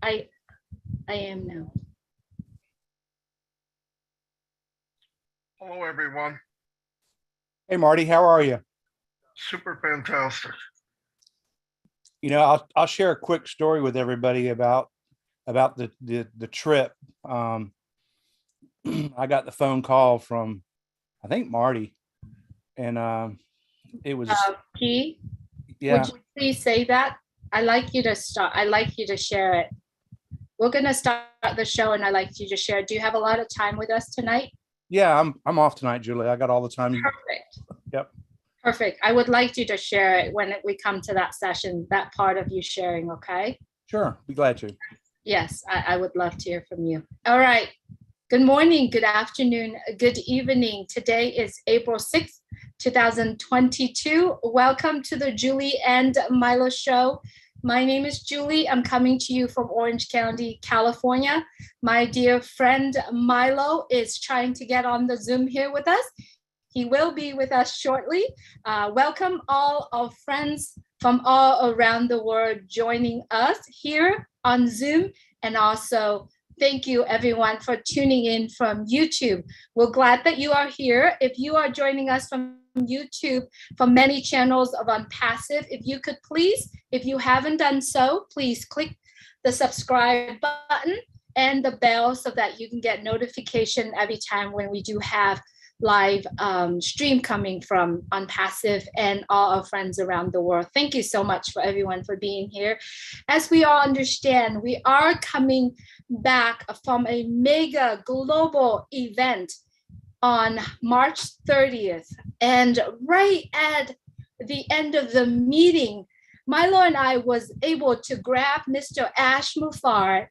I am now. Hello, everyone. Hey, Marty, how are you? Super fantastic. You know, I'll share a quick story with everybody about the trip. I got the phone call from, I think, Marty, and it was P, yeah. would you please say that? I'd like you to start. I'd like you to share it. We're gonna start the show, and I'd like you to share it. Do you have a lot of time with us tonight? Yeah, I'm off tonight, Julie. I got all the time. Perfect. Yep. Perfect. I would like you to share it when we come to that session, that part of you sharing, okay? Sure, be glad to. Yes, I would love to hear from you. All right. Good morning, good afternoon, good evening. Today is April 6th, 2022. Welcome to the Julie and Milo show. My name is Julie. I'm coming to you from Orange County, California. My dear friend Milo is trying to get on the Zoom here with us. He will be with us shortly. Welcome all our friends from all around the world joining us here on Zoom, and also thank you everyone for tuning in from YouTube. We're glad that you are here. If you are joining us from YouTube, from many channels of Unpassive, if you could please, if you haven't done so, please click the subscribe button and the bell so that you can get notification every time when we do have live stream coming from Unpassive and all our friends around the world. Thank you so much for everyone for being here. As we all understand, we are coming back from a mega global event on March 30th. And right at the end of the meeting, Milo and I was able to grab Mr. Ash Muffard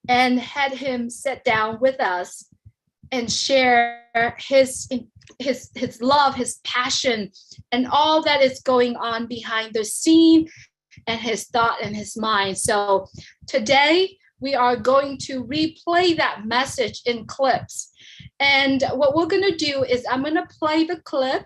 and had him sit down with us and share his love, his passion, and all that is going on behind the scene and his thought and his mind. So today we are going to replay that message in clips. And what we're gonna do is I'm gonna play the clip,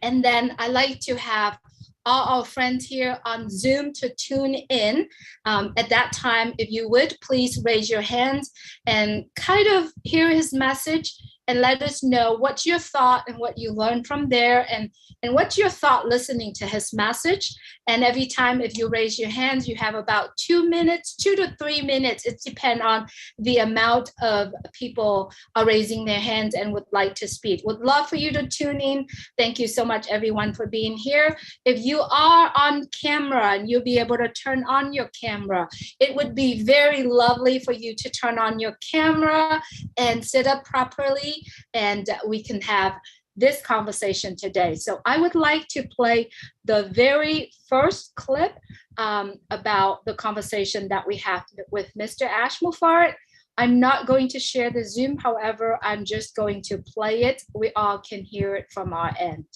and then I like to have all our friends here on Zoom to tune in. At that time, if you would, please raise your hands and kind of hear his message and let us know what's your thought and what you learned from there, and what's your thought listening to his message. And every time if you raise your hands, you have about 2 minutes, 2 to 3 minutes. It depends on the amount of people are raising their hands and would like to speak. Would love for you to tune in. Thank you so much everyone for being here. If you are on camera and you'll be able to turn on your camera, it would be very lovely for you to turn on your camera and sit up properly, and we can have this conversation today. So I would like to play the very first clip about the conversation that we have with Mr. Ash Muffard. I'm not going to share the Zoom, however, I'm just going to play it. We all can hear it from our end.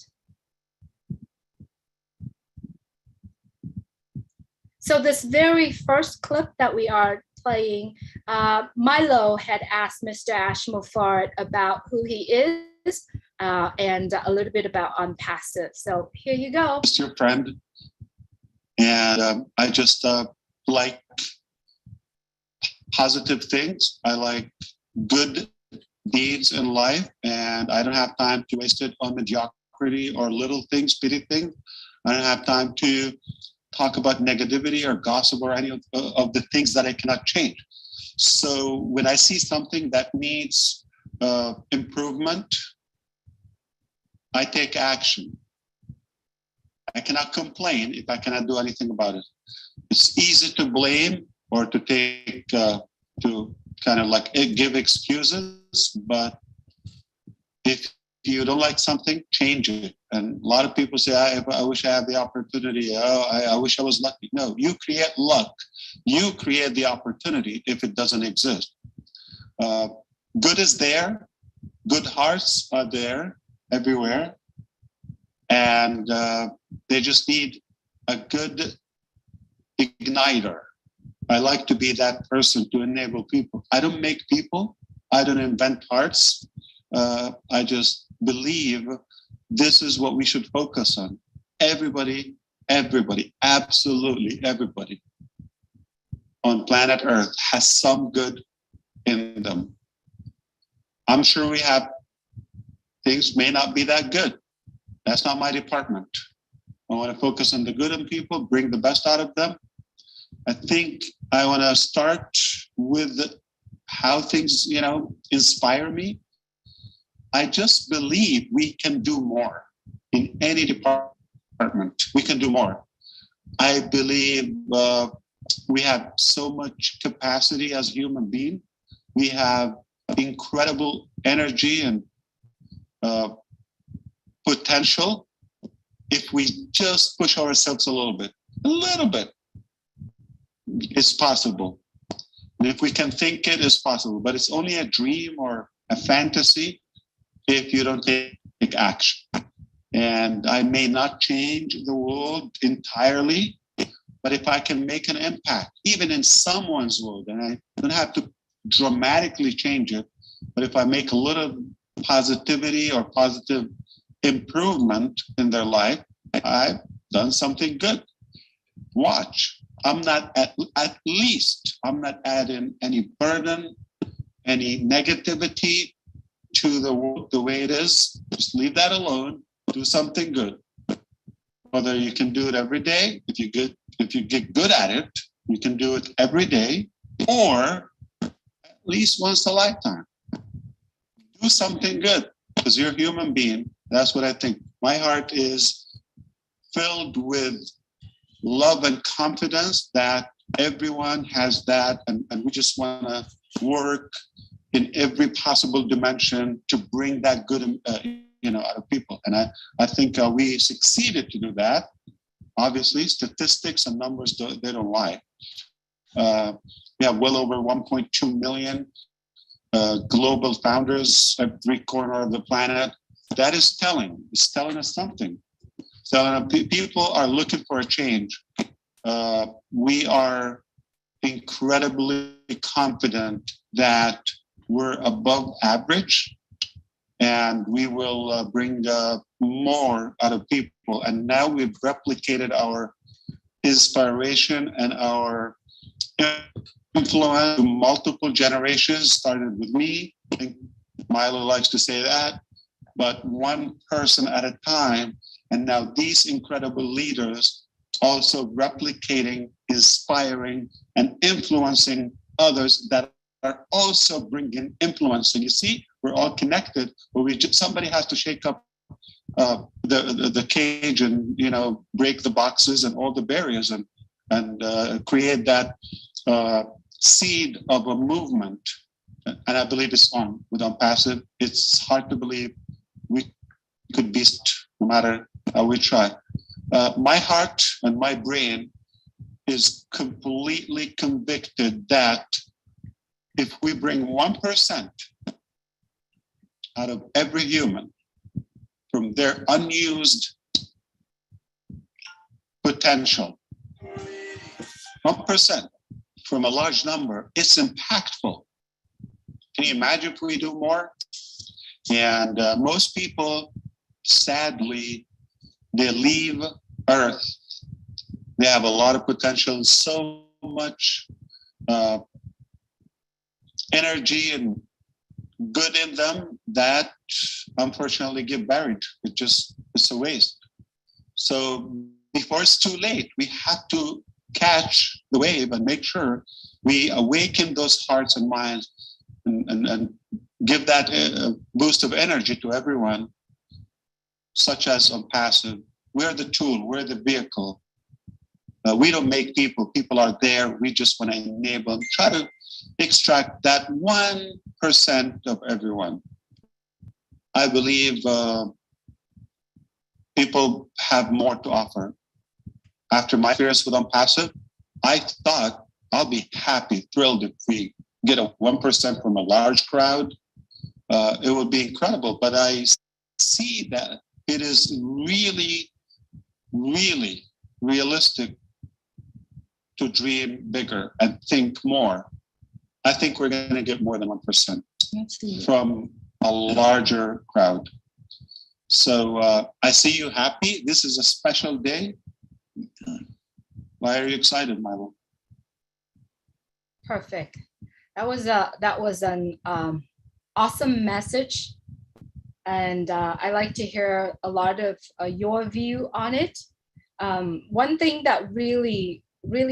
So this very first clip that we are playing, Milo had asked Mr. Ash Muffard about who he is and a little bit about Unpassive. So here you go. Just your friend, and I just like positive things. I like good deeds in life, and I don't have time to waste it on mediocrity or little things, petty things. I don't have time to talk about negativity or gossip or any of the things that I cannot change. So when I see something that needs improvement, I take action. I cannot complain if I cannot do anything about it. It's easy to blame or to take, to kind of like give excuses, but if you don't like something, change it. And a lot of people say, I wish I had the opportunity. Oh, I wish I was lucky. No, you create luck. You create the opportunity if it doesn't exist. Good is there. Good hearts are there everywhere. And they just need a good igniter. I like to be that person to enable people. I don't make people. I don't invent hearts. I just believe this is what we should focus on. Everybody, absolutely everybody. on planet Earth has some good in them. I'm sure we have things may not be that good. That's not my department. I want to focus on the good in people, bring the best out of them. I think I want to start with how things, inspire me. I just believe we can do more in any department. We can do more. I believe we have so much capacity as human beings. We have incredible energy and potential if we just push ourselves a little bit. It's possible. And if we can think it, it's possible. But it's only a dream or a fantasy if you don't take action. And I may not change the world entirely, but if I can make an impact, even in someone's world, and I don't have to dramatically change it, but if I make a little positivity or positive improvement in their life, I've done something good. Watch. I'm not at least I'm not adding any burden, any negativity to the world the way it is. Just leave that alone. Do something good. Whether you can do it every day, if you get good at it, you can do it every day, or at least once a lifetime. Do something good because you're a human being. That's what I think. My heart is filled with love and confidence that everyone has that, and we just want to work in every possible dimension to bring that good out of people. And I think we succeeded to do that. Obviously, statistics and numbers, they don't lie. We have well over 1.2 million global founders at every corner of the planet. That is telling. It's telling us something. So people are looking for a change. We are incredibly confident that we're above average, and we will bring more out of people. And now we've replicated our inspiration and our influence to multiple generations. Started with me. I think Milo likes to say that, but one person at a time. And now these incredible leaders also replicating, inspiring, and influencing others that are also bringing influence. And you see, we're all connected, but somebody has to shake up the cage and break the boxes and all the barriers and create that seed of a movement. And I believe it's on with Unpassive. It's hard to believe we could be, no matter how we try. My heart and my brain is completely convicted that if we bring 1% out of every human from their unused potential, 1% from a large number, it's impactful. Can you imagine if we do more? And most people, sadly, they leave Earth. They have a lot of potential, so much energy and good in them that unfortunately get buried. It's a waste. So before it's too late, we have to catch the wave and make sure we awaken those hearts and minds and give that boost of energy to everyone, such as Unpassive. We're the tool, we're the vehicle. We don't make people, people are there. We just want to enable, try to extract that 1% of everyone. I believe people have more to offer. After my experience with Unpassive, I thought I'll be happy, thrilled if we get a 1% from a large crowd. It would be incredible, but I see that it is really, really realistic to dream bigger and think more. I think we're going to get more than 1% from a larger crowd. So I see you happy. This is a special day. Why are you excited, Milo? Perfect. That was an awesome message, and I like to hear a lot of your view on it. One thing that really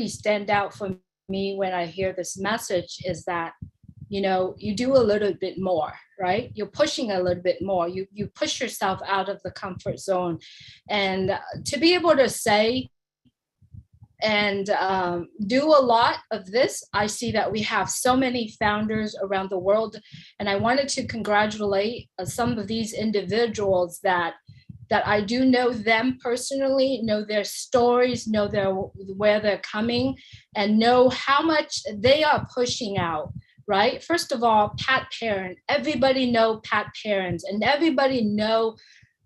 stand out for me when I hear this message is that, you know, you do a little bit more, right? You're pushing a little bit more. You push yourself out of the comfort zone, and to be able to say and do a lot of this. I see that we have so many founders around the world, and I wanted to congratulate some of these individuals that I do know them personally, know their stories, know where they're coming, and know how much they are pushing out. Right. First of all, Pat Parent. Everybody know Pat Parent, and everybody know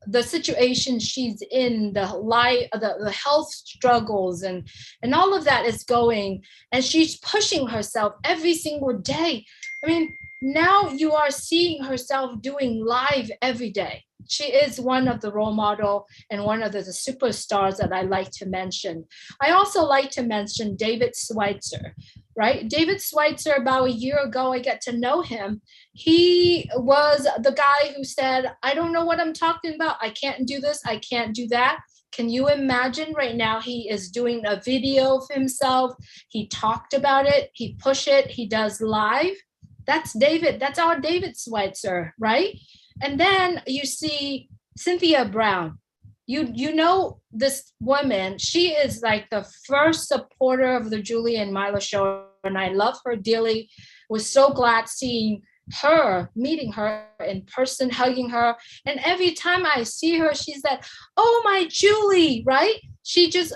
the situation she's in, the health struggles, and all of that is going, and she's pushing herself every single day. I mean, now you are seeing herself doing live every day. She is one of the role model and one of the superstars that I like to mention. I also like to mention David Schweitzer, right? David Schweitzer, about a year ago, I get to know him. He was the guy who said, I don't know what I'm talking about. I can't do this. I can't do that. Can you imagine right now he is doing a video of himself. He talked about it. He pushed it. He does live. That's David. That's our David Schweitzer, right? And then you see Cynthia Brown. You know this woman, she is like the first supporter of the Julie and Milo show, and I love her dearly. Was so glad seeing her, meeting her in person, hugging her. And every time I see her, she's like, oh, my Julie, right? She just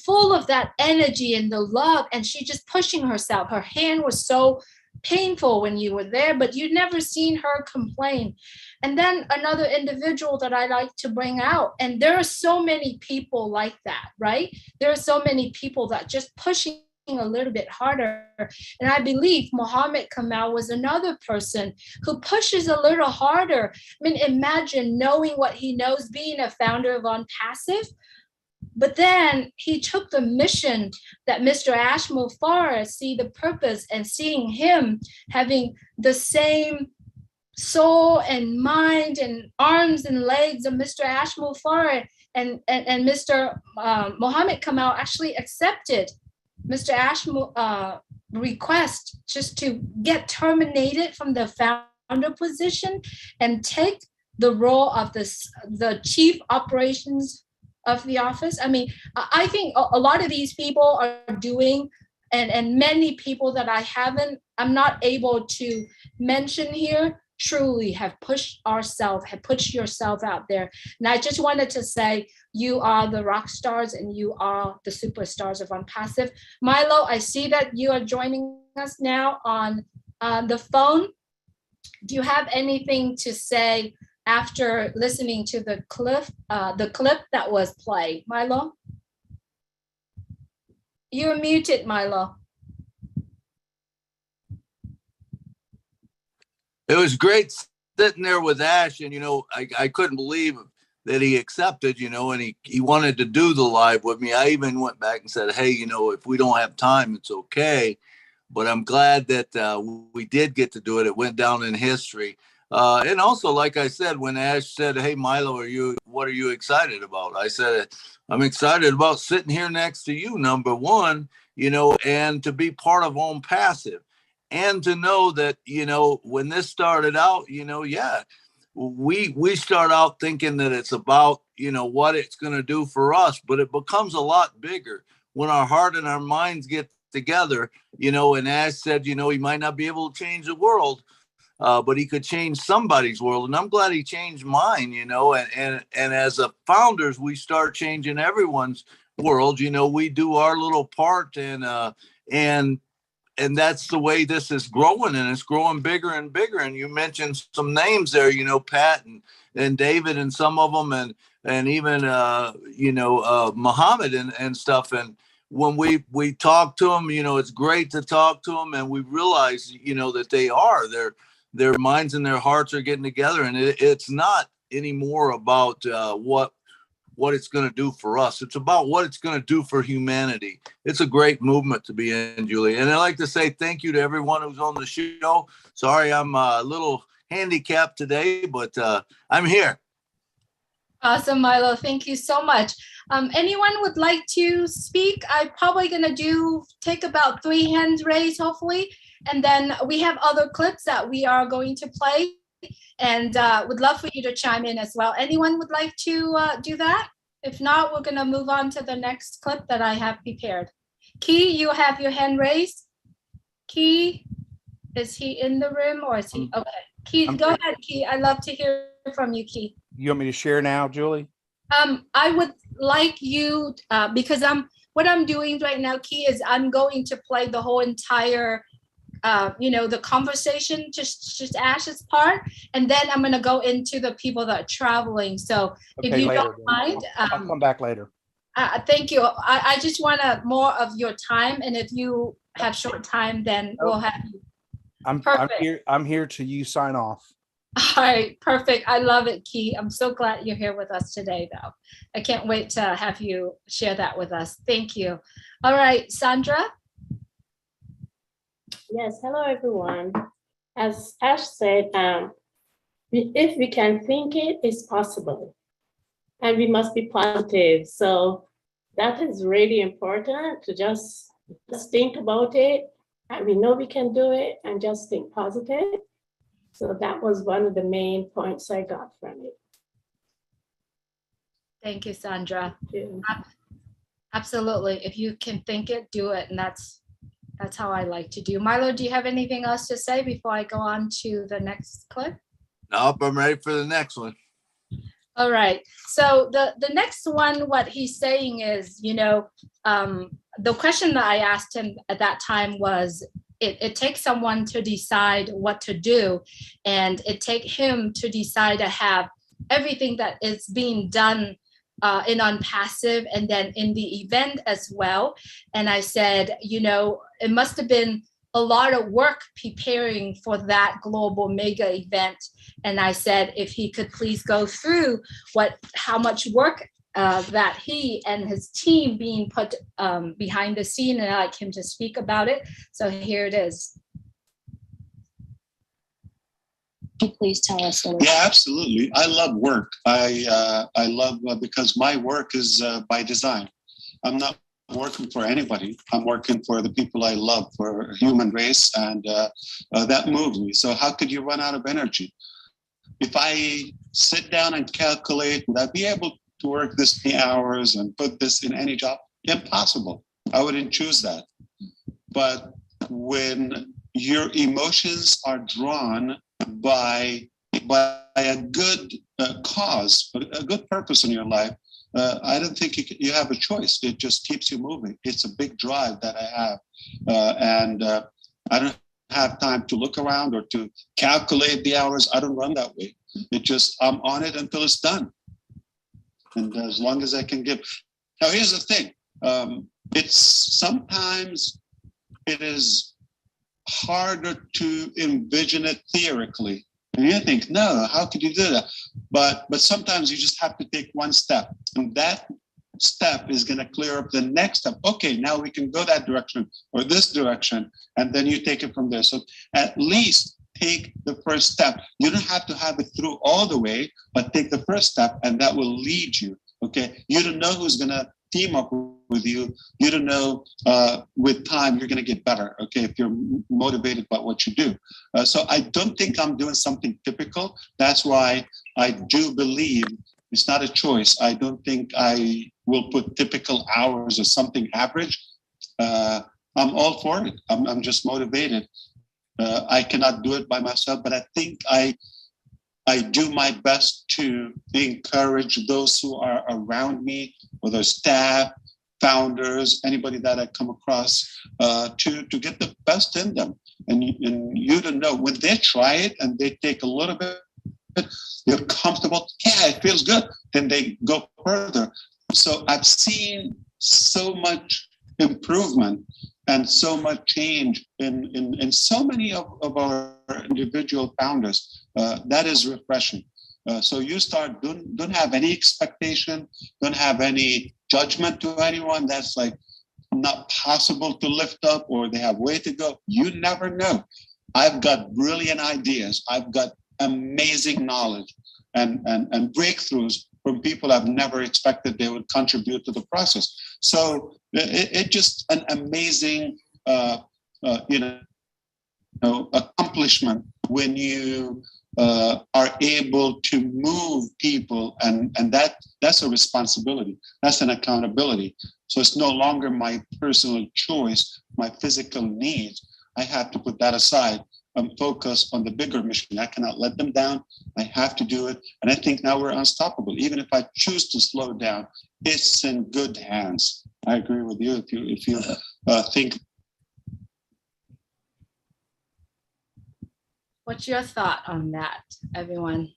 full of that energy and the love, and she just pushing herself. Her hand was so painful when you were there, but you'd never seen her complain. And then another individual that I like to bring out, and there are so many people like that, right? There are so many people that just pushing a little bit harder. And I believe Muhammad Kamal was another person who pushes a little harder. I mean, imagine knowing what he knows, being a founder of Unpassive, but then he took the mission that Mr. Ashmole Farah see the purpose, and seeing him having the same soul and mind and arms and legs of Mr. Ashmole Farah, and Mr. Muhammad Kamal actually accepted Mr. Ashmole request just to get terminated from the founder position and take the role of the chief operations of the office. I mean, I think a lot of these people are doing, and many people that I'm not able to mention here, truly have pushed yourself out there. And I just wanted to say, you are the rock stars and you are the superstars of Unpassive. Milo, I see that you are joining us now on the phone. Do you have anything to say after listening to the clip that was played? Milo? You're muted, Milo. It was great sitting there with Ash, and, I couldn't believe that he accepted, and he wanted to do the live with me. I even went back and said, hey, if we don't have time, it's okay. But I'm glad that we did get to do it. It went down in history. And also, like I said, when Ash said, hey, Milo, what are you excited about? I said, I'm excited about sitting here next to you, number one, and to be part of Unpassive. And to know that, when this started out, we start out thinking that it's about, what it's going to do for us, but it becomes a lot bigger when our heart and our minds get together, and Ash said, he might not be able to change the world, but he could change somebody's world. And I'm glad he changed mine, and as a founders, we start changing everyone's world. We do our little part, and that's the way this is growing, and it's growing bigger and bigger. And you mentioned some names there, Pat and David and some of them, and even, Muhammad and stuff. And when we talk to them, it's great to talk to them, and we realize, that their minds and their hearts are getting together. And it's not anymore about what it's going to do for us. It's about what it's going to do for humanity. It's a great movement to be in, Julie. And I'd like to say thank you to everyone who's on the show. Sorry, I'm a little handicapped today, but I'm here. Awesome, Milo. Thank you so much. Anyone would like to speak? I'm probably going to take about 3 hands raised, hopefully. And then we have other clips that we are going to play. And would love for you to chime in as well. Anyone would like to do that? If not, we're going to move on to the next clip that I have prepared. Key, you have your hand raised. Key, is he in the room or is he? Okay. Key, go ahead, Key. I'd love to hear from you, Key. You want me to share now, Julie? I would like you, because what I'm doing right now, Key, is I'm going to play the whole entire the conversation, just Ash's part, and then I'm going to go into the people that are traveling. So Okay, if you later, don't mind, I'll come back later. thank you. I just want more of your time, and if you have short time, then we'll have you. I'm here till you sign off. All right, perfect. I love it, Key. I'm so glad you're here with us today, though. I can't wait to have you share that with us. Thank you. All right, Sandra. Yes, hello everyone. As Ash said, if we can think it, it's possible. And we must be positive. So that is really important to just think about it. And we know we can do it and just think positive. So that was one of the main points I got from it. Thank you, Sandra. Yeah. Absolutely. If you can think it, do it. And that's how I like to do. Milo, do you have anything else to say before I go on to the next clip? Nope, I'm ready for the next one. All right. So the next one, what he's saying is, the question that I asked him at that time was, it takes someone to decide what to do, and it takes him to decide to have everything that is being done in on passive and then in the event as well. And I said, it must have been a lot of work preparing for that global mega event. And I said, if he could please go through how much work that he and his team being put behind the scene, and I'd like him to speak about it. So here it is. Can you please tell us a little? Yeah, absolutely. I love work. I love because my work is by design. I'm not working for anybody. I'm working for the people I love, for human race, and that moves me. So how could you run out of energy? If I sit down and calculate, would I be able to work this many hours and put this in any job? Impossible. I wouldn't choose that. But when your emotions are drawn by a good cause, a good purpose in your life, I don't think you have a choice. It just keeps you moving. It's a big drive that I have. And I don't have time to look around or to calculate the hours. I don't run that way. It just, I'm on it until it's done. And as long as I can give. Now, here's the thing. Sometimes it is harder to envision it theoretically. And you think, no, how could you do that? But sometimes you just have to take one step. And that step is going to clear up the next step. Okay, now we can go that direction or this direction. And then you take it from there. So at least take the first step. You don't have to have it through all the way, but take the first step and that will lead you. Okay, you don't know who's going to team up with you. You don't know with time you're going to get better. Okay, if you're motivated by what you do. So I don't think I'm doing something typical. That's why I do believe it's not a choice. I don't think I will put typical hours or something average. I'm all for it. I'm just motivated. I cannot do it by myself, but I think I do my best to encourage those who are around me, whether staff, founders, anybody that I come across, to get the best in them. And you don't know, when they try it and they take a little bit, they're comfortable, yeah, it feels good, then they go further. So I've seen so much improvement and so much change in so many of our individual founders. That is refreshing. So you start, don't have any expectation, don't have any judgment to anyone that's like not possible to lift up or they have way to go. You never know. I've got brilliant ideas. I've got amazing knowledge and breakthroughs from people I've never expected they would contribute to the process. So it just an amazing, accomplishment when you are able to move people, and that's a responsibility. That's an accountability. So it's no longer my personal choice, my physical needs. I have to put that aside and focus on the bigger mission. I cannot let them down. I have to do it. And I think now we're unstoppable. Even if I choose to slow down, it's in good hands. I agree with you. If you think. What's your thought on that, everyone?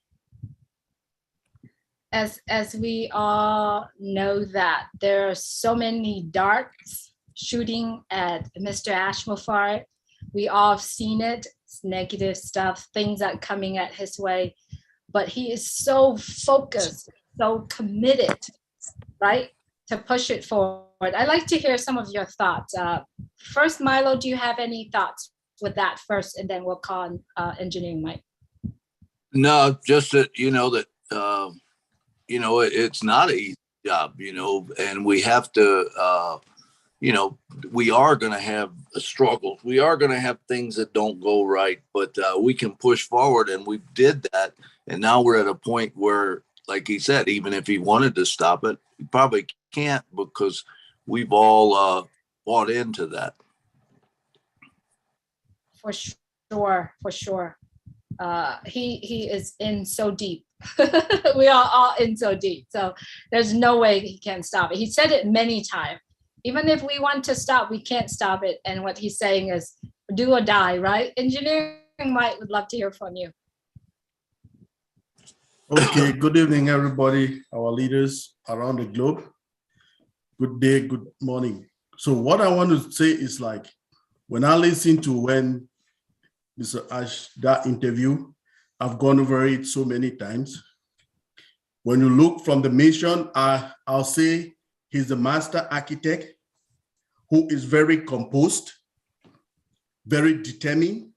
As we all know that there are so many darts shooting at Mr. Ashmafar. We all have seen it. It's negative stuff, things that are coming at his way. But he is so focused, so committed, right, to push it forward. I'd like to hear some of your thoughts. First, Milo, do you have any thoughts with that first, and then we'll call on Engineering Mike? No, just that, it's not an easy job, and we have to, we are going to have struggles. We are going to have things that don't go right, but we can push forward, and we did that. And now we're at a point where, like he said, even if he wanted to stop it, he probably can't, because we've all bought into that. For sure. He is in so deep. We are all in so deep. So there's no way he can stop it. He said it many times. Even if we want to stop, we can't stop it. And what he's saying is do or die, right? Engineering Mike would love to hear from you. Okay, good evening, everybody, our leaders around the globe. Good day, good morning. So what I want to say is, like, when I listen to when Mr. Ash, that interview, I've gone over it so many times. When you look from the mission, I'll say he's the master architect who is very composed, very determined,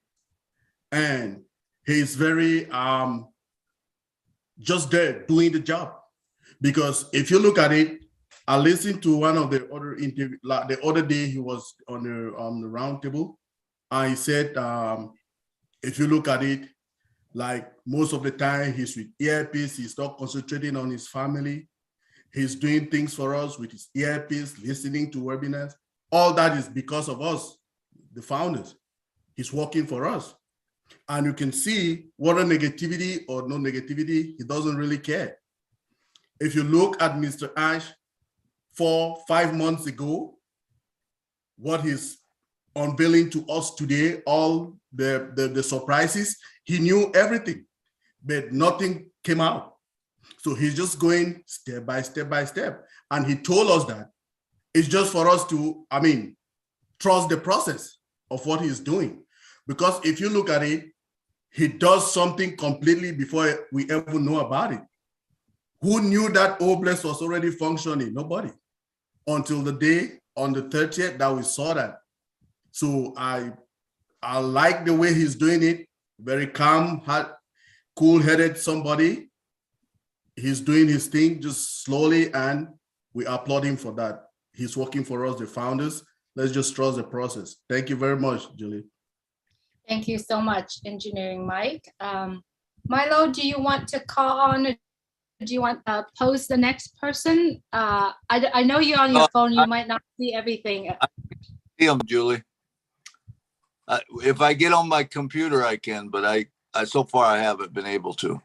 and he's very just there doing the job. Because if you look at it, I listened to one of the other interviews, like the other day he was on the round table, and he said, if you look at it, like most of the time he's with earpiece, he's not concentrating on his family. He's doing things for us with his earpiece, listening to webinars. All that is because of us, the founders. He's working for us. And you can see whether negativity or no negativity, he doesn't really care. If you look at Mr. Ash 4-5 months ago, what he's unveiling to us today, all the surprises, he knew everything, but nothing came out. So he's just going step by step by step. And he told us that it's just for us to, trust the process of what he's doing. Because if you look at it, he does something completely before we ever know about it. Who knew that Oblast was already functioning? Nobody. Until the day on the 30th that we saw that. So I like the way he's doing it. Very calm, cool-headed somebody. He's doing his thing just slowly, and we applaud him for that. He's working for us, the founders. Let's just trust the process. Thank you very much, Julie. Thank you so much, Engineering Mike. Milo, do you want to call on, or do you want to pose the next person? I know you're on your phone, you might not see everything. I see him, Julie. If I get on my computer, I can, but I so far I haven't been able to.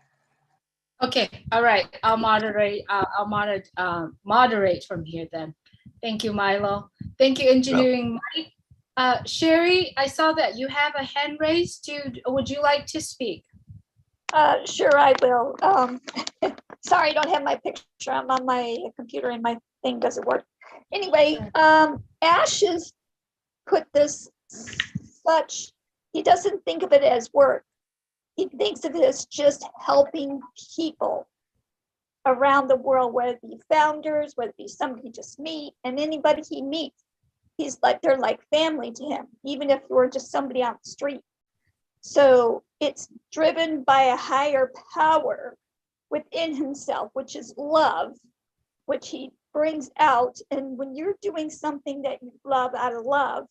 Okay, all right. I'll moderate. I'll moderate from here then. Thank you, Milo. Thank you, Engineering Mike. Sherry, I saw that you have a hand raised. Would you like to speak? Sure, I will. Sorry, I don't have my picture. I'm on my computer and my thing doesn't work. Anyway, Ash has put this such, he doesn't think of it as work. he thinks of it as just helping people around the world, whether it be founders, whether it be somebody he just meet, and anybody he meets, they're like family to him, even if you're just somebody on the street. So it's driven by a higher power within himself, which is love, which he brings out. And when you're doing something that you love out of love,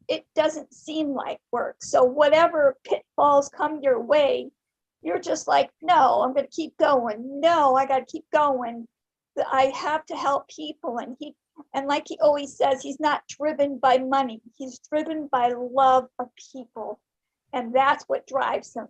it doesn't seem like work. So whatever pitfalls come your way, you're just like, no, I'm going to keep going. No, I got to keep going. I have to help people. And like he always says, he's not driven by money. He's driven by love of people. And that's what drives him.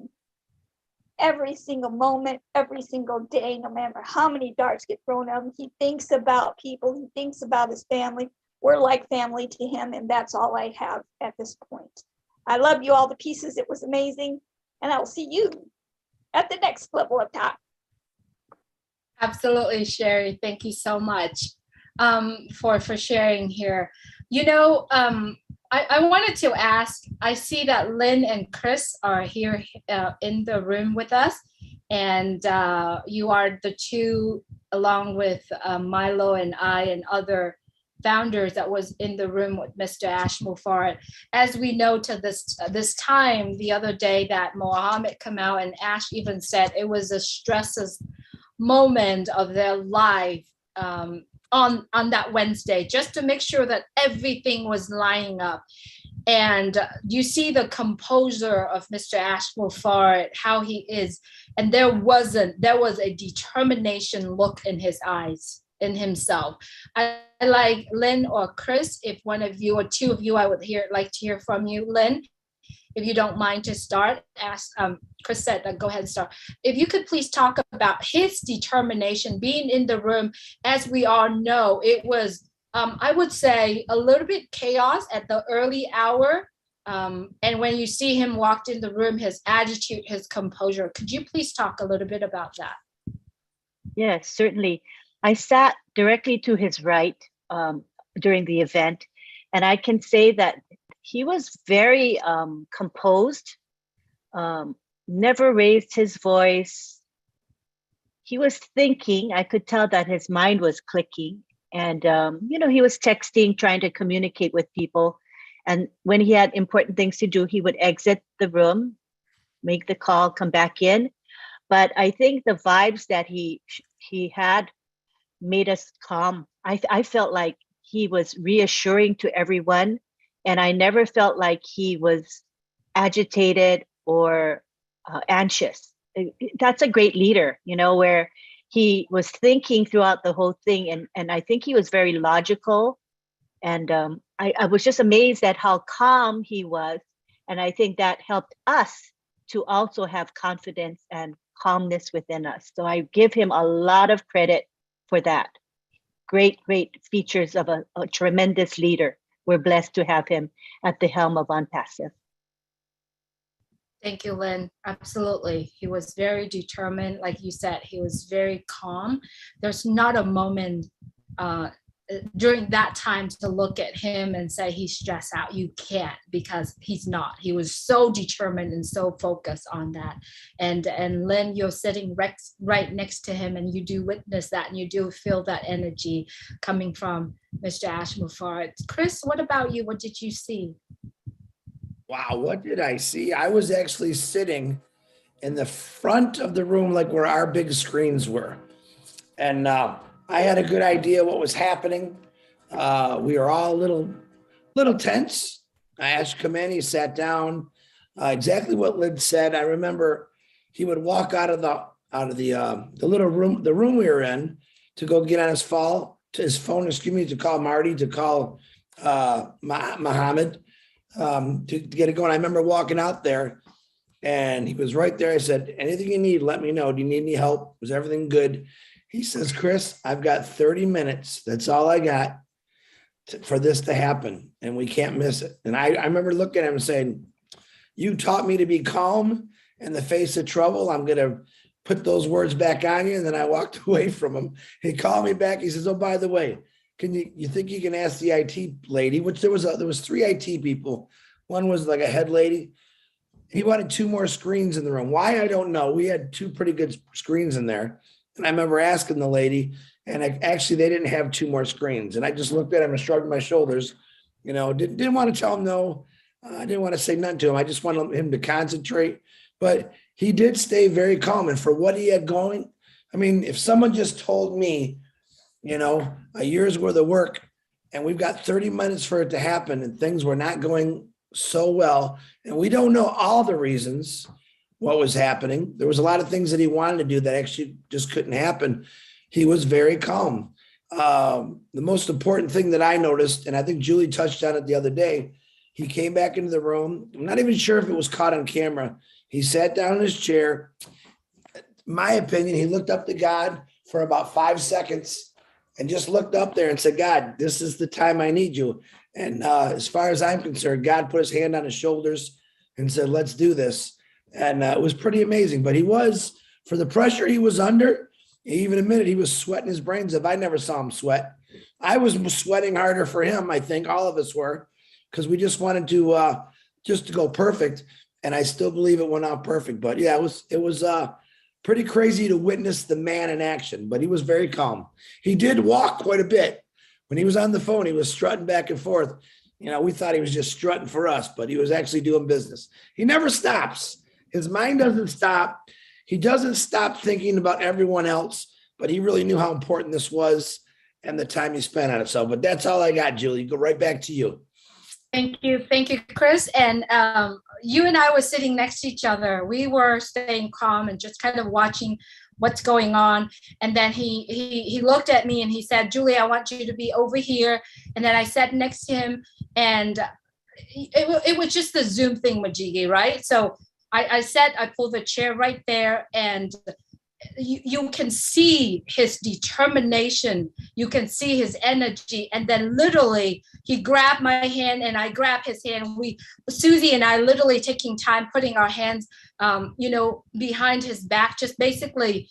Every single moment, every single day, no matter how many darts get thrown at him, he thinks about people. He thinks about his family. We're like family to him. And that's all I have at this point. I love you all to pieces. It was amazing. And I will see you at the next level of time. Absolutely, Sherry. Thank you so much for sharing here. You know, I wanted to ask, I see that Lynn and Chris are here in the room with us, and you are the two, along with Milo and I and other founders that was in the room with Mr. Ash Mufarad. As we know to this time, the other day that Mohammed Kamal and Ash even said it was the stressest moment of their life on that Wednesday, just to make sure that everything was lining up. And you see the composure of Mr. Ash Mufarad, how he is, and there was a determination look in his eyes, in himself. I like Lynn or Chris, if one of you or two of you, I would like to hear from you. Lynn, if you don't mind to start. Ask Chris said, go ahead and start. If you could please talk about his determination being in the room. As we all know, it was, I would say, a little bit chaos at the early hour. And when you see him walked in the room, his attitude, his composure, could you please talk a little bit about that? Yes, certainly. I sat directly to his right during the event, and I can say that he was very composed, never raised his voice. He was thinking. I could tell that his mind was clicking, and he was texting, trying to communicate with people. And when he had important things to do, he would exit the room, make the call, come back in. But I think the vibes that he had made us calm. I felt like he was reassuring to everyone, and I never felt like he was agitated or anxious. That's a great leader, where he was thinking throughout the whole thing, and I think he was very logical. And I was just amazed at how calm he was, and I think that helped us to also have confidence and calmness within us. So I give him a lot of credit for that. Great features of a tremendous leader. We're blessed to have him at the helm of OnPassive. Thank you, Lynn. Absolutely. He was very determined. Like you said, he was very calm. There's not a moment during that time to look at him and say he's stressed out. You can't, because he's not. He was so determined and so focused on that. And Lynn, you're sitting right next to him, and you do witness that, and you do feel that energy coming from Mr. Ash Mufarad. Chris, what about you? What did you see? Wow, what did I see? I was actually sitting in the front of the room, like where our big screens were. And I had a good idea what was happening. We were all a little tense. I asked Kamal, he sat down, exactly what Lynn said. I remember he would walk out of the little room, the room we were in, to go get on his phone, to call Marty, to call Muhammad, to get it going. I remember walking out there, and he was right there. I said, anything you need, let me know. Do you need any help? Was everything good? He says, Chris, I've got 30 minutes. That's all I got for this to happen, and we can't miss it. And I remember looking at him and saying, you taught me to be calm in the face of trouble. I'm going to put those words back on you. And then I walked away from him. He called me back. He says, oh, by the way, you think you can ask the IT lady, which there was 3 IT people. One was like a head lady. He wanted 2 more screens in the room. Why? I don't know. We had 2 pretty good screens in there. And I remember asking the lady, and actually they didn't have 2 more screens. And I just looked at him and shrugged my shoulders, didn't want to tell him no. I didn't want to say nothing to him. I just wanted him to concentrate. But he did stay very calm. And for what he had going, I mean, if someone just told me, a year's worth of work, and we've got 30 minutes for it to happen, and things were not going so well, and we don't know all the reasons what was happening. There was a lot of things that he wanted to do that actually just couldn't happen. He was very calm. The most important thing that I noticed, and I think Julie touched on it the other day, he came back into the room. I'm not even sure if it was caught on camera. He sat down in his chair. My opinion, he looked up to God for about 5 seconds and just looked up there and said, God, this is the time I need you. And as far as I'm concerned, God put his hand on his shoulders and said, let's do this. And it was pretty amazing. But he was, for the pressure he was under, he even admitted he was sweating his brains up. I never saw him sweat. I was sweating harder for him. I think all of us were, because we just wanted to go perfect. And I still believe it went out perfect. But yeah, it was pretty crazy to witness the man in action, but he was very calm. He did walk quite a bit. When he was on the phone, he was strutting back and forth. We thought he was just strutting for us, but he was actually doing business. He never stops. His mind doesn't stop. He doesn't stop thinking about everyone else, but he really knew how important this was and the time he spent on it. So, but that's all I got, Julie. Go right back to you. Thank you, Chris. And you and I were sitting next to each other. We were staying calm and just kind of watching what's going on. And then he looked at me and he said, Julie, I want you to be over here. And then I sat next to him, and it was just the Zoom thing, Majigi, right? So I pulled the chair right there, and you can see his determination. You can see his energy. And then literally he grabbed my hand and I grabbed his hand. Susie and I literally taking time, putting our hands, behind his back, just basically,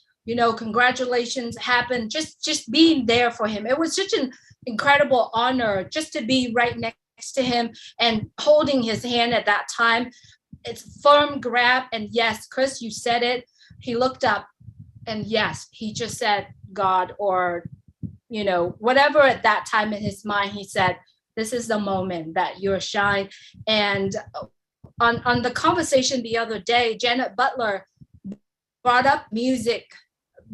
congratulations happened, just being there for him. It was such an incredible honor just to be right next to him and holding his hand at that time. It's firm grab. And yes, Chris, you said it. He looked up. And yes, he just said God, or, whatever at that time in his mind, he said, this is the moment that you're shine. And on the conversation the other day, Janet Butler brought up music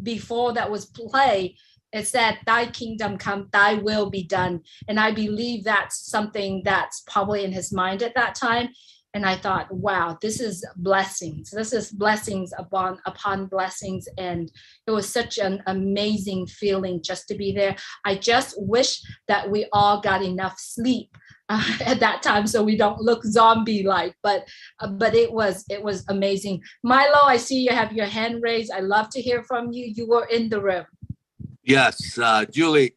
before that was play. It said, thy kingdom come, thy will be done. And I believe that's something that's probably in his mind at that time. And I thought, wow, this is blessings. This is blessings upon blessings. And it was such an amazing feeling just to be there. I just wish that we all got enough sleep at that time so we don't look zombie-like. But it was amazing. Milo, I see you have your hand raised. I love to hear from you. You were in the room. Yes, Julie,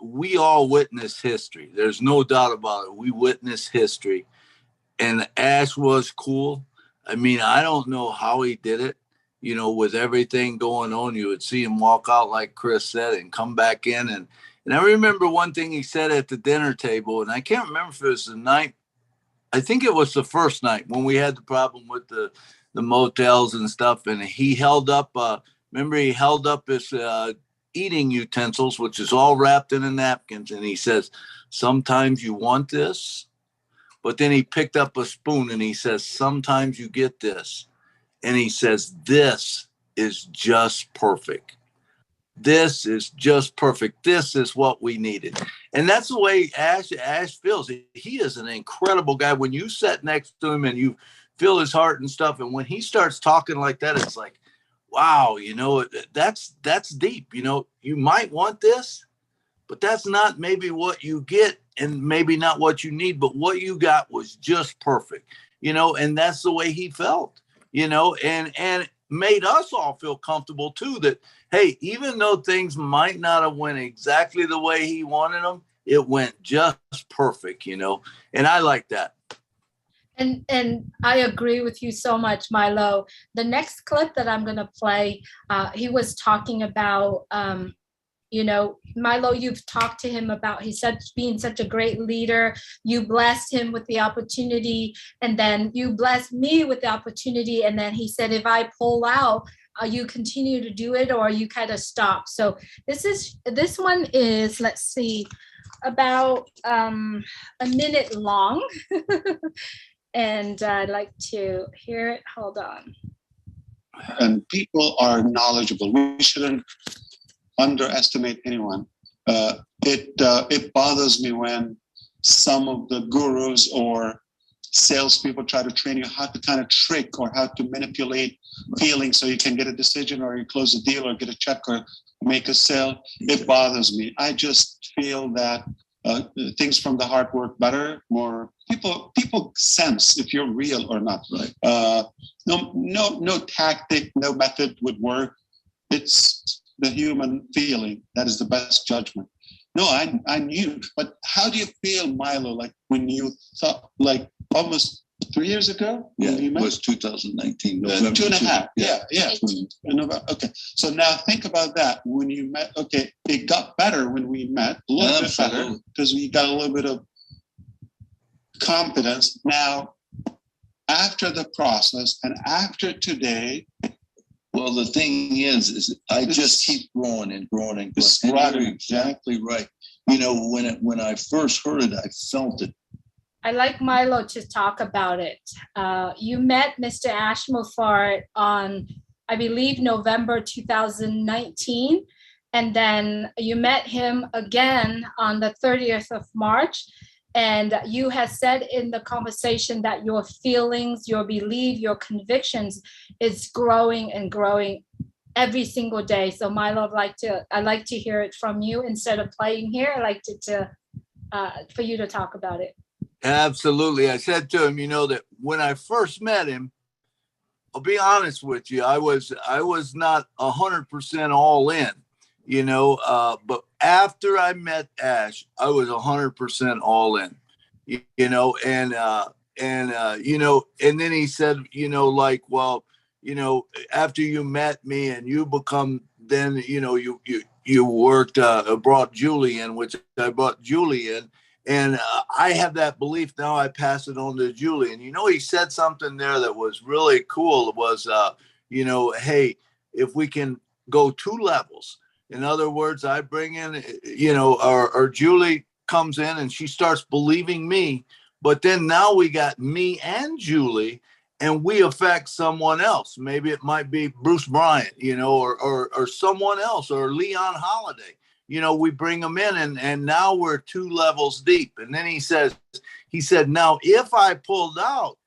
we all witness history. There's no doubt about it. We witness history. And Ash was cool. I mean, I don't know how he did it, with everything going on. You would see him walk out, like Chris said, and come back in. And I remember one thing he said at the dinner table, and I can't remember if it was the night. I think it was the first night when we had the problem with the motels and stuff. And he held up, he held up his eating utensils, which is all wrapped in a napkins. And he says, sometimes you want this. But then he picked up a spoon and he says, sometimes you get this. And he says, this is just perfect. This is just perfect. This is what we needed. And that's the way Ash feels. He is an incredible guy. When you sit next to him and you feel his heart and stuff, and when he starts talking like that, it's like, wow, that's deep. You might want this, but that's not maybe what you get. And maybe not what you need, but what you got was just perfect, and that's the way he felt, and made us all feel comfortable too, that, hey, even though things might not have went exactly the way he wanted them, it went just perfect, and I like that. And I agree with you so much, Milo. The next clip that I'm going to play, he was talking about You know, Milo, you've talked to him about being such a great leader. You blessed him with the opportunity, and then you blessed me with the opportunity. And then he said, if I pull out, you continue to do it, or you kind of stop. So this one is, let's see, about a minute long. And I'd like to hear it. Hold on. And people are knowledgeable. We shouldn't underestimate anyone. It bothers me when some of the gurus or salespeople try to train you how to kind of trick or how to manipulate feelings so you can get a decision or you close a deal or get a check or make a sale. It bothers me. I just feel that things from the heart work better. More people sense if you're real or not. Right. No tactic, no method would work. It's the human feeling that is the best judgment. No, I knew, but how do you feel, Milo? Like when you thought, like almost 3 years ago? Yeah, it was 2019. November 2.5. Yeah. November. Okay. So now think about that. When you met, okay, it got better when we met, a little bit better, because we got a little bit of confidence. Now, after the process and after today, well, the thing is I just keep growing and growing and growing. And right, you're exactly right. You know, when I first heard it, I felt it. I'd like Milo to talk about it. You met Mr. Ashmofar on, I believe, November 2019. And then you met him again on the 30th of March. And you had said in the conversation that your feelings, your belief, your convictions is growing and growing every single day. So Milo, I'd like to hear it from you instead of playing here. I'd like for you to talk about it. Absolutely. I said to him, you know, that when I first met him, I'll be honest with you, I was not 100% all in, you know, but after I met Ash, I was 100% all in, you know, and you know, and then he said, you know, like, well, you know, after you met me and you become, then, you know, you worked, brought Julie in, which I brought Julie in. And I have that belief now. I pass it on to Julie. And, you know, he said something there that was really cool. It was, you know, hey, if we can go 2 levels. In other words, I bring in, you know, or Julie comes in and she starts believing me. But then now we got me and Julie, and we affect someone else. Maybe it might be Bruce Bryant, you know, or someone else, or Leon Holiday. You know, we bring them in and now we're 2 levels deep. And then he said, now, if I pulled out,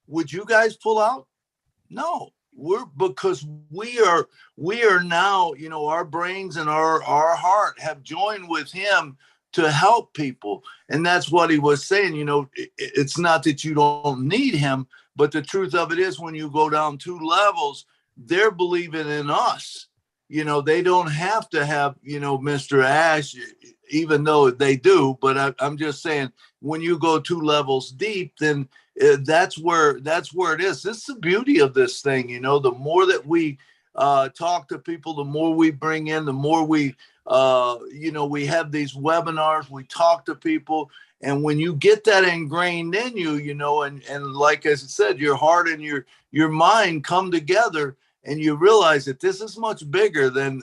would you guys pull out? No, because we are now, you know, our brains and our heart have joined with him to help people. And that's what he was saying. You know, it's not that you don't need him, but the truth of it is when you go down 2 levels, they're believing in us. You know, they don't have to have, you know, Mr. Ash, even though they do. But I'm just saying, when you go 2 levels deep, then that's where it is. This is the beauty of this thing. You know, the more that we talk to people, the more we bring in, the more we, you know, we have these webinars, we talk to people. And when you get that ingrained in you, you know, and like I said, your heart and your mind come together, and you realize that this is much bigger than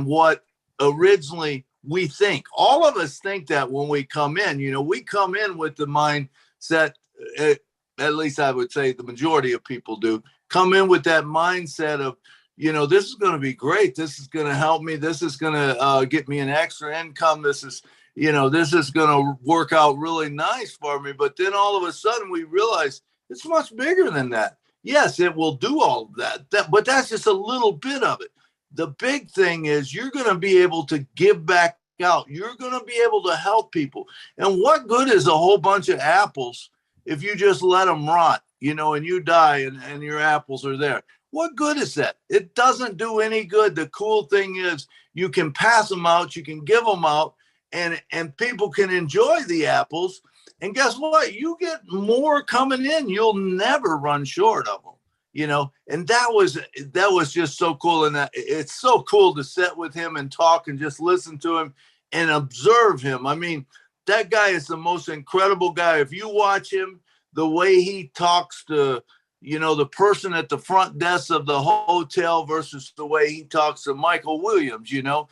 what originally we think. All of us think that when we come in. You know, we come in with the mindset, at least I would say the majority of people do, come in with that mindset of, you know, this is going to be great. This is going to help me. This is going to get me an extra income. This is, you know, this is going to work out really nice for me. But then all of a sudden we realize it's much bigger than that. Yes, it will do all of that, but that's just a little bit of it. The big thing is you're going to be able to give back out. You're going to be able to help people. And what good is a whole bunch of apples if you just let them rot, you know, and you die and your apples are there? What good is that? It doesn't do any good. The cool thing is you can pass them out, you can give them out, and people can enjoy the apples. And guess what? You get more coming in. You'll never run short of them. you know, and that was just so cool. And it's so cool to sit with him and talk and just listen to him and observe him. I mean, that guy is the most incredible guy. If you watch him, the way he talks to, you know, the person at the front desk of the hotel versus the way he talks to Michael Williams, you know,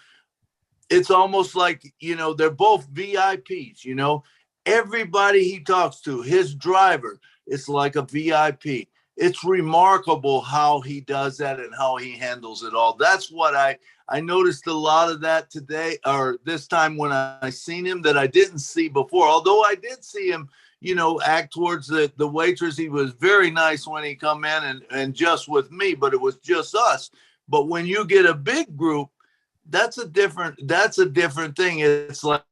it's almost like, you know, they're both VIPs, you know, everybody he talks to, his driver, it's like a VIP. It's remarkable how he does that and how he handles it all. That's what I noticed a lot of that today, or this time when I seen him, that I didn't see before. Although I did see him, you know, act towards the waitress. He was very nice when he come in and just with me, but it was just us. But when you get a big group, that's a different thing. It's like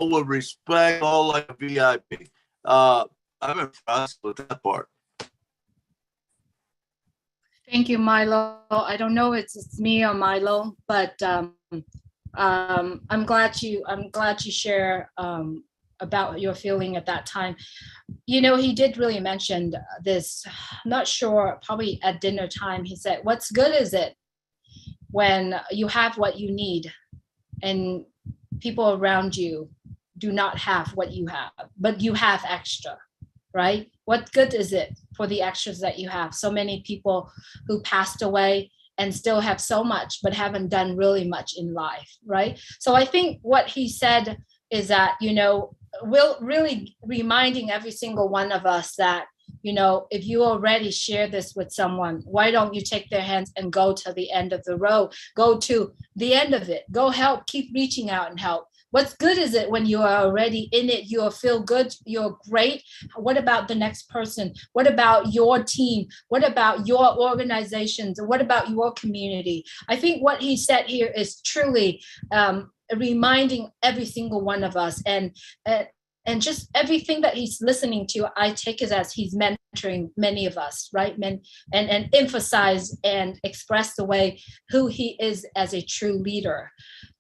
with respect, all like a VIP. I'm impressed with that part. Thank you, Milo. I don't know if it's me or Milo, but I'm glad you share about your feeling at that time. You know, he did really mention this, I'm not sure, probably at dinner time. He said, what's good is it when you have what you need and people around you do not have what you have, but you have extra, right? What good is it for the extras that you have? So many people who passed away and still have so much, but haven't done really much in life, right? So I think what he said is that, you know, we'll really reminding every single one of us that, you know, if you already share this with someone, why don't you take their hands and go to the end of the road, go to the end of it, go help, keep reaching out and help. What's good is it when you are already in it, you feel good, you're great. What about the next person? What about your team? What about your organizations? What about your community? I think what he said here is truly reminding every single one of us, and just everything that he's listening to, I take it as he's mentoring many of us, right? And emphasize and express the way who he is as a true leader.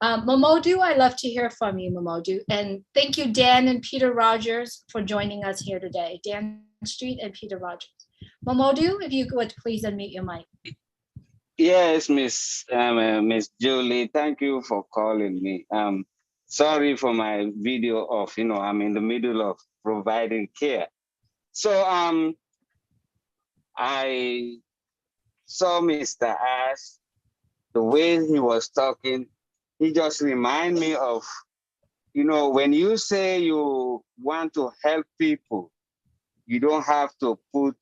Momodu, I love to hear from you, Momodu. And thank you, Dan and Peter Rogers, for joining us here today. Dan Street and Peter Rogers. Momodu, if you would please unmute your mic. Yes, Miss Julie, thank you for calling me. Sorry for my video off, you know, I'm in the middle of providing care. So I saw Mr. Ash, the way he was talking, he just reminded me of, you know, when you say you want to help people, you don't have to put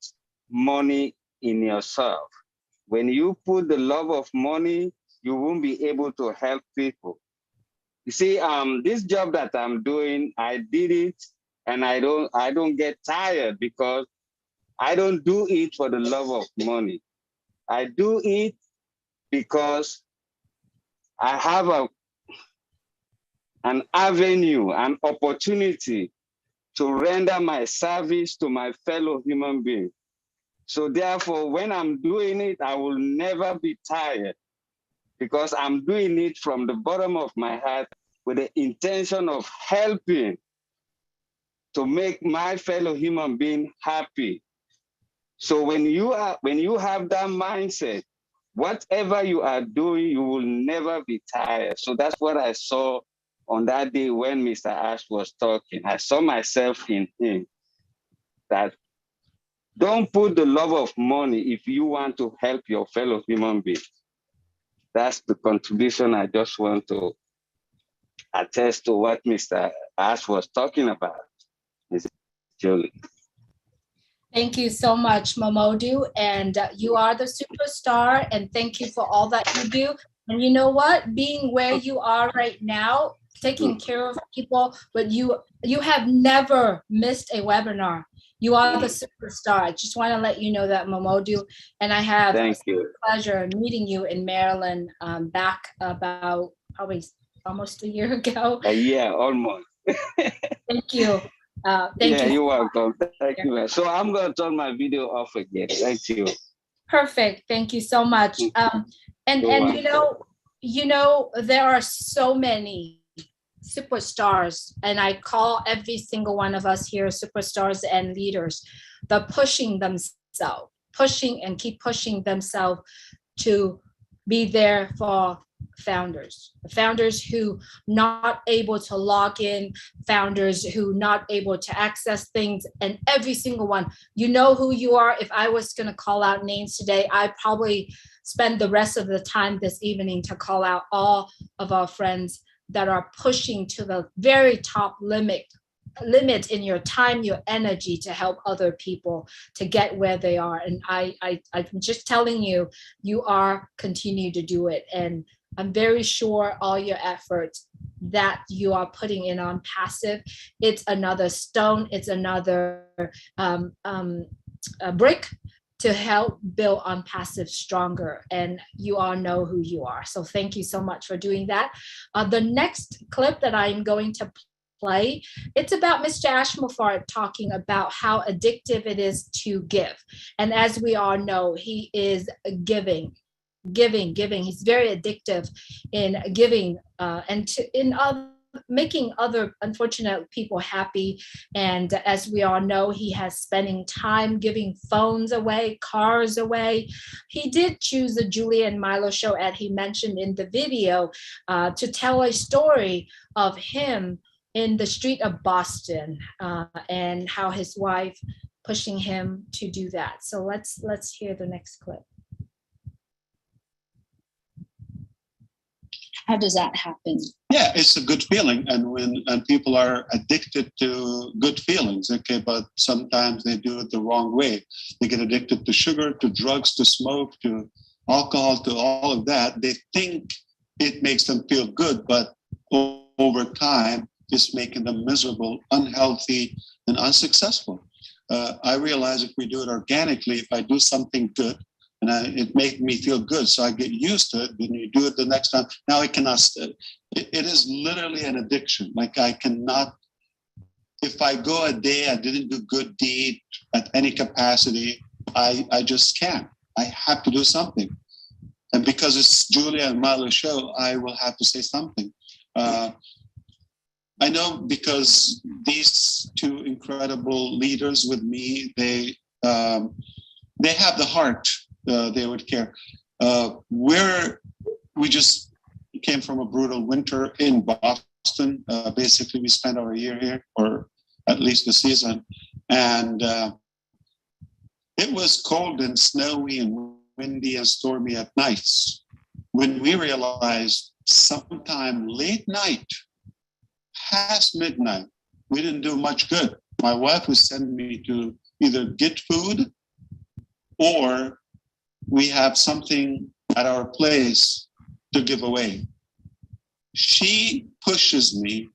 money in yourself. When you put the love of money, you won't be able to help people. You see, this job that I'm doing, I did it, and I don't get tired because I don't do it for the love of money. I do it because I have an avenue, an opportunity to render my service to my fellow human beings. So therefore, when I'm doing it, I will never be tired because I'm doing it from the bottom of my heart with the intention of helping to make my fellow human being happy. So when you have that mindset, whatever you are doing, you will never be tired. So that's what I saw on that day when Mr. Ash was talking. I saw myself in him, that don't put the love of money if you want to help your fellow human beings. That's the contribution I just want to attest to what Mr. Ash was talking about. Ms. Julie. Thank you so much, Momodu. And you are the superstar. And thank you for all that you do. And you know what? Being where you are right now, taking care of people, but you have never missed a webinar. You are the superstar. I just want to let you know that, Momodu. And I have a pleasure meeting you in Maryland back about probably almost a year ago. A year, almost. Thank you. Thank you. You're welcome. Thank you. So I'm going to turn my video off again. Thank you. Perfect. Thank you so much. And you know, you know, there are so many superstars, and I call every single one of us here superstars and leaders. They're pushing themselves, pushing and keep pushing themselves to be there for founders who not able to log in, founders who not able to access things, and every single one. You know who you are. If I was going to call out names today, I probably spend the rest of the time this evening to call out all of our friends that are pushing to the very top limit in your time, your energy to help other people to get where they are. And I'm just telling you, you are continue to do it. And I'm very sure all your efforts that you are putting in on passive, it's another stone, it's another a brick to help build on passive stronger. And you all know who you are. So thank you so much for doing that. The next clip that I'm going to play, it's about Mr. Ashmofar talking about how addictive it is to give. And as we all know, he is giving. He's very addictive in giving and making other unfortunate people happy. And as we all know, he has spending time giving phones away, cars away. He did choose the Julia and Milo show, as he mentioned in the video, to tell a story of him in the street of Boston and how his wife pushing him to do that. So let's hear the next clip. How does that happen? Yeah, it's a good feeling. And people are addicted to good feelings, okay, but sometimes they do it the wrong way. They get addicted to sugar, to drugs, to smoke, to alcohol, to all of that. They think it makes them feel good, but over time, it's making them miserable, unhealthy, and unsuccessful. I realize if we do it organically, if I do something good, and it made me feel good, so I get used to it. When you do it the next time, now I cannot. It is literally an addiction. Like I cannot. If I go a day I didn't do good deed at any capacity, I just can't. I have to do something, and because it's Julia and Milo show, I will have to say something. I know because these two incredible leaders with me, they have the heart. They would care. We just came from a brutal winter in Boston. Basically, we spent our year here, or at least the season. And it was cold and snowy and windy and stormy at nights. When we realized sometime late night, past midnight, we didn't do much good. My wife would send me to either get food or we have something at our place to give away. She pushes me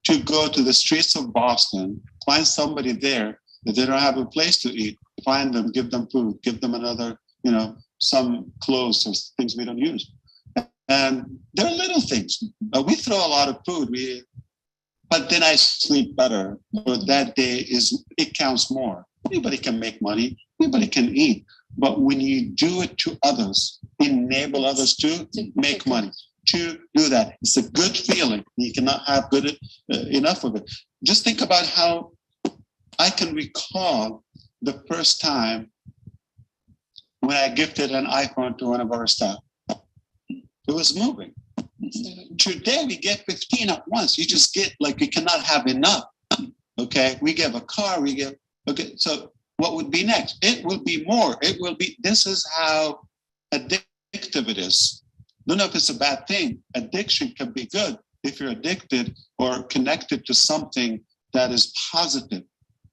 to go to the streets of Boston, find somebody there that they don't have a place to eat, find them, give them food, give them another, some clothes or things we don't use. And they're little things. We throw a lot of food, but then I sleep better. But that day it counts more. Anybody can make money, anybody can eat. But when you do it to others, enable others to make money, to do that, it's a good feeling. You cannot have good enough of it. Just think about how I can recall the first time when I gifted an iPhone to one of our staff. It was moving. Today we get 15 at once. You just get you cannot have enough. Okay, we give a car, okay, so what would be next? It will be more. This is how addictive it is. Don't know if it's a bad thing. Addiction can be good if you're addicted or connected to something that is positive.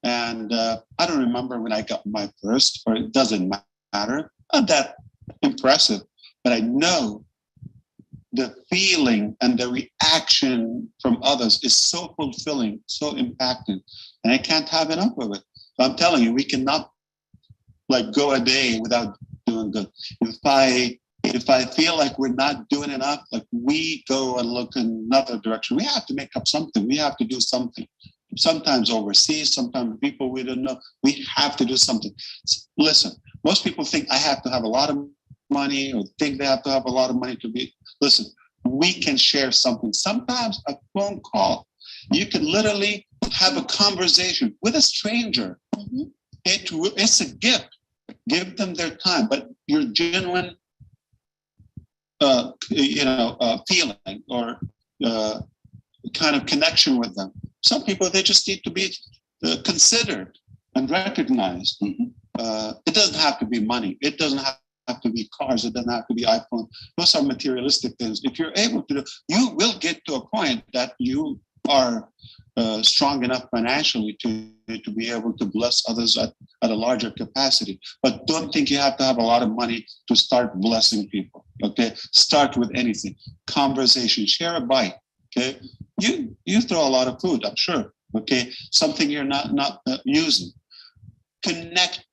And I don't remember when I got my first, or it doesn't matter. Not that impressive, but I know the feeling and the reaction from others is so fulfilling, so impacting, and I can't have enough of it. I'm telling you, we cannot go a day without doing good. If I feel like we're not doing enough, we go and look in another direction. We have to make up something. We have to do something. Sometimes overseas, sometimes people we don't know. We have to do something. Listen, most people think I have to have a lot of money or think they have to have a lot of money to be. Listen, we can share something. Sometimes a phone call, you can literally have a conversation with a stranger. It's a gift. Give them their time, but your genuine, feeling or kind of connection with them. Some people, they just need to be considered and recognized. It doesn't have to be money. It doesn't have to be cars. It doesn't have to be iPhone. Those are materialistic things. If you're able to do, you will get to a point that you are strong enough financially to be able to bless others at a larger capacity. But don't think you have to have a lot of money to start blessing people. Okay, start with anything. Conversation. Share a bite. Okay, you throw a lot of food, I'm sure. Okay, something you're not using. Connect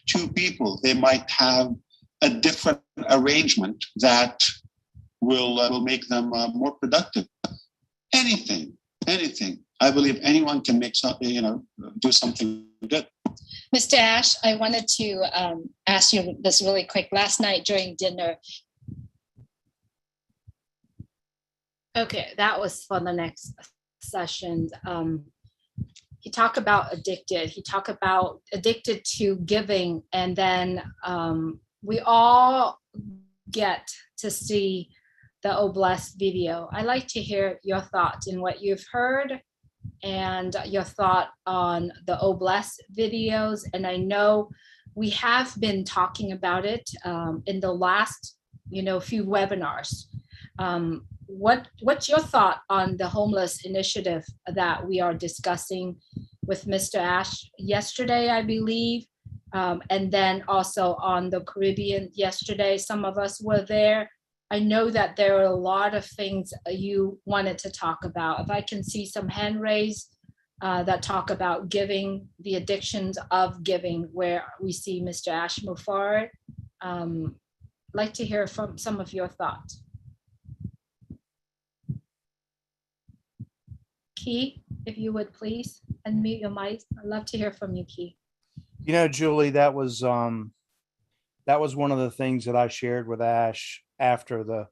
to people. They might have a different arrangement that will make them more productive. Anything. I believe anyone can make something, do something good. Mr. Ash, I wanted to ask you this really quick. Last night during dinner. Okay, that was for the next session. He talked about addicted. He talked about addicted to giving. And then we all get to see the Oblast video. I like to hear your thoughts in what you've heard and your thought on the Oblast videos. And I know we have been talking about it in the last, few webinars. What's your thought on the homeless initiative that we are discussing with Mr. Ash yesterday, I believe, and then also on the Caribbean yesterday? Some of us were there. I know that there are a lot of things you wanted to talk about. If I can see some hand raised that talk about giving, the addictions of giving, where we see Mr. Ash move forward. Like to hear from some of your thoughts. Key, if you would please unmute your mic. I'd love to hear from you, Key. Julie, that was one of the things that I shared with Ash after the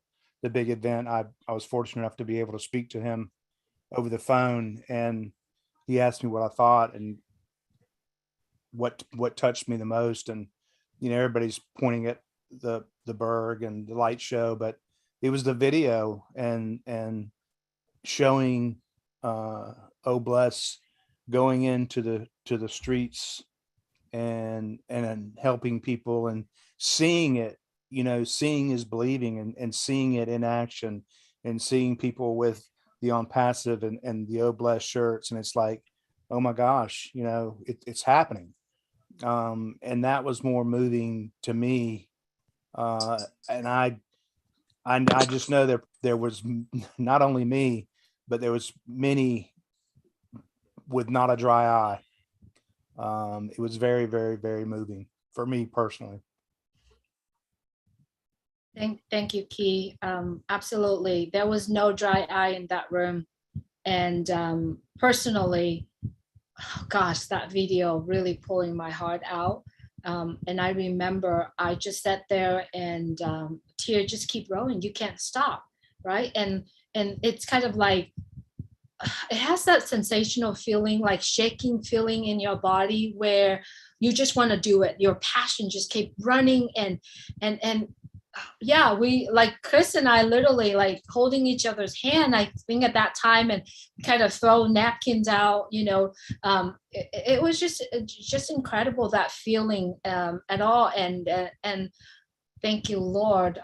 big event. I was fortunate enough to be able to speak to him over the phone, and he asked me what I thought and what touched me the most. And everybody's pointing at the Berg and the light show, but it was the video and showing Oblast going into the streets and helping people and seeing it. Seeing is believing, and seeing it in action, and seeing people with the On Passive and the Oblast shirts, and it's like, oh my gosh, it's happening. And that was more moving to me. And I just know that there was not only me, but there was many with not a dry eye. It was very, very, very moving for me personally. Thank you, Key. Absolutely. There was no dry eye in that room. And personally, oh gosh, that video really pulling my heart out. And I remember I just sat there and tears just keep rolling. You can't stop, right? And it's kind of like, it has that sensational feeling, like shaking feeling in your body where you just want to do it. Your passion just keep running and yeah, we, like Chris and I, literally like holding each other's hand, I think at that time, and kind of throw napkins out, it was just incredible, that feeling at all. And thank you, Lord,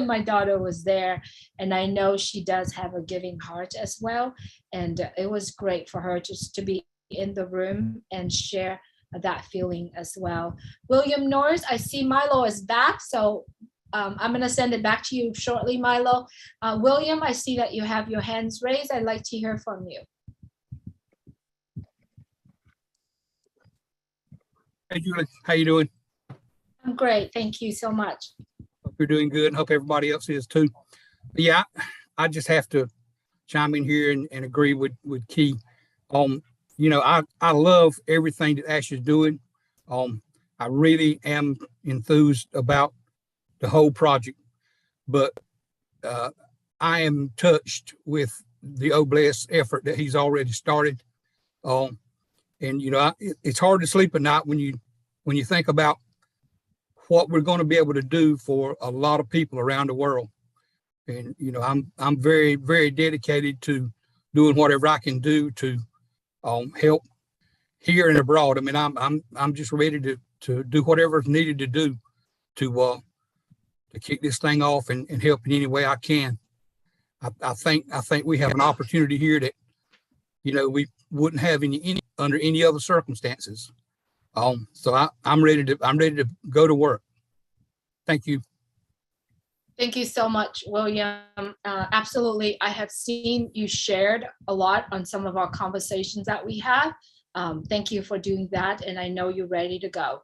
my daughter was there, and I know she does have a giving heart as well. And it was great for her just to be in the room and share that feeling as well. William Norris, I see Milo is back, so I'm going to send it back to you shortly, Milo. William, I see that you have your hands raised. I'd like to hear from you. Hey, Julie, how you doing? I'm great. Thank you so much. Hope you're doing good, and hope everybody else is too. Yeah, I just have to chime in here and agree with Key. I love everything that Ash is doing. I really am enthused about the whole project, but I am touched with the Obless effort that he's already started. And it's hard to sleep at night when you think about what we're going to be able to do for a lot of people around the world. And I'm very, very dedicated to doing whatever I can do to help here and abroad. I mean, I'm just ready to do whatever's needed to do to kick this thing off and help in any way I can. I think we have an opportunity here that we wouldn't have any under any other circumstances. So I'm ready to go to work. Thank you. Thank you so much, William. Absolutely. I have seen you shared a lot on some of our conversations that we have. Thank you for doing that. And I know you're ready to go.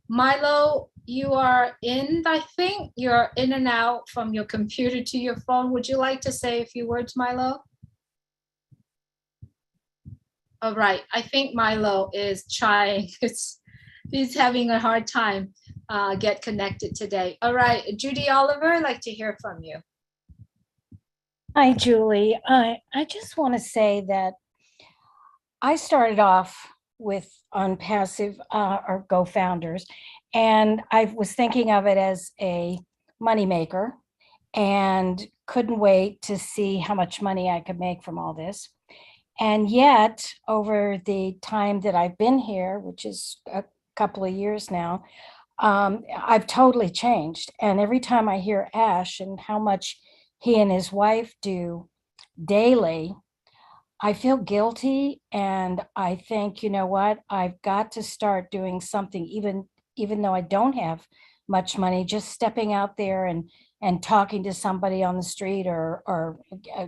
Milo, I think you're in and out from your computer to your phone. Would you like to say a few words, Milo? All right. I think Milo is trying. He's having a hard time get connected today. All right. Judy Oliver, I'd like to hear from you. Hi, Julie. I just want to say that I started off on passive or Go Founders, and I was thinking of it as a moneymaker and couldn't wait to see how much money I could make from all this. And yet, over the time that I've been here, which is a couple of years now, I've totally changed. And every time I hear Ash and how much he and his wife do daily, I feel guilty. And I think, you know what, I've got to start doing something, even though I don't have much money, just stepping out there and talking to somebody on the street or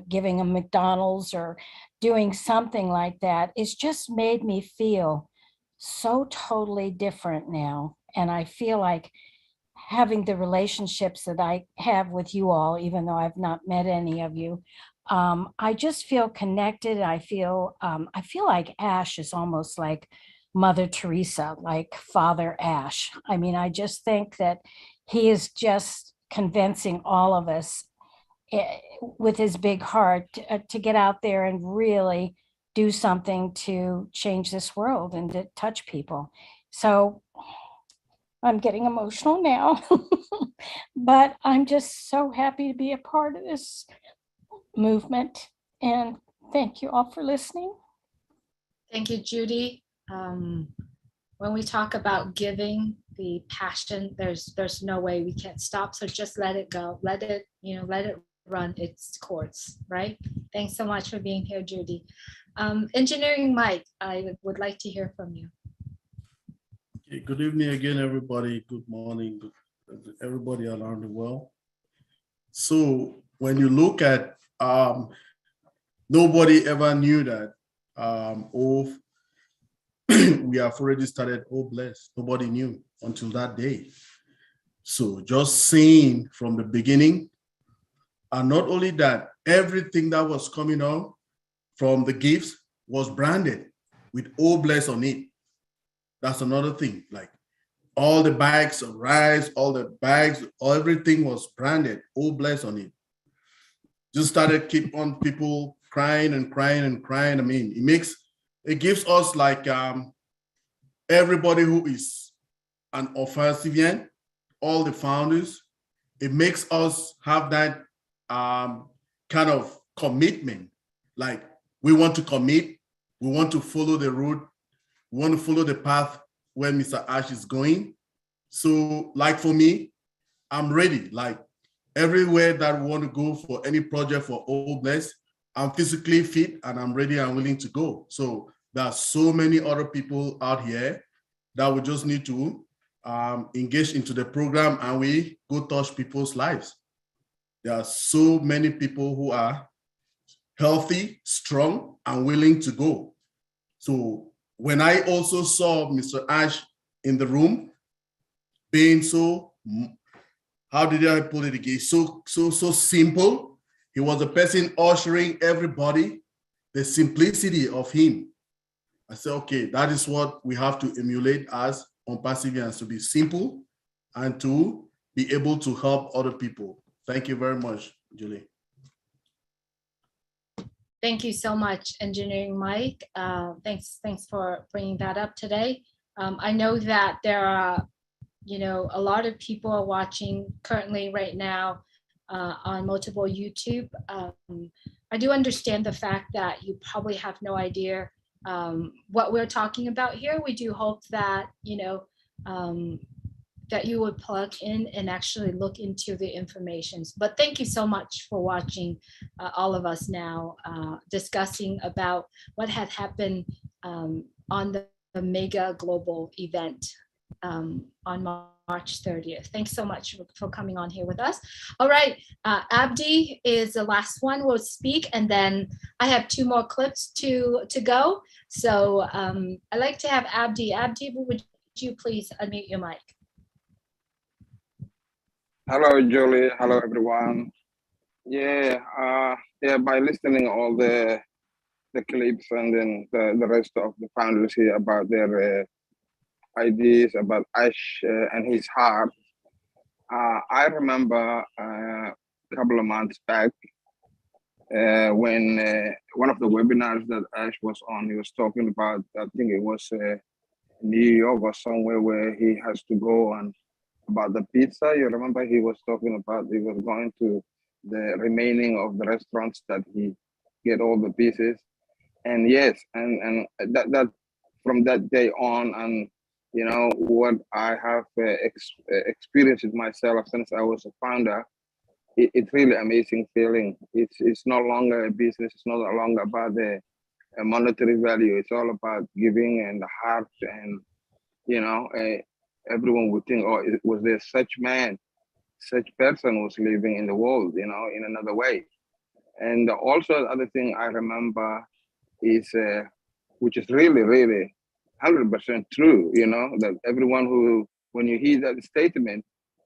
giving them McDonald's or doing something like that. It's just made me feel so totally different now. And I feel like having the relationships that I have with you all, even though I've not met any of you, I just feel connected. I feel like Ash is almost like Mother Teresa, like Father Ash. I mean, I just think that he is just convincing all of us with his big heart to get out there and really do something to change this world and to touch people. So I'm getting emotional now, but I'm just so happy to be a part of this movement. And thank you all for listening. Thank you, Judy. When we talk about giving, the passion, there's no way we can't stop. So just let it go. Let it run its course, right? Thanks so much for being here, Judy. Engineering Mike, I would like to hear from you. Okay, good evening again, everybody. Good morning, everybody around the world. So when you look at, nobody ever knew that we have already started Bless. Nobody knew until that day. So just seeing from the beginning, and not only that, everything that was coming out from the gifts was branded with Bless on it. That's another thing. Like all the bags of rice, all the bags, everything was branded Bless on it. Just started keep on people crying and crying and crying. I mean, it gives us like everybody who is an offensive, all the founders, it makes us have that kind of commitment. Like we want to commit, we want to follow the route, we want to follow the path where Mr. Ash is going. So like for me, I'm ready. Like everywhere that we want to go for any project for Bless, I'm physically fit and I'm ready and willing to go. So there are so many other people out here that we just need to engage into the program and we go touch people's lives. There are so many people who are healthy, strong, and willing to go. So when I also saw Mr. Ash in the room being so, how did I put it again? So simple. He was a person ushering everybody, the simplicity of him. I said, okay, that is what we have to emulate as on Perseverance, to be simple and to be able to help other people. Thank you very much, Julie. Thank you so much, Engineering Mike. Thanks for bringing that up today. I know that there are, a lot of people are watching currently right now on multiple YouTube. I do understand the fact that you probably have no idea what we're talking about here. We do hope that, that you would plug in and actually look into the information. But thank you so much for watching all of us now discussing about what had happened on the mega global event on March 30th. Thanks so much for coming on here with us. All right, Abdi is the last one will speak, and then I have 2 more clips to go. So I'd like to have Abdi. Abdi, would you please unmute your mic? Hello, Julie. Hello, everyone. Yeah, by listening all the clips and then the rest of the founders here about their ideas about Ash and his heart. I remember a couple of months back when one of the webinars that Ash was on, he was talking about, I think it was New York or somewhere where he has to go and about the pizza. You remember he was talking about he was going to the remaining of the restaurants that he get all the pieces. And yes, and that from that day on, and what I have experienced myself since I was a founder, it's really amazing feeling. It's no longer a business. It's no longer about the monetary value. It's all about giving and the heart, and everyone would think, oh, was there such man, such person was living in the world, in another way. And also the other thing I remember is, which is really, really 100% true, that everyone who, when you hear that statement,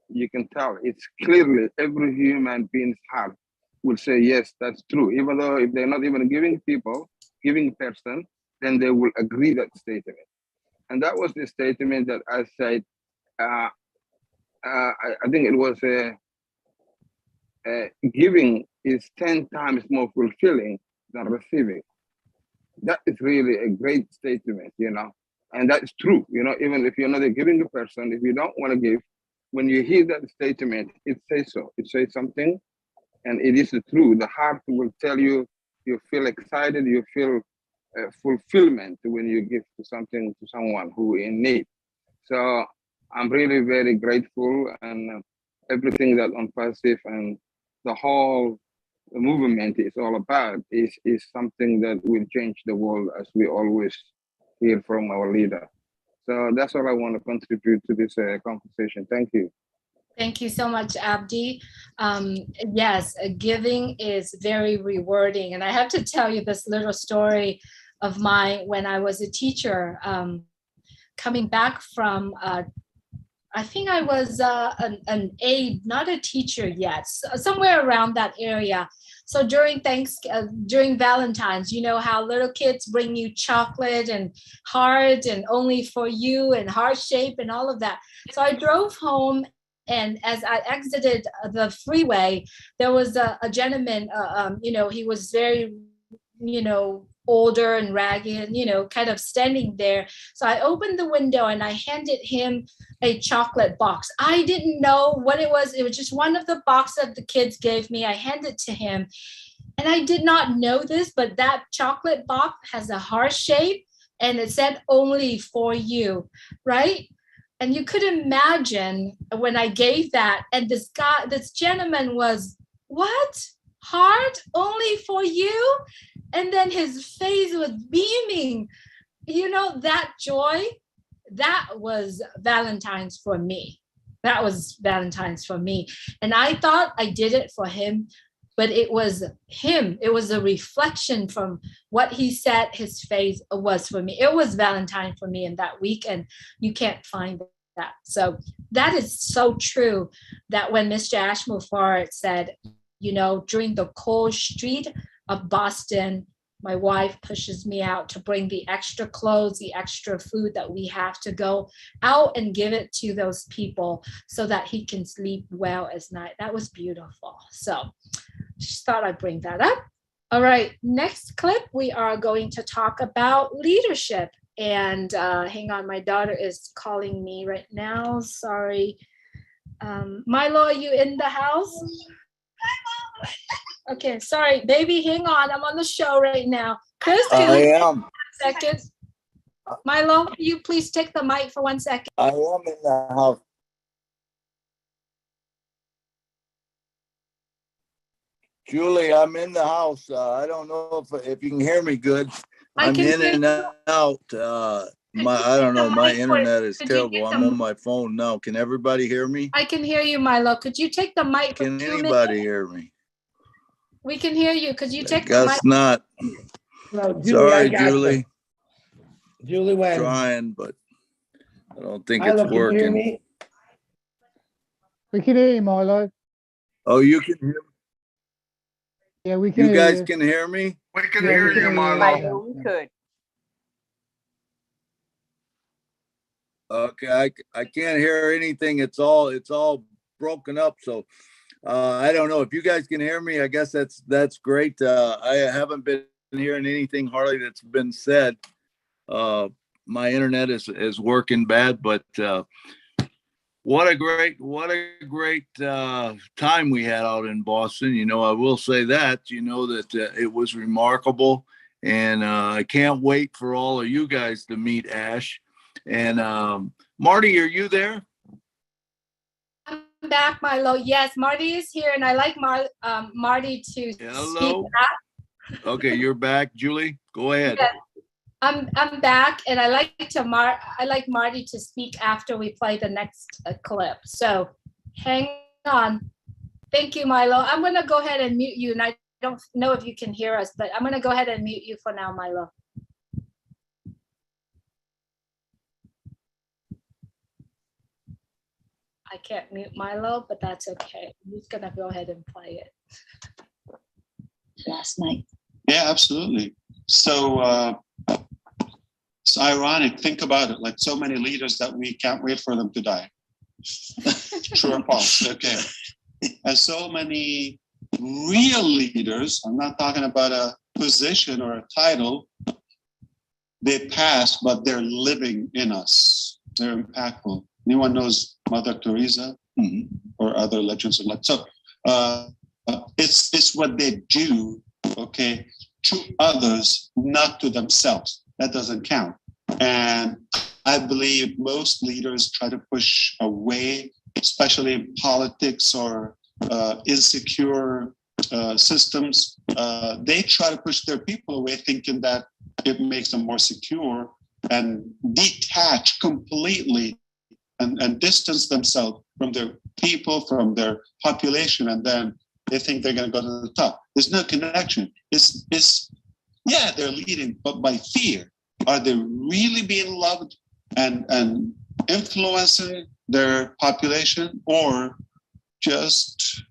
you can tell it's clearly every human being's heart will say, yes, that's true. Even though if they're not even giving person, then they will agree that statement. And that was the statement that I said, I think it was giving is 10 times more fulfilling than receiving. That is really a great statement, and that's true. Even if you're not a giving person, if you don't want to give, when you hear that statement, it says so. It says something, and it is true. The heart will tell you, you feel excited, you feel fulfillment when you give to something to someone who in need. So I'm really very grateful, and everything that on Passive and the whole movement is all about is something that will change the world, as we always hear from our leader. So that's all I want to contribute to this conversation. Thank you. Thank you so much, Abdi. Yes, giving is very rewarding. And I have to tell you this little story of mine when I was a teacher, coming back from, I think I was an aide, not a teacher yet, somewhere around that area. So during Valentine's, you know how little kids bring you chocolate and heart and only for you and heart shape and all of that. So I drove home, and as I exited the freeway, there was a gentleman, he was very, older and ragged, kind of standing there. So I opened the window and I handed him a chocolate box. I didn't know what it was. It was just one of the boxes that the kids gave me. I handed it to him. And I did not know this, but that chocolate box has a heart shape and it said only for you, right? And you could imagine when I gave that, and this gentleman was, what? Heart only for you? And then his face was beaming. That joy, that was Valentine's for me. That was Valentine's for me. And I thought I did it for him, but it was him. It was a reflection from what he said his face was for me. It was Valentine for me in that week, and you can't find that. So that is so true, that when Mr. Ashmore said, during the cold street of Boston, my wife pushes me out to bring the extra clothes, the extra food that we have to go out and give it to those people so that he can sleep well at night. That was beautiful. So just thought I'd bring that up. All right, next clip, we are going to talk about leadership. And hang on, my daughter is calling me right now. Sorry. Milo, are you in the house? Okay, sorry, baby, hang on. I'm on the show right now. Chris, can you take 1 second? Milo, can you please take the mic for 1 second? I am in the house. Julie, I'm in the house. I don't know if you can hear me good. I'm in and out. I don't know. My internet is terrible. I'm on my phone now. Can everybody hear me? I can hear you, Milo. Could you take the mic for 2 minutes? Can anybody hear me? We can hear you. Could you take the mic? Guess not. No, Julie, Sorry, Julie. Julie, when? Trying, but I don't think Milo, it's working. Can you hear me? We can hear you, Milo. Oh, you can hear me? Yeah, we can You hear guys you. can hear me? We can hear you, Milo. We could. Okay, I can't hear anything. It's all broken up. So I don't know if you guys can hear me. I guess that's great. I haven't been hearing anything hardly that's been said. My internet is working bad, but what a great time we had out in Boston. You know, I will say that. You know that it was remarkable, and I can't wait for all of you guys to meet Ash. And Marty, are you there? I'm back, Milo. Yes, Marty is here, and I like Marty to speak back. Okay, you're back, Julie. Go ahead. Yes. I'm back, and I like Marty to speak after we play the next clip. So hang on. Thank you, Milo. I'm gonna go ahead and mute you, and I don't know if you can hear us, but I'm gonna go ahead and mute you for now, Milo. I can't mute Milo, but that's okay. I'm just gonna go ahead and play it. Last night. Yeah, absolutely. So it's ironic. Think about it. Like so many leaders that we can't wait for them to die. True or false? Okay. And so many real leaders, I'm not talking about a position or a title, they pass, but they're living in us. They're impactful. Anyone knows Mother Teresa or other legends of life? So it's what they do, okay, to others, not to themselves. That doesn't count. And I believe most leaders try to push away, especially in politics or insecure systems. They try to push their people away, thinking that it makes them more secure, and detach completely and distance themselves from their people, from their population, and then they think they're going to go to the top. There's no connection. Yeah, they're leading, but by fear. Are they really being loved and influencing their population, or just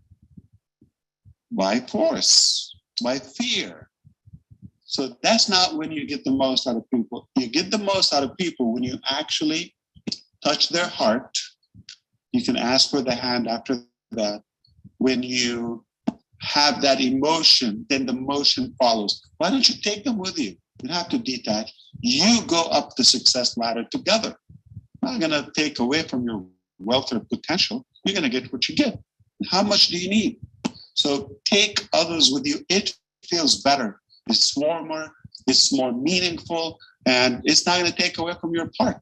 by force, by fear? So that's not when you get the most out of people. You get the most out of people when you actually touch their heart. You can ask for the hand after that. When you have that emotion, then the motion follows. Why don't you take them with you? You don't have to detach. You go up the success ladder together. I'm not going to take away from your wealth or potential. You're going to get what you get. How much do you need? So take others with you. It feels better. It's warmer. It's more meaningful. And it's not going to take away from your part.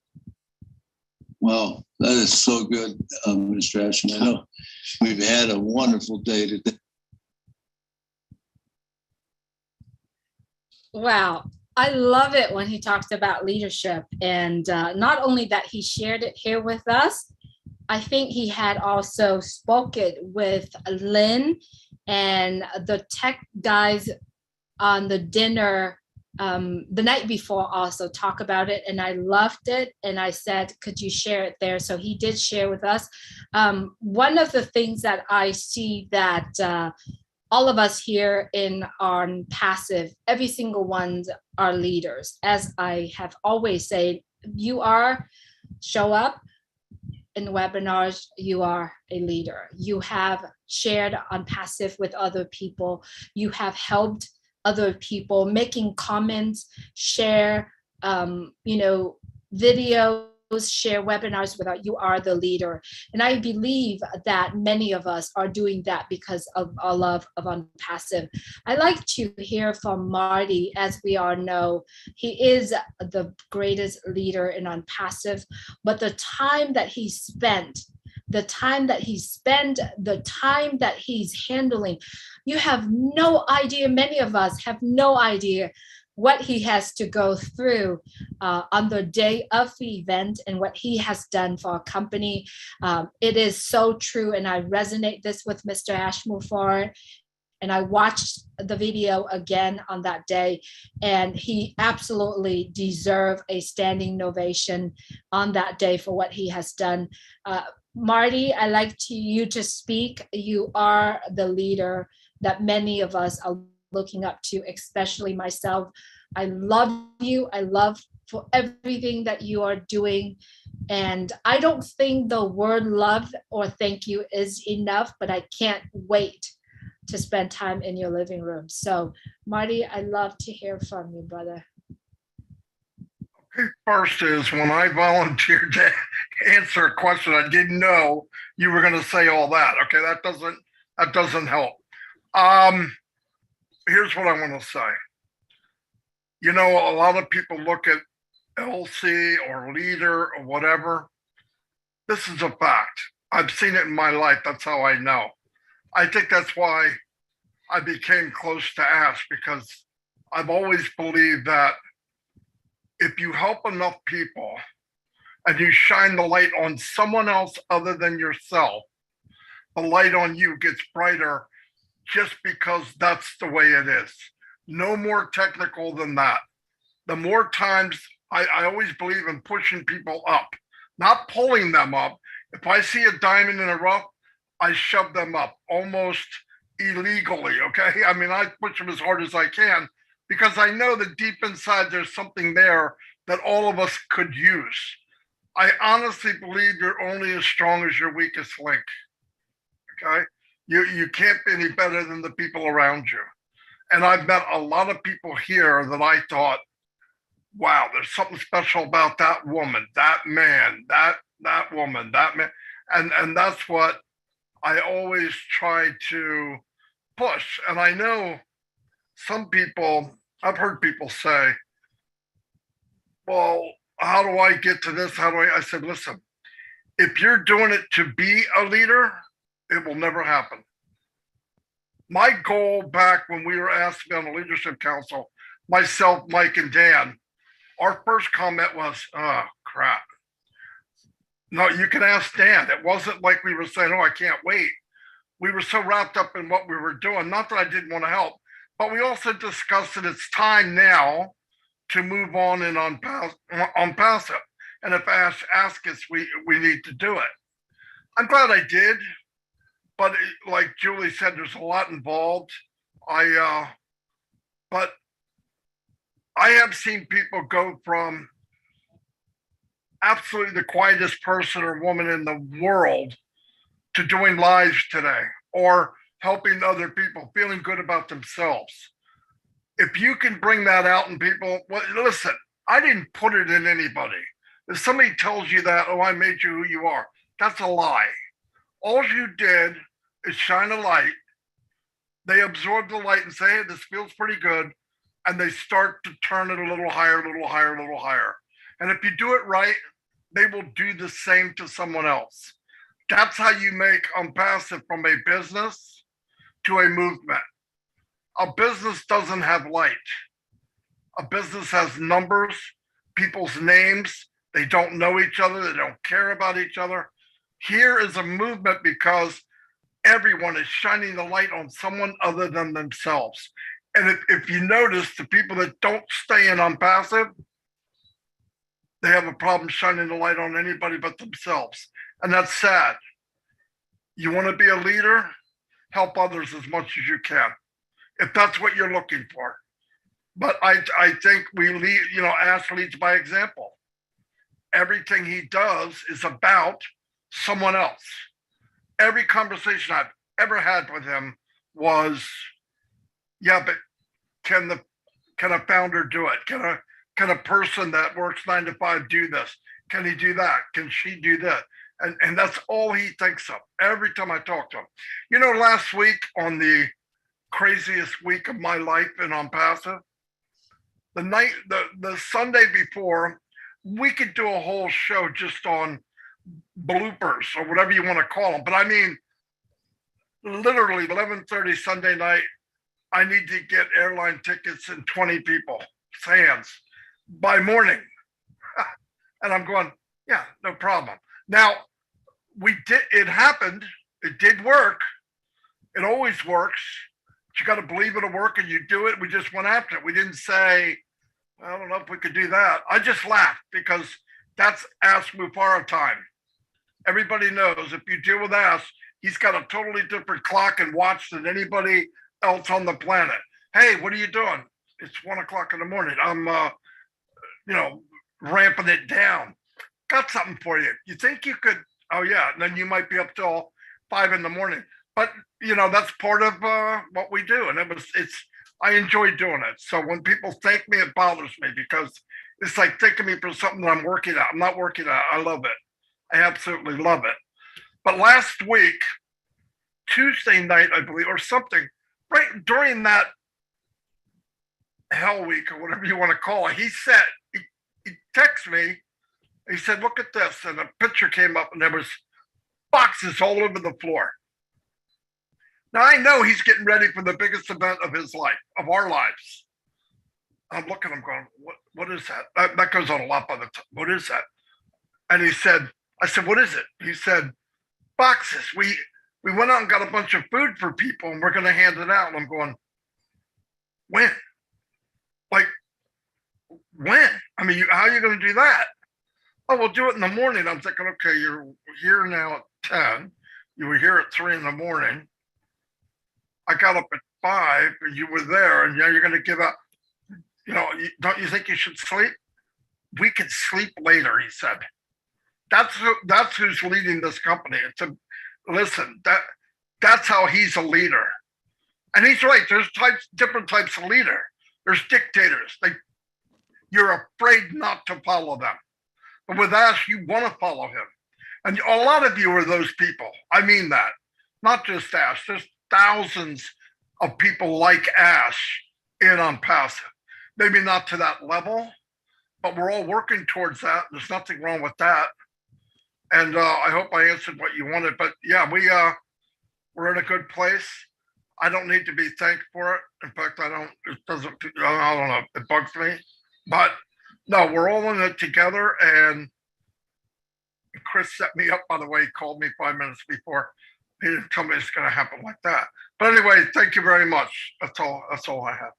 Well, that is so good, Mr. Ashton. I know we've had a wonderful day today. Wow. I love it when he talks about leadership, and not only that he shared it here with us, I think he had also spoken with Lynn and the tech guys on the dinner the night before, also talk about it, and I loved it, and I said, could you share it there? So he did share with us. One of the things that I see that all of us here on Passive, every single one are leaders. As I have always said, you show up in webinars, you are a leader. You have shared on Passive with other people. You have helped other people, making comments, share, videos, share webinars without you are the leader. And I believe that many of us are doing that because of our love of Unpassive. I like to hear from Marty. As we all know, he is the greatest leader in Unpassive, but the time that he spent, the time that he's handling, you have no idea, many of us have no idea what he has to go through on the day of the event and what he has done for our company. It is so true, and I resonate this with Mr. Ashmore. And I watched the video again on that day, and he absolutely deserved a standing ovation on that day for what he has done. Marty, I like you to speak. You are the leader that many of us are looking up to, especially myself. I love you. I love for everything that you are doing. And I don't think the word love or thank you is enough, but I can't wait to spend time in your living room. So Marty, I love to hear from you, brother. Okay, first is when I volunteered to answer a question, I didn't know you were going to say all that. Okay, that doesn't help. Here's what I want to say. You know, a lot of people look at LC or leader or whatever. This is a fact. I've seen it in my life. That's how I know. I think that's why I became close to Ash, because I've always believed that if you help enough people and you shine the light on someone else other than yourself, the light on you gets brighter just because that's the way it is. No more technical than that. The more times, I always believe in pushing people up, not pulling them up. If I see a diamond in a rough, I shove them up almost illegally, okay? I mean, I push them as hard as I can because I know that deep inside there's something there that all of us could use. I honestly believe you're only as strong as your weakest link, okay? You can't be any better than the people around you. And I've met a lot of people here that I thought, wow, there's something special about that woman, that man, that woman, that man. And that's what I always try to push. And I know some people, I've heard people say, well, how do I get to this? I said, listen, if you're doing it to be a leader, it will never happen. My goal back when we were asked to be on the leadership council, myself, Mike, and Dan, our first comment was, oh, crap. No, you can ask Dan. It wasn't like we were saying, oh, I can't wait. We were so wrapped up in what we were doing. Not that I didn't want to help, but we also discussed that it's time now to move on and on passive. And if Ash asks us, we need to do it. I'm glad I did. But like Julie said, there's a lot involved. But I have seen people go from absolutely the quietest person or woman in the world to doing lives today or helping other people, feeling good about themselves. If you can bring that out in people, well, listen, I didn't put it in anybody. If somebody tells you that, oh, I made you who you are, that's a lie. All you did is shine a light. They absorb the light and say, hey, this feels pretty good. And they start to turn it a little higher, a little higher, a little higher. And if you do it right, they will do the same to someone else. That's how you make Unpassive from a business to a movement. A business doesn't have light. A business has numbers, people's names. They don't know each other. They don't care about each other. Here is a movement because everyone is shining the light on someone other than themselves. And if you notice, the people that don't stay in Unpassive, they have a problem shining the light on anybody but themselves. And that's sad. You want to be a leader? Help others as much as you can, if that's what you're looking for. But I think we lead, Ash leads by example. Everything he does is about someone else. Every conversation I've ever had with him was, yeah, but can a founder do it? Can a person that works 9 to 5 do this? Can he do that? Can she do that? And that's all he thinks of every time I talk to him. You know, last week on the craziest week of my life and on Passive, the Sunday before, we could do a whole show just on bloopers or whatever you want to call them. But I mean, literally 11:30 Sunday night, I need to get airline tickets and 20 people's hands by morning. And I'm going, yeah, no problem. Now, it happened. It did work. It always works. But you got to believe it'll work and you do it. We just went after it. We didn't say, I don't know if we could do that. I just laughed because that's Ask Mufara time. Everybody knows if you deal with Ask, he's got a totally different clock and watch than anybody else on the planet. Hey, what are you doing? It's 1 o'clock in the morning. I'm, ramping it down. Got something for you. You think you could? Oh yeah. And then you might be up till 5 in the morning. But that's part of what we do, and I enjoy doing it. So when people thank me, it bothers me because it's like thanking me for something that I'm working at. I'm not working at. I love it. I absolutely love it. But last week, Tuesday night, I believe, or something, right during that hell week or whatever you want to call it, he texted me. He said, look at this. And a picture came up and there was boxes all over the floor. Now I know he's getting ready for the biggest event of his life, of our lives. I'm looking, I'm going, what is that? That goes on a lot by the time. What is that? And I said, what is it? He said, boxes. We went out and got a bunch of food for people and we're going to hand it out. And I'm going, when? Like, when? I mean, how are you going to do that? Oh, we'll do it in the morning. I'm thinking, okay, you're here now at 10. You were here at 3 in the morning. I got up at 5 and you were there, and now you're going to give up. Don't you think you should sleep? We can sleep later, he said. That's who's leading this company. Listen, that's how he's a leader. And he's right. There's different types of leader. There's dictators. You're afraid not to follow them. But with Ash, you want to follow him. And a lot of you are those people. I mean that. Not just Ash. There's thousands of people like Ash in on Passive. Maybe not to that level, but we're all working towards that. There's nothing wrong with that. And I hope I answered what you wanted. But yeah, we're in a good place. I don't need to be thanked for it. In fact, I don't know. It bugs me. But no, we're all in it together. And Chris set me up, by the way. He called me 5 minutes before. He didn't tell me it's going to happen like that. But anyway, thank you very much. That's all I have.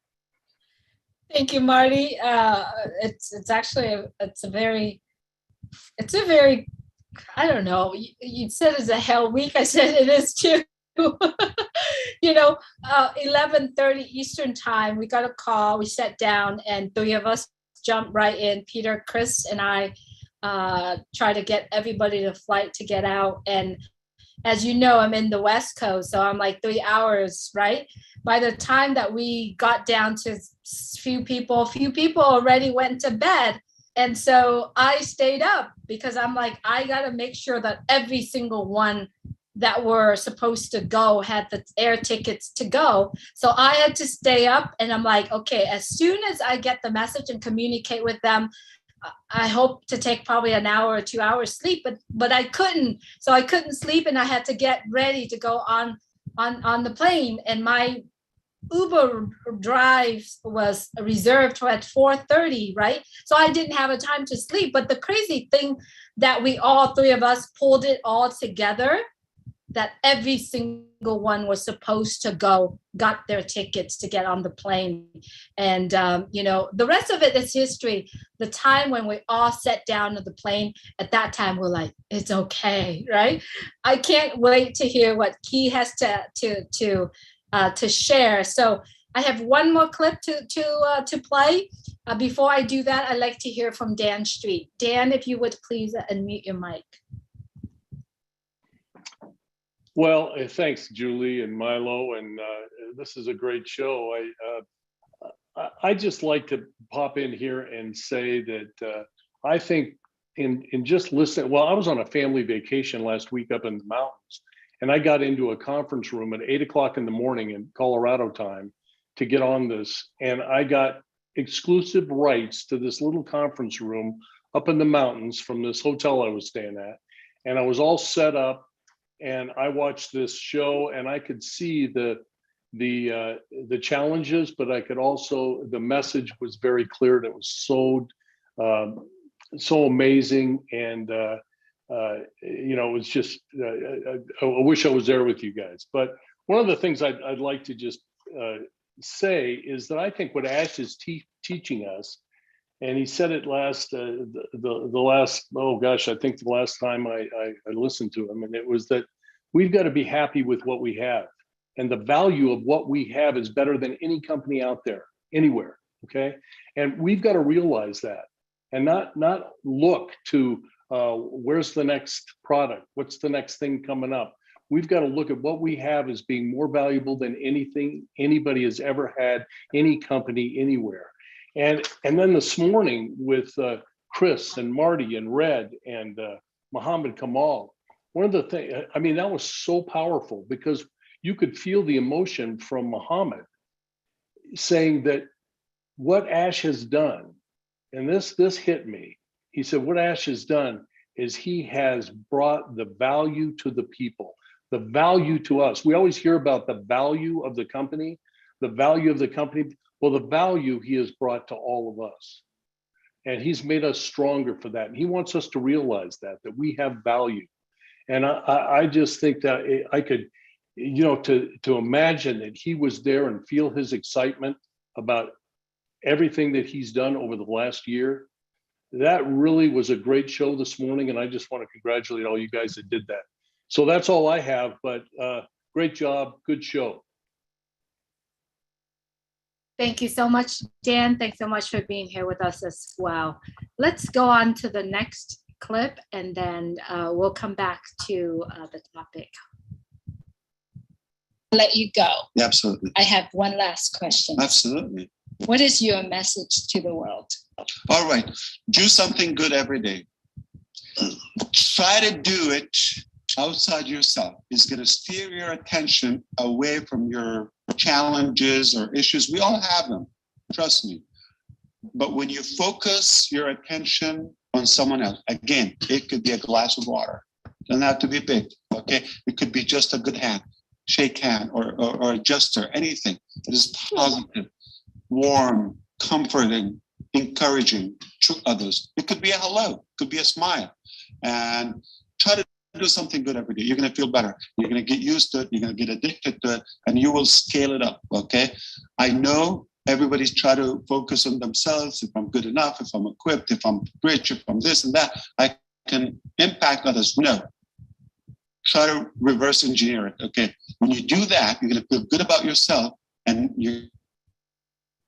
Thank you, Marty. It's actually a very, I don't know. You said it's a hell week. I said it is too. 11:30 Eastern time, we got a call. We sat down and 3 of us jumped right in. Peter, Chris, and I try to get everybody to flight to get out. And as you know, I'm in the West Coast, so I'm like 3 hours, right? By the time that we got down to few people already went to bed. And so I stayed up because I'm like, I got to make sure that every single one that were supposed to go had the air tickets to go. So I had to stay up, and I'm like, okay, as soon as I get the message and communicate with them, I hope to take probably an hour or 2 hours sleep, but I couldn't. So I couldn't sleep, and I had to get ready to go on the plane. And my Uber drive was reserved for at 4:30, right? So I didn't have a time to sleep. But the crazy thing that we all 3 of us pulled it all together, that every single one was supposed to go, got their tickets to get on the plane. And, the rest of it is history. The time when we all sat down on the plane, at that time, we're like, it's okay, right? I can't wait to hear what Key has to share. So I have one more clip to play. Before I do that, I'd like to hear from Dan Street. Dan, if you would please unmute your mic. Well, thanks, Julie and Milo, and this is a great show. I just like to pop in here and say that I think in just listening, well, I was on a family vacation last week up in the mountains, and I got into a conference room at 8 o'clock in the morning in Colorado time to get on this. And I got exclusive rights to this little conference room up in the mountains from this hotel I was staying at. And I was all set up, and I watched this show, and I could see the challenges, but I could also, the message was very clear, and it was so amazing. And it was just, I wish I was there with you guys. But one of the things I'd like to just say is that I think what Ash is teaching us, and he said it last, the last, oh gosh, I think the last time I listened to him, and it was that we've got to be happy with what we have. And the value of what we have is better than any company out there, anywhere, okay? And we've got to realize that, and not look to where's the next product, what's the next thing coming up. We've got to look at what we have as being more valuable than anything anybody has ever had, any company, anywhere. And then this morning with Chris and Marty and Red and Muhammad Kamal, one of the things, I mean, that was so powerful, because you could feel the emotion from Muhammad saying that what Ash has done, and this hit me. He said, what Ash has done is he has brought the value to the people, the value to us. We always hear about the value of the company, the value of the company. Well, the value he has brought to all of us. And he's made us stronger for that. And he wants us to realize that we have value. And I just think that I could, to imagine that he was there and feel his excitement about everything that he's done over the last year. That really was a great show this morning. And I just want to congratulate all you guys that did that. So that's all I have, but great job, good show. Thank you so much, Dan. Thanks so much for being here with us as well. Let's go on to the next clip, and then we'll come back to the topic. Let you go. Yeah, absolutely. I have one last question. Absolutely. What is your message to the world? All right. Do something good every day. Try to do it outside yourself. It's going to steer your attention away from your challenges or issues. We all have them, trust me. But when you focus your attention on someone else, again, it could be a glass of water. It doesn't have to be big, okay? It could be just a good hand, shake hand, or a gesture, anything that is positive, warm, comforting, encouraging to others. It could be a hello, it could be a smile. And try to do something good every day. You're going to feel better. You're going to get used to it. You're going to get addicted to it, and you will scale it up, okay? I know everybody's trying to focus on themselves. If I'm good enough, if I'm equipped, if I'm rich, if I'm this and that, I can impact others. No. Try to reverse engineer it, okay? When you do that, you're going to feel good about yourself, and you're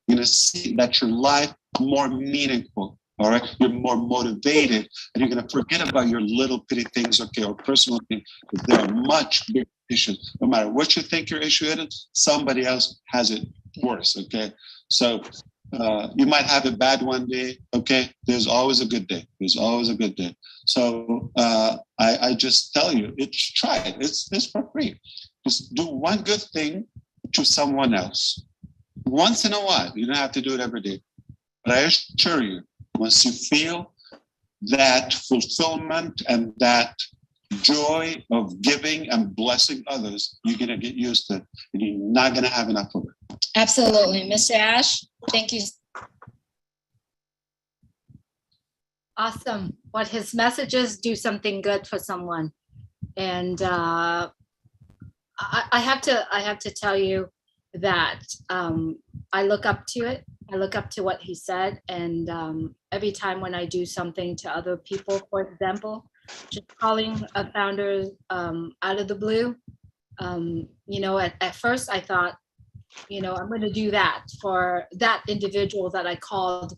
going to see that your life is more meaningful. All right, you're more motivated, and you're going to forget about your little bitty things, okay, or personal things. There are much bigger issues. No matter what you think your issue is, somebody else has it worse, okay? So you might have a bad one day, okay? There's always a good day. There's always a good day. So I just tell you, try it. It's for free. Just do one good thing to someone else once in a while. You don't have to do it every day. But I assure you, once you feel that fulfillment and that joy of giving and blessing others, you're going to get used to it, and you're not going to have enough of it. Absolutely. Mr. Ash, thank you. Awesome. What his messages, do something good for someone. And I have to tell you that I look up to it. I look up to what he said, and every time when I do something to other people, for example, just calling a founder out of the blue, at first I thought, I'm going to do that for that individual that I called,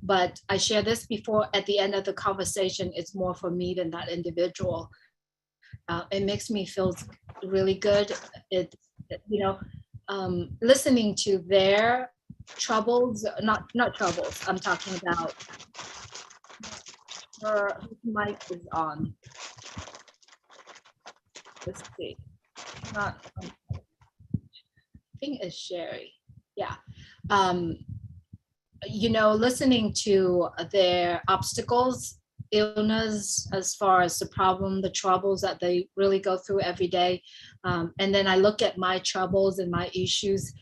but I share this before at the end of the conversation, it's more for me than that individual. It makes me feel really good. Listening to their troubles, not troubles. I'm talking about her mic is on. Let's see. Not, I think it's Sherry. Yeah. You know, listening to their obstacles, illness, as far as the problem, the troubles that they really go through every day. And then I look at my troubles and my issues.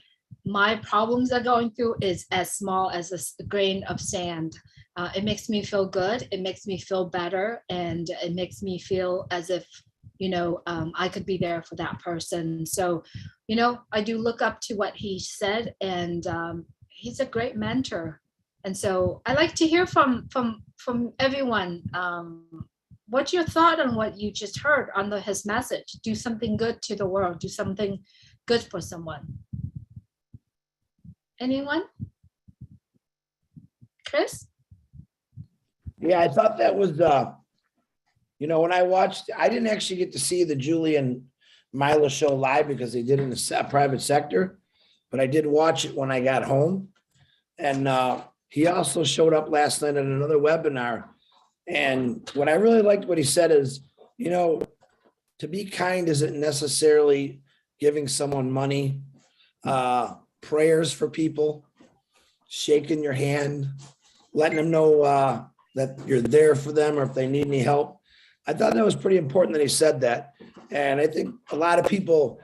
My problems are going through is as small as a grain of sand. It makes me feel good. It makes me feel better. And it makes me feel as if, you know, I could be there for that person. So, you know, I do look up to what he said, and he's a great mentor. And so I like to hear from everyone. What's your thought on what you just heard on his message? Do something good to the world. Do something good for someone. Anyone? Chris? Yeah, I thought that was, you know, when I watched, I didn't actually get to see the Julie and Milo show live because they did it in the private sector, but I did watch it when I got home. And he also showed up last night at another webinar. And what I really liked what he said is, you know, to be kind isn't necessarily giving someone money, prayers for people, shaking your hand, letting them know that you're there for them or if they need any help. I thought that was pretty important that he said that. And I think a lot of people,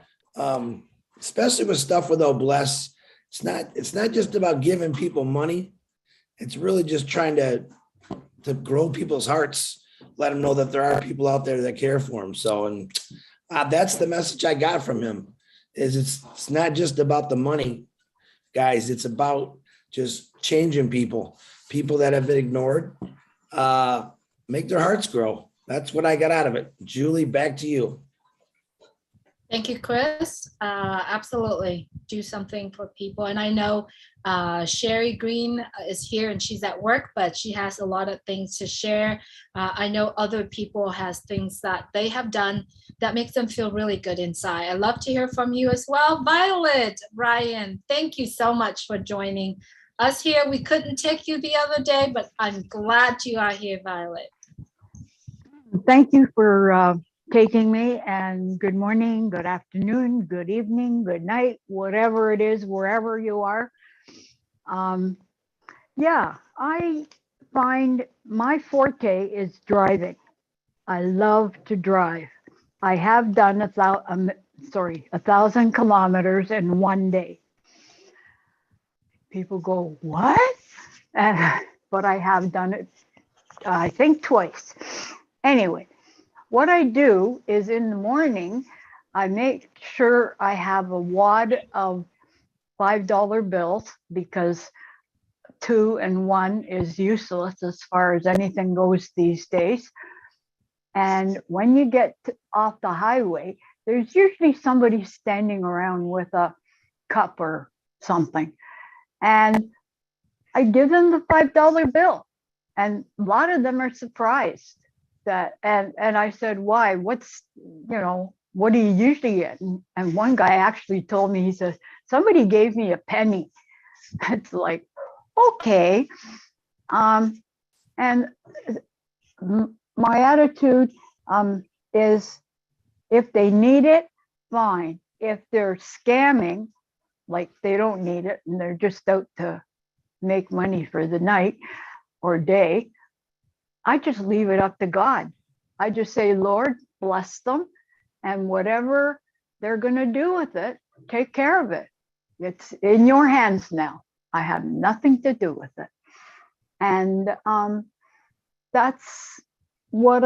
especially with stuff with Bless, it's not just about giving people money. It's really just trying to grow people's hearts, let them know that there are people out there that care for them. So, and that's the message I got from him, is it's not just about the money, guys. It's about just changing people that have been ignored, make their hearts grow. That's what I got out of it. Julie, back to you. Thank you, Chris. Absolutely. Do something for people. And I know Sherry Green is here and she's at work, but she has a lot of things to share. I know other people has things that they have done that makes them feel really good inside. I love to hear from you as well. Violet, Ryan, thank you so much for joining us here. We couldn't take you the other day, but I'm glad you are here, Violet. Thank you for taking me, and good morning, good afternoon, good evening, good night, whatever it is, wherever you are. Yeah, I find my forte is driving. I love to drive. I have done 1,000 kilometers in one day. People go, what? But I have done it, I think, twice. Anyway, what I do is in the morning, I make sure I have a wad of $5 bills, because 2 and 1 is useless as far as anything goes these days. And when you get off the highway, there's usually somebody standing around with a cup or something. And I give them the $5 bill. And a lot of them are surprised that, and I said, why? What's, you know, what do you usually get? And one guy actually told me, he says, somebody gave me a penny. It's like, okay. And my attitude is, if they need it, fine. If they're scamming, like they don't need it and they're just out to make money for the night or day, I just leave it up to God. I just say, Lord, bless them, and whatever they're going to do with it, take care of it. It's in your hands now. I have nothing to do with it. And that's what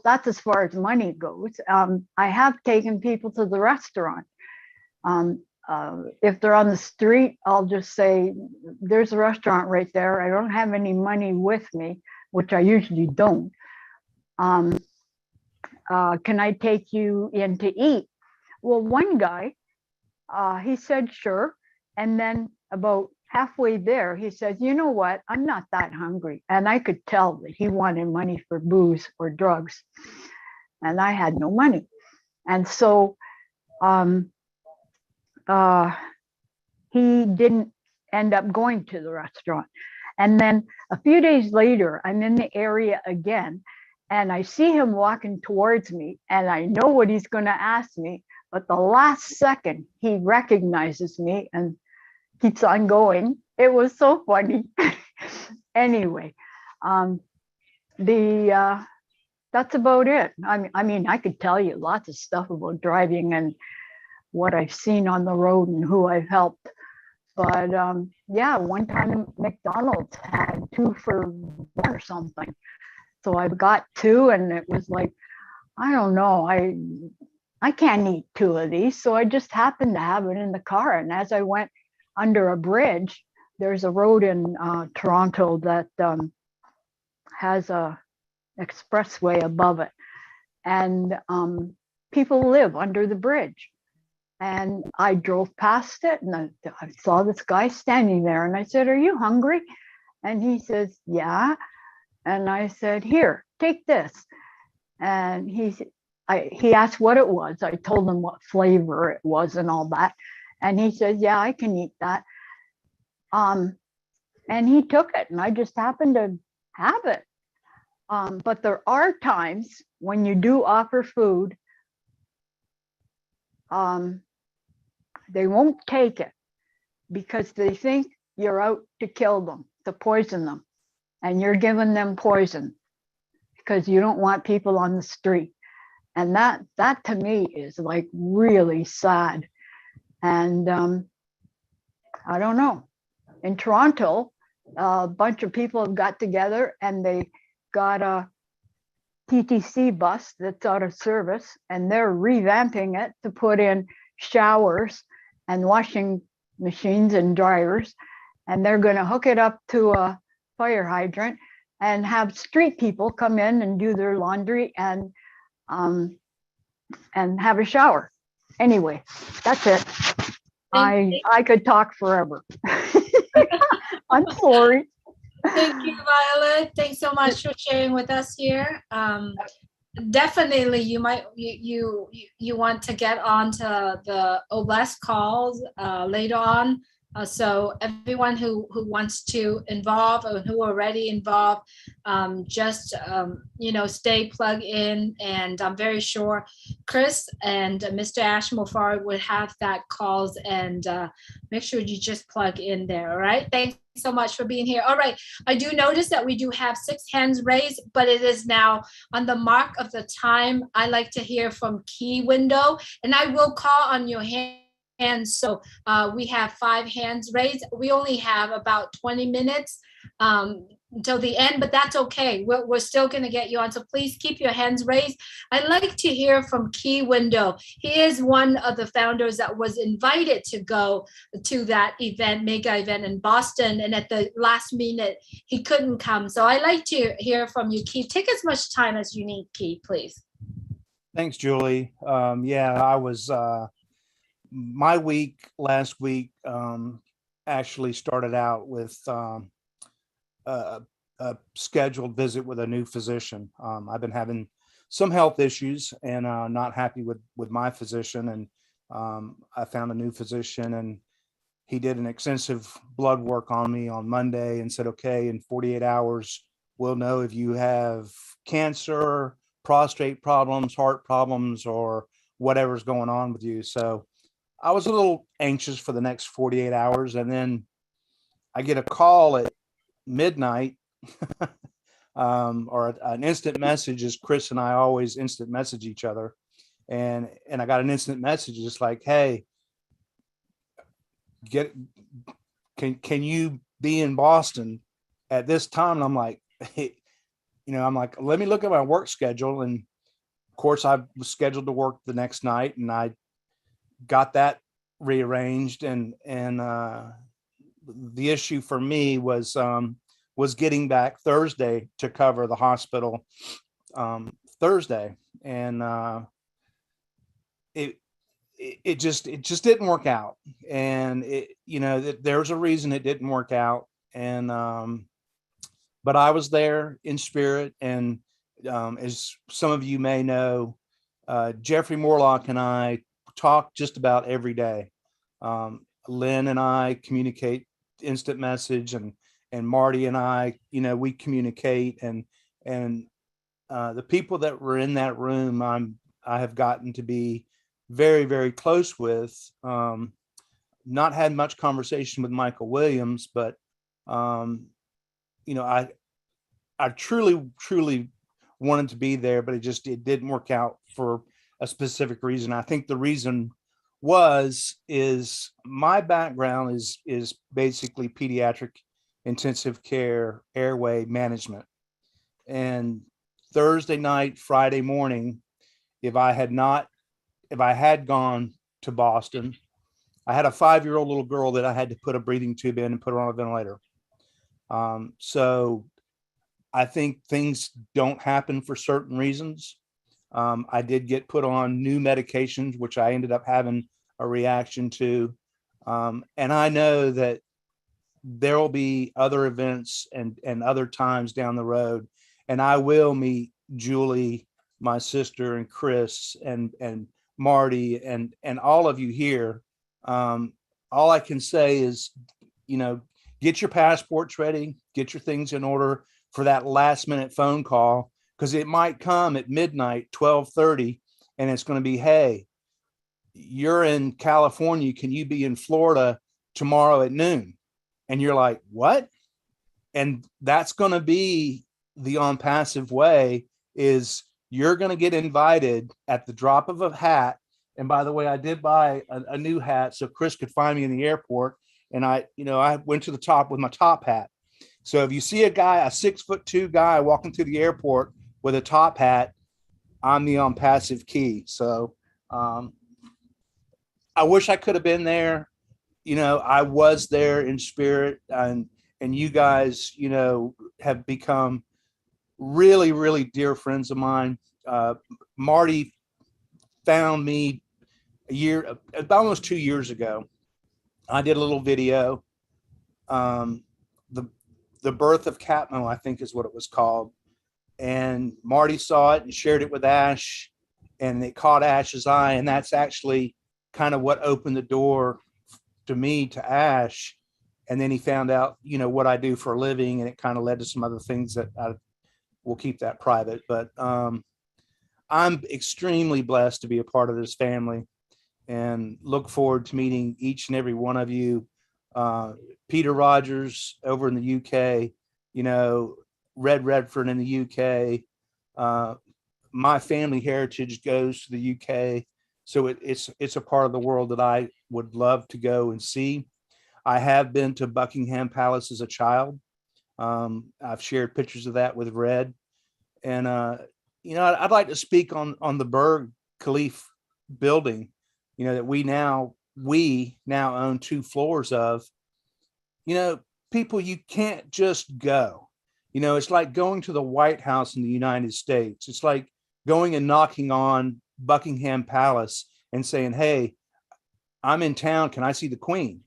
that's as far as money goes. I have taken people to the restaurant. If they're on the street, I'll just say, there's a restaurant right there. I don't have any money with me, which I usually don't. Can I take you in to eat? Well, one guy, he said, sure. And then about halfway there, he said, you know what? I'm not that hungry. And I could tell that he wanted money for booze or drugs. And I had no money. And so he didn't end up going to the restaurant. And then a few days later, I'm in the area again, and I see him walking towards me, and I know what he's going to ask me. But the last second, he recognizes me and keeps on going. It was so funny. Anyway, that's about it. I mean, I could tell you lots of stuff about driving and what I've seen on the road and who I've helped. But yeah, one time McDonald's had 2 for $1 or something. So I've got 2, and it was like, I don't know, I can't eat 2 of these. So I just happened to have it in the car. And as I went under a bridge, there's a road in Toronto that has a expressway above it. And people live under the bridge. And I drove past it, and I saw this guy standing there, and I said, "Are you hungry?" And he says, "Yeah." And I said, "Here, take this." And he asked what it was. I told him what flavor it was and all that. And he said, "Yeah, I can eat that." And he took it, and I just happened to have it. But there are times when you do offer food, they won't take it because they think you're out to kill them, to poison them, and you're giving them poison because you don't want people on the street. And that to me is like really sad. And I don't know. In Toronto, a bunch of people have got together and they got a TTC bus that's out of service, and they're revamping it to put in showers and washing machines and dryers, and they're going to hook it up to a fire hydrant and have street people come in and do their laundry and have a shower. Anyway, that's it. I could talk forever. I'm sorry. Thank you, Violet. Thanks so much for sharing with us here. Definitely, you want to get onto the OBLES calls later on. So everyone who wants to involve or who are already involved, just stay plugged in, and I'm very sure Chris and Mr. Ashmore would have that calls, and make sure you just plug in there. All right. Thanks so much for being here. All right. I do notice that we do have 6 hands raised, but it is now on the mark of the time. I like to hear from Key Window, and I will call on your hand. And so we have 5 hands raised. We only have about 20 minutes until the end, but that's okay. We're still going to get you on. So please keep your hands raised. I'd like to hear from Key Window. He is one of the founders that was invited to go to that event, mega event in Boston. And at the last minute, he couldn't come. So I'd like to hear from you, Key. Take as much time as you need, Key, please. Thanks, Julie. Yeah, I was... my last week actually started out with a scheduled visit with a new physician. I've been having some health issues and not happy with my physician, and I found a new physician, and he did an extensive blood work on me on Monday and said, okay, in 48 hours, we'll know if you have cancer, prostate problems, heart problems, or whatever's going on with you. So I was a little anxious for the next 48 hours. And then I get a call at midnight or an instant message, as Chris and I always instant message each other. And I got an instant message just like, hey, can you be in Boston at this time? And I'm like, hey, let me look at my work schedule. And of course I was scheduled to work the next night, and I got that rearranged. And the issue for me was getting back Thursday to cover the hospital Thursday. And it just didn't work out. And there's a reason it didn't work out. And but I was there in spirit. And as some of you may know, Jeffrey Morlock and I talk just about every day. Lynn and I communicate instant message, and Marty and I, we communicate, and the people that were in that room, I have gotten to be very, very close with. Not had much conversation with Michael Williams, but I truly wanted to be there, but it didn't work out for a specific reason. I think the reason is my background is basically pediatric intensive care airway management. And Thursday night, Friday morning, if I had gone to Boston, I had a 5-year-old little girl that I had to put a breathing tube in and put her on a ventilator. So I think things don't happen for certain reasons. I did get put on new medications, which I ended up having a reaction to. And I know that there will be other events and other times down the road, and I will meet Julie, my sister, and Chris, and Marty, and all of you here. All I can say is, get your passports ready, get your things in order for that last minute phone call, because it might come at midnight, 12:30, and it's going to be, hey, you're in California, can you be in Florida tomorrow at noon? And you're like, what? And that's going to be the OnPassive way, is you're going to get invited at the drop of a hat. And by the way, I did buy a new hat so Chris could find me in the airport. And I went to the top with my top hat. So if you see a 6'2" guy walking through the airport with a top hat, I'm the OnPassive key. So I wish I could have been there. I was there in spirit, and you guys, have become really, really dear friends of mine. Marty found me about almost 2 years ago. I did a little video. The Birth of Catmo, I think is what it was called. And Marty saw it and shared it with Ash, and it caught Ash's eye. And that's actually kind of what opened the door to me, to Ash. And then he found out, what I do for a living, and it kind of led to some other things that I will keep that private. But I'm extremely blessed to be a part of this family, and look forward to meeting each and every one of you. Peter Rogers over in the UK, Red Redford in the UK. My family heritage goes to the UK. So it's a part of the world that I would love to go and see. I have been to Buckingham Palace as a child. I've shared pictures of that with Red. And, I'd like to speak on the Burj Khalifa building, that we now own 2 floors of. People, you can't just go. It's like going to the White House in the United States. It's like going and knocking on Buckingham Palace and saying, hey, I'm in town, can I see the Queen?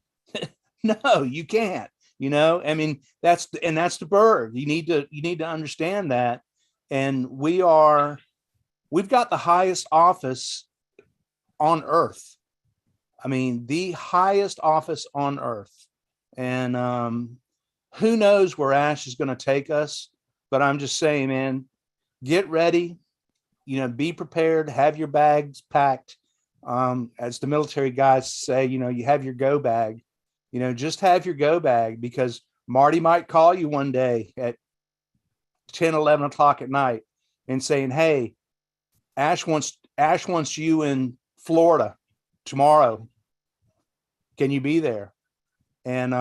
No, you can't. I mean, that's the Burj. You need to understand that. And we've got the highest office on earth. I mean, the highest office on earth. And who knows where Ash is going to take us, but I'm just saying, man, get ready, be prepared, have your bags packed. As the military guys say, you have your go bag, just have your go bag, because Marty might call you one day at 10, 11 o'clock at night and saying, hey, Ash wants you in Florida tomorrow. Can you be there? And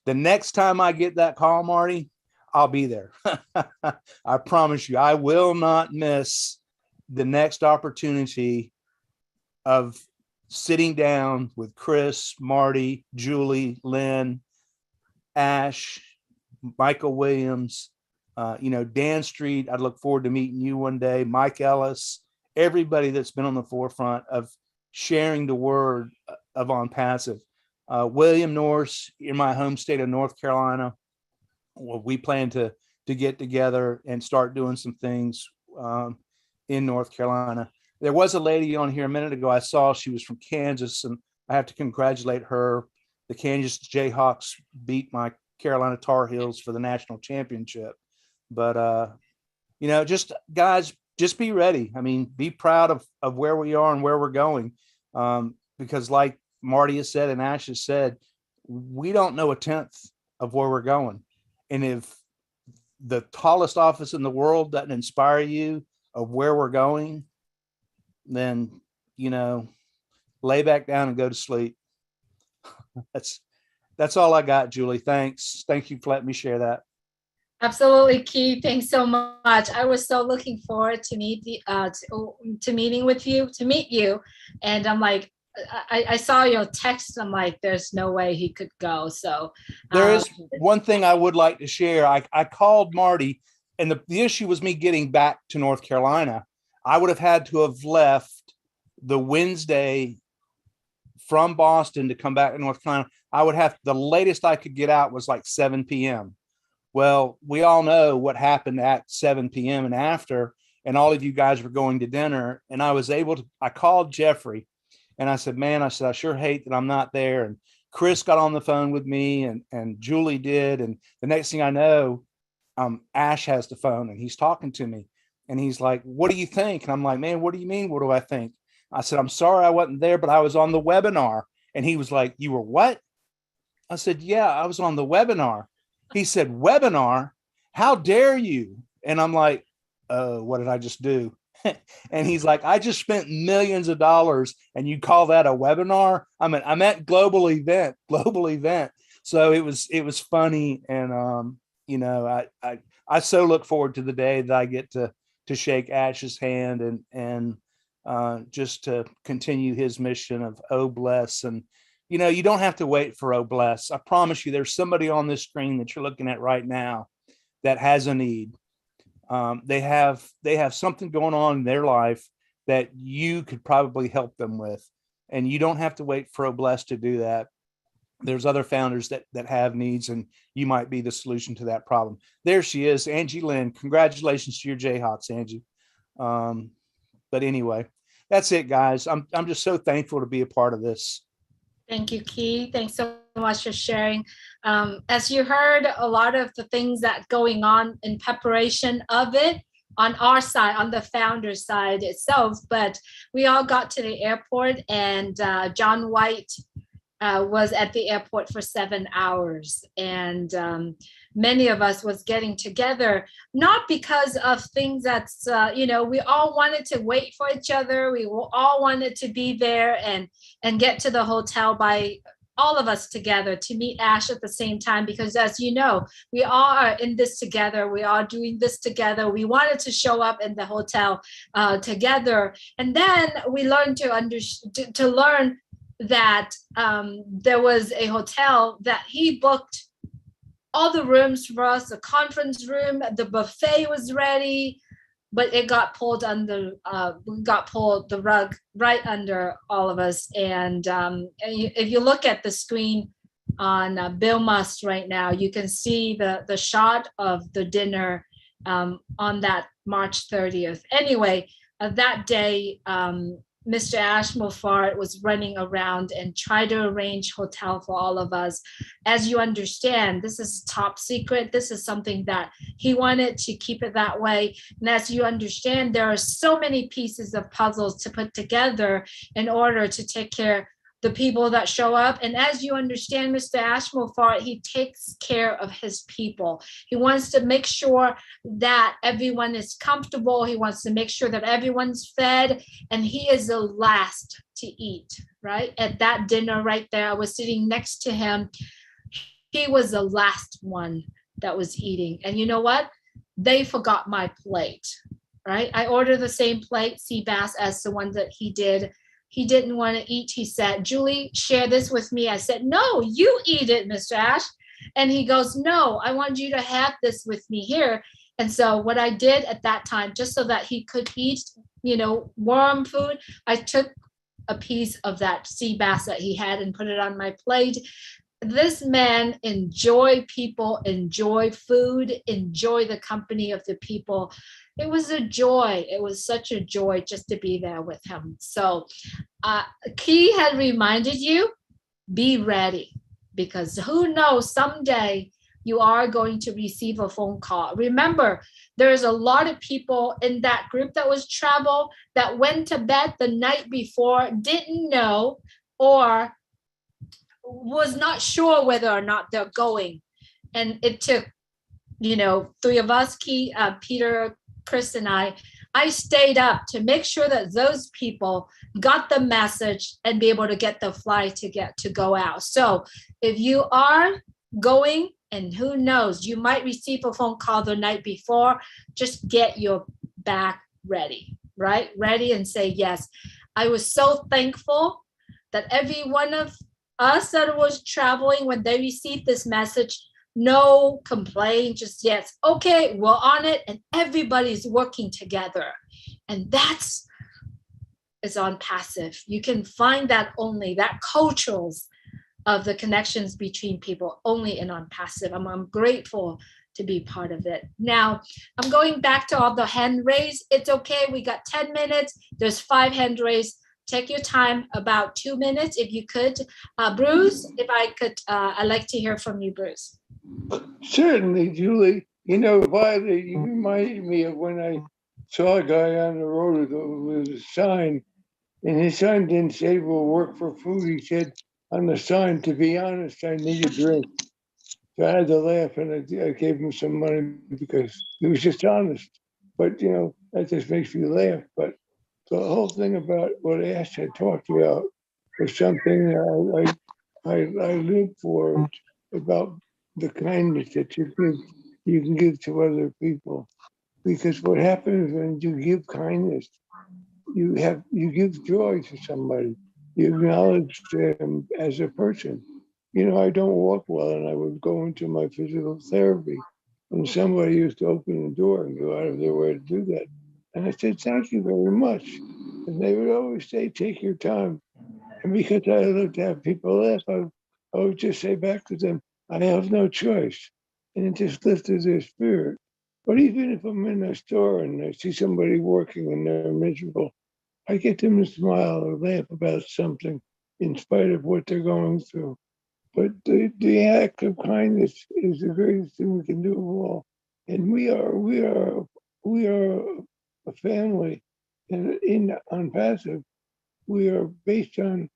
the next time I get that call, Marty, I'll be there. I promise you, I will not miss the next opportunity of sitting down with Chris, Marty, Julie, Lynn, Ash, Michael Williams, Dan Street. I'd look forward to meeting you one day, Mike Ellis, everybody that's been on the forefront of sharing the word of OnPassive. William Norris in my home state of North Carolina. Well, we plan to get together and start doing some things in North Carolina. There was a lady on here a minute ago I saw, she was from Kansas, and have to congratulate her. The Kansas Jayhawks beat my Carolina Tar Heels for the national championship. But just guys, just be ready. I mean, be proud of where we are and where we're going. Because like Marty has said and Ash has said, we don't know a tenth of where we're going. And if the tallest office in the world doesn't inspire you of where we're going, then, lay back down and go to sleep. That's all I got, Julie. Thanks. Thank you for letting me share that. Absolutely, Keith. Thanks so much. I was so looking forward to meet to meet you. And I'm like, I saw your text. I'm like, there's no way he could go. So there is one thing I would like to share. I called Marty, and the issue was me getting back to North Carolina. I would have had to have left the Wednesday from Boston to come back to North Carolina. The latest I could get out was like 7 p.m. Well, we all know what happened at 7 p.m. and after, and all of you guys were going to dinner. And I called Jeffrey and I said, man, I sure hate that I'm not there. And Chris got on the phone with me and Julie did. And the next thing I know, Ash has the phone and he's talking to me and he's like, what do you think? And I'm like, man, what do you mean? What do I think? I said, I'm sorry I wasn't there, but I was on the webinar. And he was like, you were what? I said, yeah, I was on the webinar. He said, webinar? How dare you? And I'm like, what did I just do? And he's like, I just spent millions of dollars and you call that a webinar? I mean, I meant global event. So it was funny. And, I so look forward to the day that I get to shake Ash's hand and just to continue his mission of Oh Bless. And, you don't have to wait for Oh Bless. I promise you, there's somebody on this screen that you're looking at right now that has a need. They have something going on in their life that you could probably help them with. And you don't have to wait for Oh Bless to do that. There's other founders that have needs, and you might be the solution to that problem. There she is, Angie Lynn. Congratulations to your Jayhawks, Angie. But anyway, that's it, guys. I'm just so thankful to be a part of this. Thank you, Key. Thanks so much for sharing. As you heard, a lot of the things that going on in preparation of it on our side, on the founder side itself, but we all got to the airport and John White was at the airport for 7 hours. And many of us was getting together, not because of things that's, we all wanted to wait for each other. We all wanted to be there and get to the hotel by all of us together to meet Ash at the same time, because as you know, we all are in this together. We are doing this together. We wanted to show up in the hotel together. And then we learned to learn that there was a hotel that he booked all the rooms for us, the conference room, the buffet was ready, but it got pulled the rug right under all of us. And if you look at the screen on Bill Must right now, you can see the shot of the dinner on that March 30th. Anyway, that day, Mr. Ash Mofart was running around and tried to arrange hotel for all of us. As you understand, this is top secret. This is something that he wanted to keep it that way. And as you understand, there are so many pieces of puzzles to put together in order to take care the people that show up. And as you understand, Mr. Ash Mofart, he takes care of his people. He wants to make sure that everyone is comfortable. He wants to make sure that everyone's fed, and he is the last to eat, right? At that dinner right there, I was sitting next to him. He was the last one that was eating. And you know what? They forgot my plate, right? I ordered the same plate, sea bass, as the one that he did. He didn't want to eat. He said, Julie, share this with me. I said, no, you eat it, Mr. Ash. And he goes, no, I want you to have this with me here. And so what I did at that time, just so that he could eat, warm food, I took a piece of that sea bass that he had and put it on my plate. this man enjoy people, enjoy food, enjoy the company of the people. It was a joy. It was such a joy just to be there with him. So Key had reminded you, be ready, because who knows, someday you are going to receive a phone call. Remember, there's a lot of people in that group that was travel that went to bed the night before, didn't know, or was not sure whether or not they're going. And it took, three of us, Key, Peter, Chris, and I stayed up to make sure that those people got the message and be able to get the flight to go out. So if you are going, and who knows, you might receive a phone call the night before, just get your back ready, right? Ready and say yes. I was so thankful that every one of us that was traveling, when they received this message, no complaint, just yes, okay, we're on it, and everybody's working together. And that's is on passive. You can find that only, that cultures of the connections between people only in on passive. I'm grateful to be part of it. Now, I'm going back to all the hand raise. It's okay, we got 10 minutes. There's 5 hand raised. Take your time, about 2 minutes if you could. Bruce, if I could, I'd like to hear from you, Bruce. Certainly, Julie. Violet, you reminded me of when I saw a guy on the road with a sign, and his sign didn't say we'll work for food. He said on the sign, to be honest, I need a drink. So I had to laugh, and I gave him some money because he was just honest. But, that just makes you laugh. But the whole thing about what Ash had talked about was something I live for, about the kindness that you can give to other people. Because what happens when you give kindness, you give joy to somebody. You acknowledge them as a person. I don't walk well, and I would go into my physical therapy, and somebody used to open the door and go out of their way to do that. And I said, thank you very much. And they would always say, take your time. And because I love to have people laugh, I would just say back to them, I have no choice. And it just lifted their spirit. But even if I'm in a store and I see somebody working and they're miserable, I get them to smile or laugh about something in spite of what they're going through. But the act of kindness is the greatest thing we can do of all. And we are a family, and on passive, we are based on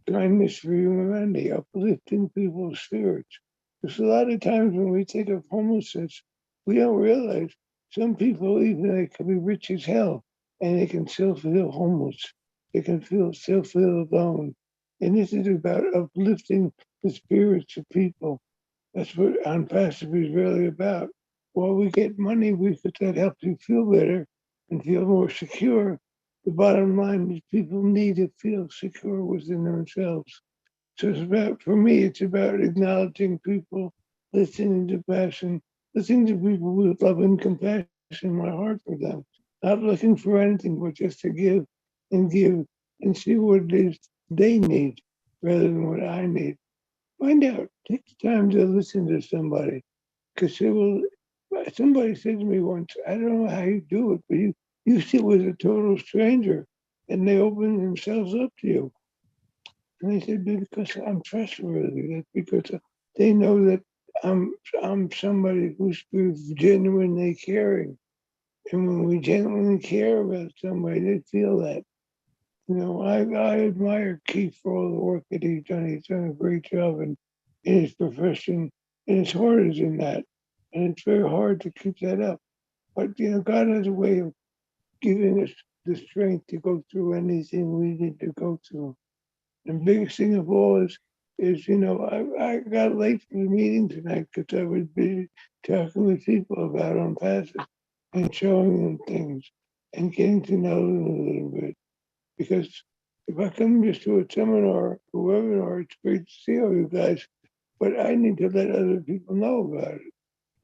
kindness for humanity, uplifting people's spirits. Because a lot of times when we think of homelessness, we don't realize some people, even they can be rich as hell, and they can still feel homeless. They can still feel alone. And this is about uplifting the spirits of people. That's what On Passive is really about. While we get money, because that helps you feel better and feel more secure. The bottom line is people need to feel secure within themselves. So for me, it's about acknowledging people, listening to passion, listening to people with love and compassion in my heart for them. Not looking for anything, but just to give and see what it is they need rather than what I need. Find out. Take the time to listen to somebody, because somebody said to me once, I don't know how you do it, but you sit with a total stranger and they open themselves up to you. And they said, because I'm trustworthy. That's because they know that I'm somebody who's genuinely caring. And when we genuinely care about somebody, they feel that. I admire Keith for all the work that he's done. He's done a great job in his profession, and it's harder than that. And it's very hard to keep that up. But, God has a way of giving us the strength to go through anything we need to go through. And biggest thing of all is I got late for the meeting tonight because I was busy talking with people about On Passive and showing them things and getting to know them a little bit. Because if I come just to a seminar or webinar, it's great to see all you guys, but I need to let other people know about it.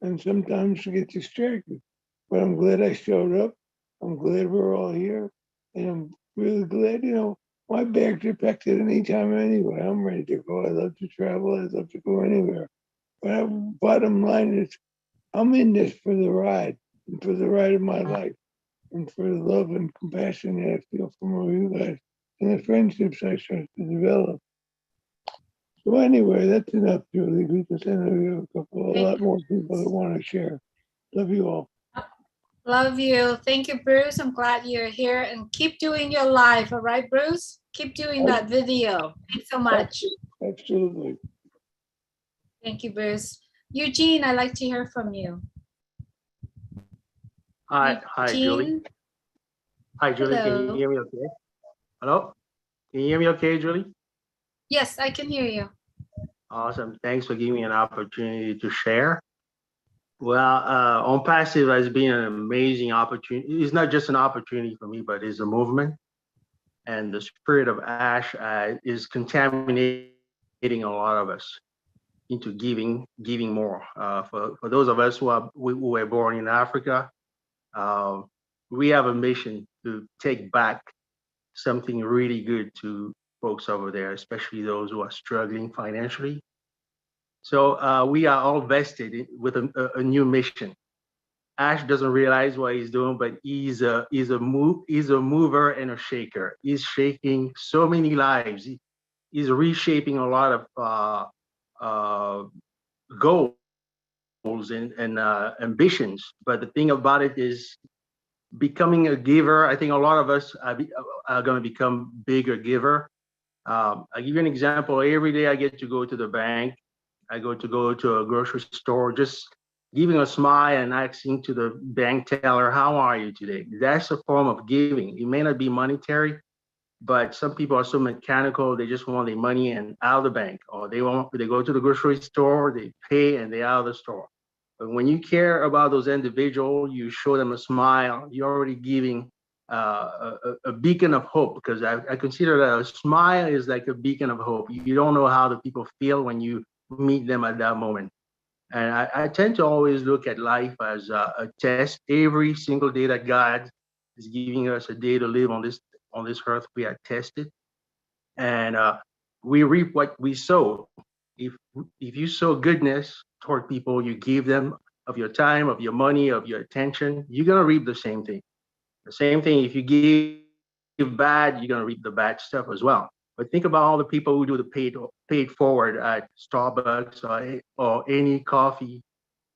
And sometimes I get distracted. But I'm glad I showed up. I'm glad we're all here. And I'm really glad, my bags are packed at any time anyway. I'm ready to go. I love to travel. I love to go anywhere. But bottom line is, I'm in this for the ride, and for the ride of my life, and for the love and compassion that I feel from all you guys, and the friendships I start to develop. So anyway, that's enough, Julie, because I know you have a lot more people that want to share. Love you all. Love you. Thank you, Bruce. I'm glad you're here, and keep doing your live. All right, Bruce? Keep doing that video. Thanks so much. Absolutely. Thank you, Bruce. Eugene, I'd like to hear from you. Hi, Julie. Eugene? Hi, Julie. Can Hello. you hear me okay? Hello? Can you hear me okay, Julie? Yes, I can hear you. Awesome. Thanks for giving me an opportunity to share. Well, On Passive has been an amazing opportunity. It's not just an opportunity for me, but it's a movement. And the spirit of Ash is contaminating a lot of us into giving more. For those of us who were born in Africa, we have a mission to take back something really good to folks over there, especially those who are struggling financially. So we are all vested with a new mission. Ash doesn't realize what he's doing, but he's a mover and a shaker. He's shaking so many lives. He's reshaping a lot of goals and ambitions. But the thing about it is, becoming a giver, I think a lot of us are going to become bigger giver. I'll give you an example. Every day I get to go to the bank. I go to a grocery store, just giving a smile and asking to the bank teller, how are you today? That's a form of giving. It may not be monetary, but some people are so mechanical, they just want their money and out of the bank, or they go to the grocery store, they pay and they're out of the store. But when you care about those individuals, you show them a smile, you're already giving a beacon of hope, because I consider that a smile is like a beacon of hope. You don't know how the people feel when you meet them at that moment. And I tend to always look at life as a test. Every single day that God is giving us a day to live on this earth, we are tested, and we reap what we sow. If you sow goodness toward people, you give them of your time, of your money, of your attention, you're gonna reap the same thing. The same thing, if you give bad, you're gonna reap the bad stuff as well. But think about all the people who do the paid forward at Starbucks or any coffee.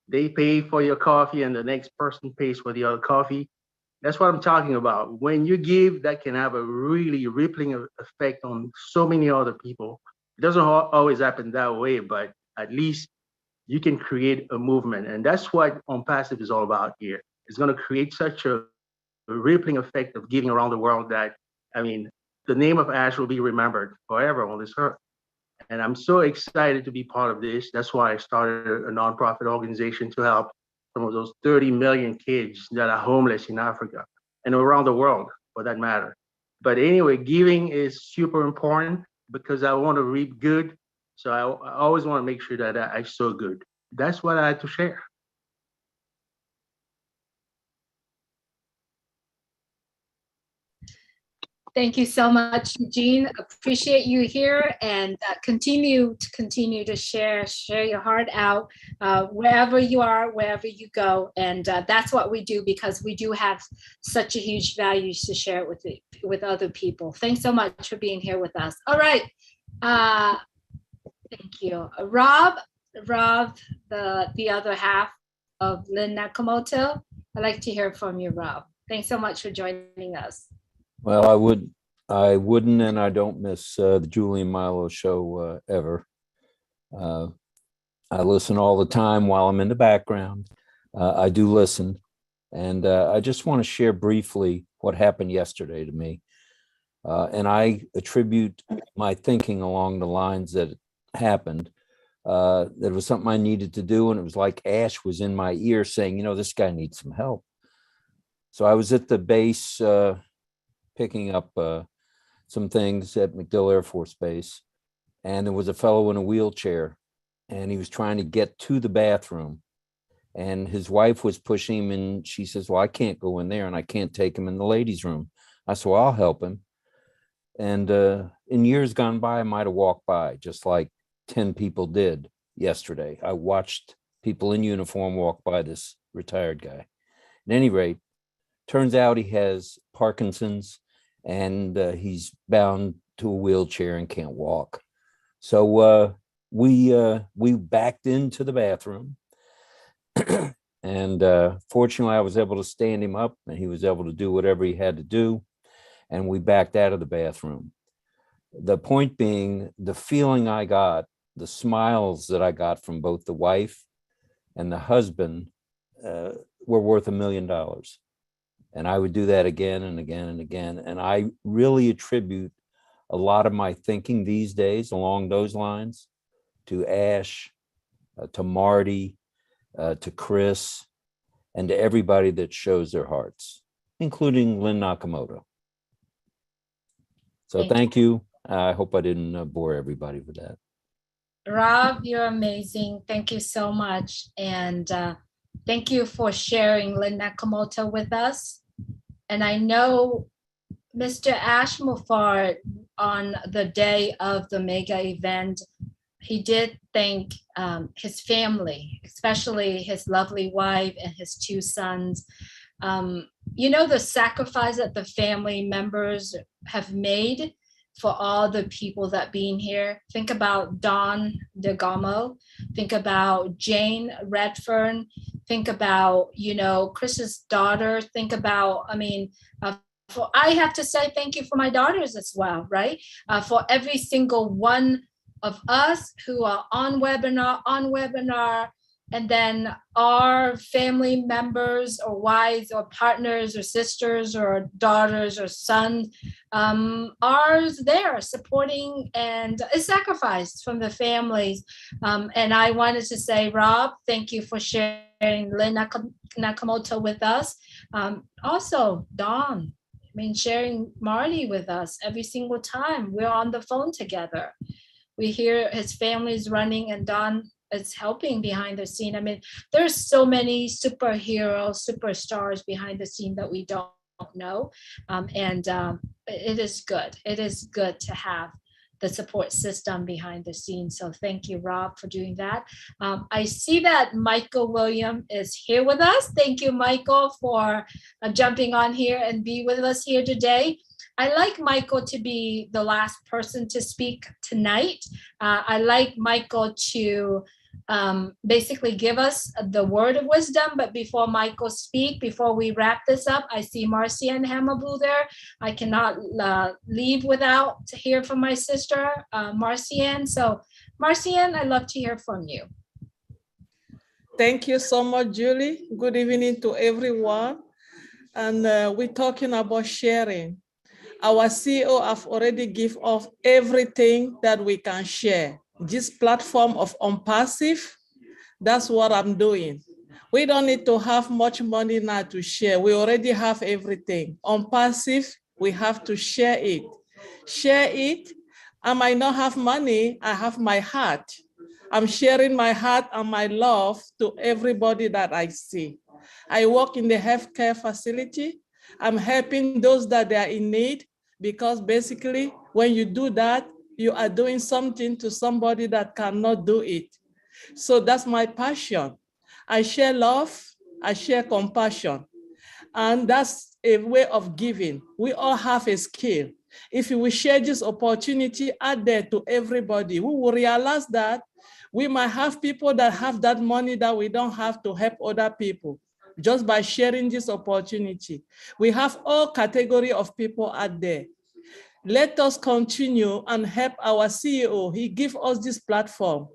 They pay for your coffee and the next person pays for the other coffee. That's what I'm talking about. When you give, that can have a really rippling effect on so many other people. It doesn't always happen that way, but at least you can create a movement. And that's what On Passive is all about here. It's going to create such a rippling effect of giving around the world that, I mean, the name of Ash will be remembered forever on this earth. And I'm so excited to be part of this. That's why I started a nonprofit organization to help some of those 30 million kids that are homeless in Africa and around the world, for that matter. But anyway, giving is super important because I want to reap good. So I always want to make sure that I sow good. That's what I had to share. Thank you so much, Eugene. Appreciate you here, and continue to share your heart out wherever you are, wherever you go. And that's what we do, because we do have such a huge value to share with other people. Thanks so much for being here with us. All right. Thank you. Rob, the other half of Lynn Nakamoto. I'd like to hear from you, Rob. Thanks so much for joining us. Well, I wouldn't, and I don't miss the Julie and Milo show ever. I listen all the time while I'm in the background. I do listen, and I just want to share briefly what happened yesterday to me. And I attribute my thinking along the lines that it happened. That it was something I needed to do, and it was like Ash was in my ear saying, this guy needs some help. So I was at the base picking up some things at MacDill Air Force Base, and there was a fellow in a wheelchair, and he was trying to get to the bathroom, and his wife was pushing him, and she says, well, I can't go in there, and I can't take him in the ladies' room. I said, well, I'll help him. And in years gone by, I might have walked by, just like 10 people did yesterday. I watched people in uniform walk by this retired guy. At any rate, turns out he has Parkinson's, and he's bound to a wheelchair and can't walk. So we backed into the bathroom. And fortunately, I was able to stand him up, and he was able to do whatever he had to do. And we backed out of the bathroom. The point being, the feeling I got, the smiles that I got from both the wife and the husband were worth $1 million. And I would do that again and again and again. And I really attribute a lot of my thinking these days along those lines to Ash, to Marty, to Chris, and to everybody that shows their hearts, including Lynn Nakamoto. So thank you. I hope I didn't bore everybody with that. Rob, you're amazing. Thank you so much. And thank you for sharing Lynn Nakamoto with us. And I know Mr. Ash Muffard, on the day of the mega event, he did thank his family, especially his lovely wife and his 2 sons. You know, the sacrifice that the family members have made for all the people that being here. Think about Don DeGamo, think about Jane Redfern, think about, you know, Chris's daughter, think about, I mean, I have to say thank you for my daughters as well, right? For every single one of us who are on webinar, and then our family members or wives or partners or sisters or daughters or sons are there supporting and a sacrifice from the families. And I wanted to say, Rob, thank you for sharing Lynn Nakamoto with us. Also, Dawn, I mean, sharing Marty with us every single time we're on the phone together. We hear his family's running and Don is helping behind the scene. I mean, there's so many superheroes, superstars behind the scene that we don't know. It is good. It is good to have the support system behind the scenes. So thank you, Rob, for doing that. I see that Michael William is here with us. Thank you, Michael, for jumping on here and be with us here today. I like Michael to be the last person to speak tonight. I like Michael to basically give us the word of wisdom. But before Michael speak, before we wrap this up, I see Marcian Hamabou there. I cannot leave without to hear from my sister, Marcian. So Marcian, I'd love to hear from you. Thank you so much, Julie. Good evening to everyone. And we're talking about sharing. Our CEO have already given off everything that we can share. This platform of Unpassive, that's what I'm doing. We don't need to have much money now to share. We already have everything. Unpassive, we have to share it. Share it. I might not have money, I have my heart. I'm sharing my heart and my love to everybody that I see. I work in the healthcare facility. I'm helping those that they are in need, because basically when you do that, you are doing something to somebody that cannot do it. So that's my passion. I share love, I share compassion, and that's a way of giving. We all have a skill. If we share this opportunity out there to everybody, we will realize that we might have people that have that money that we don't have to help other people. Just by sharing this opportunity. We have all category of people out there. Let us continue and help our CEO. He gave us this platform.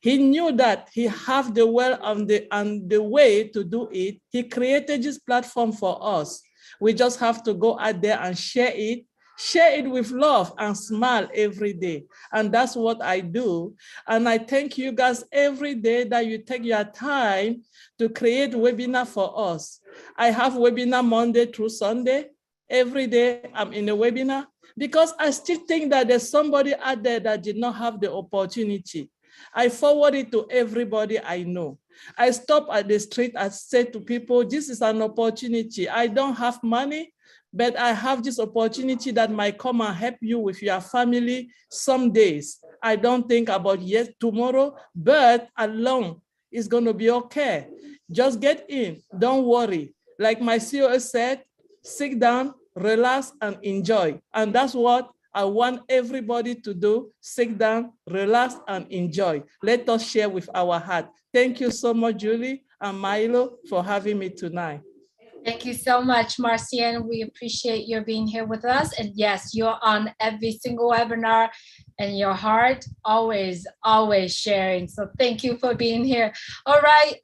He knew that he have the will and the way to do it. He created this platform for us. We just have to go out there and share it with love and smile every day. And that's what I do. And I thank you guys every day that you take your time to create webinar for us. I have webinar Monday through Sunday. Every day I'm in a webinar because I still think that there's somebody out there that did not have the opportunity. I forward it to everybody I know. I stop at the street and say to people, this is an opportunity. I don't have money, but I have this opportunity that might come and help you with your family some days. I don't think about yet tomorrow, but alone it's going to be okay. Just get in, don't worry. Like my CEO said, sit down, relax, and enjoy. And that's what I want everybody to do. Sit down, relax, and enjoy. Let us share with our heart. Thank you so much, Julie and Milo, for having me tonight. Thank you so much, Marcian. We appreciate your being here with us. And yes, you're on every single webinar, and your heart always, always sharing. So thank you for being here. All right.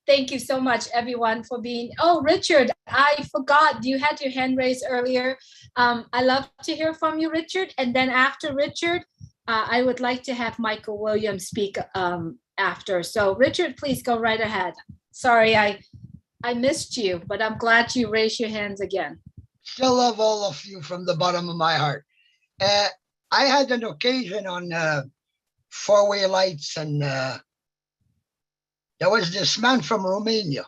Thank you so much, everyone, for being. Oh, Richard, I forgot you had your hand raised earlier. I love to hear from you, Richard. And then after Richard, I would like to have Michael Williams speak after. So Richard, please go right ahead. Sorry, I missed you, but I'm glad you raised your hands again. Still love all of you from the bottom of my heart. I had an occasion on four-way lights, and there was this man from Romania,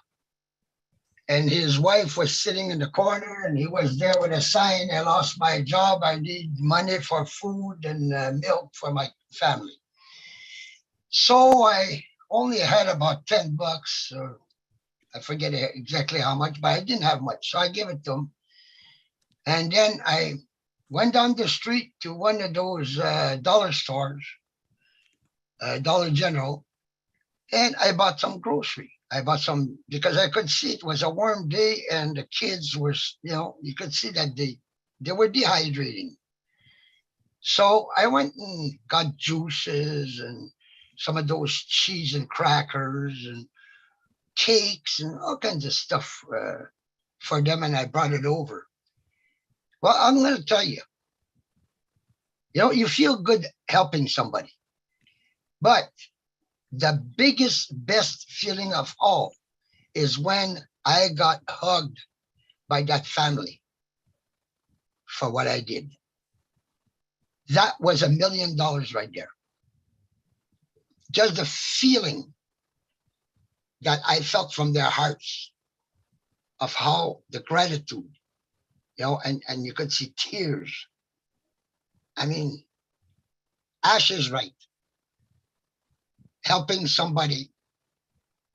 and his wife was sitting in the corner, and he was there with a sign, I lost my job, I need money for food and milk for my family. So I only had about $10, or I forget exactly how much, but I didn't have much, so I gave it to him. And then I went down the street to one of those dollar stores, Dollar General, and I bought some grocery. I bought some, because I could see it was a warm day and the kids were, you could see that they were dehydrating. So I went and got juices and some of those cheese and crackers and cakes and all kinds of stuff for them, and I brought it over. Well, I'm going to tell you, you feel good helping somebody, but the biggest, best feeling of all is when I got hugged by that family for what I did. That was $1 million right there. Just the feeling that I felt from their hearts of how the gratitude, and you could see tears. I mean, Ash is right. Helping somebody,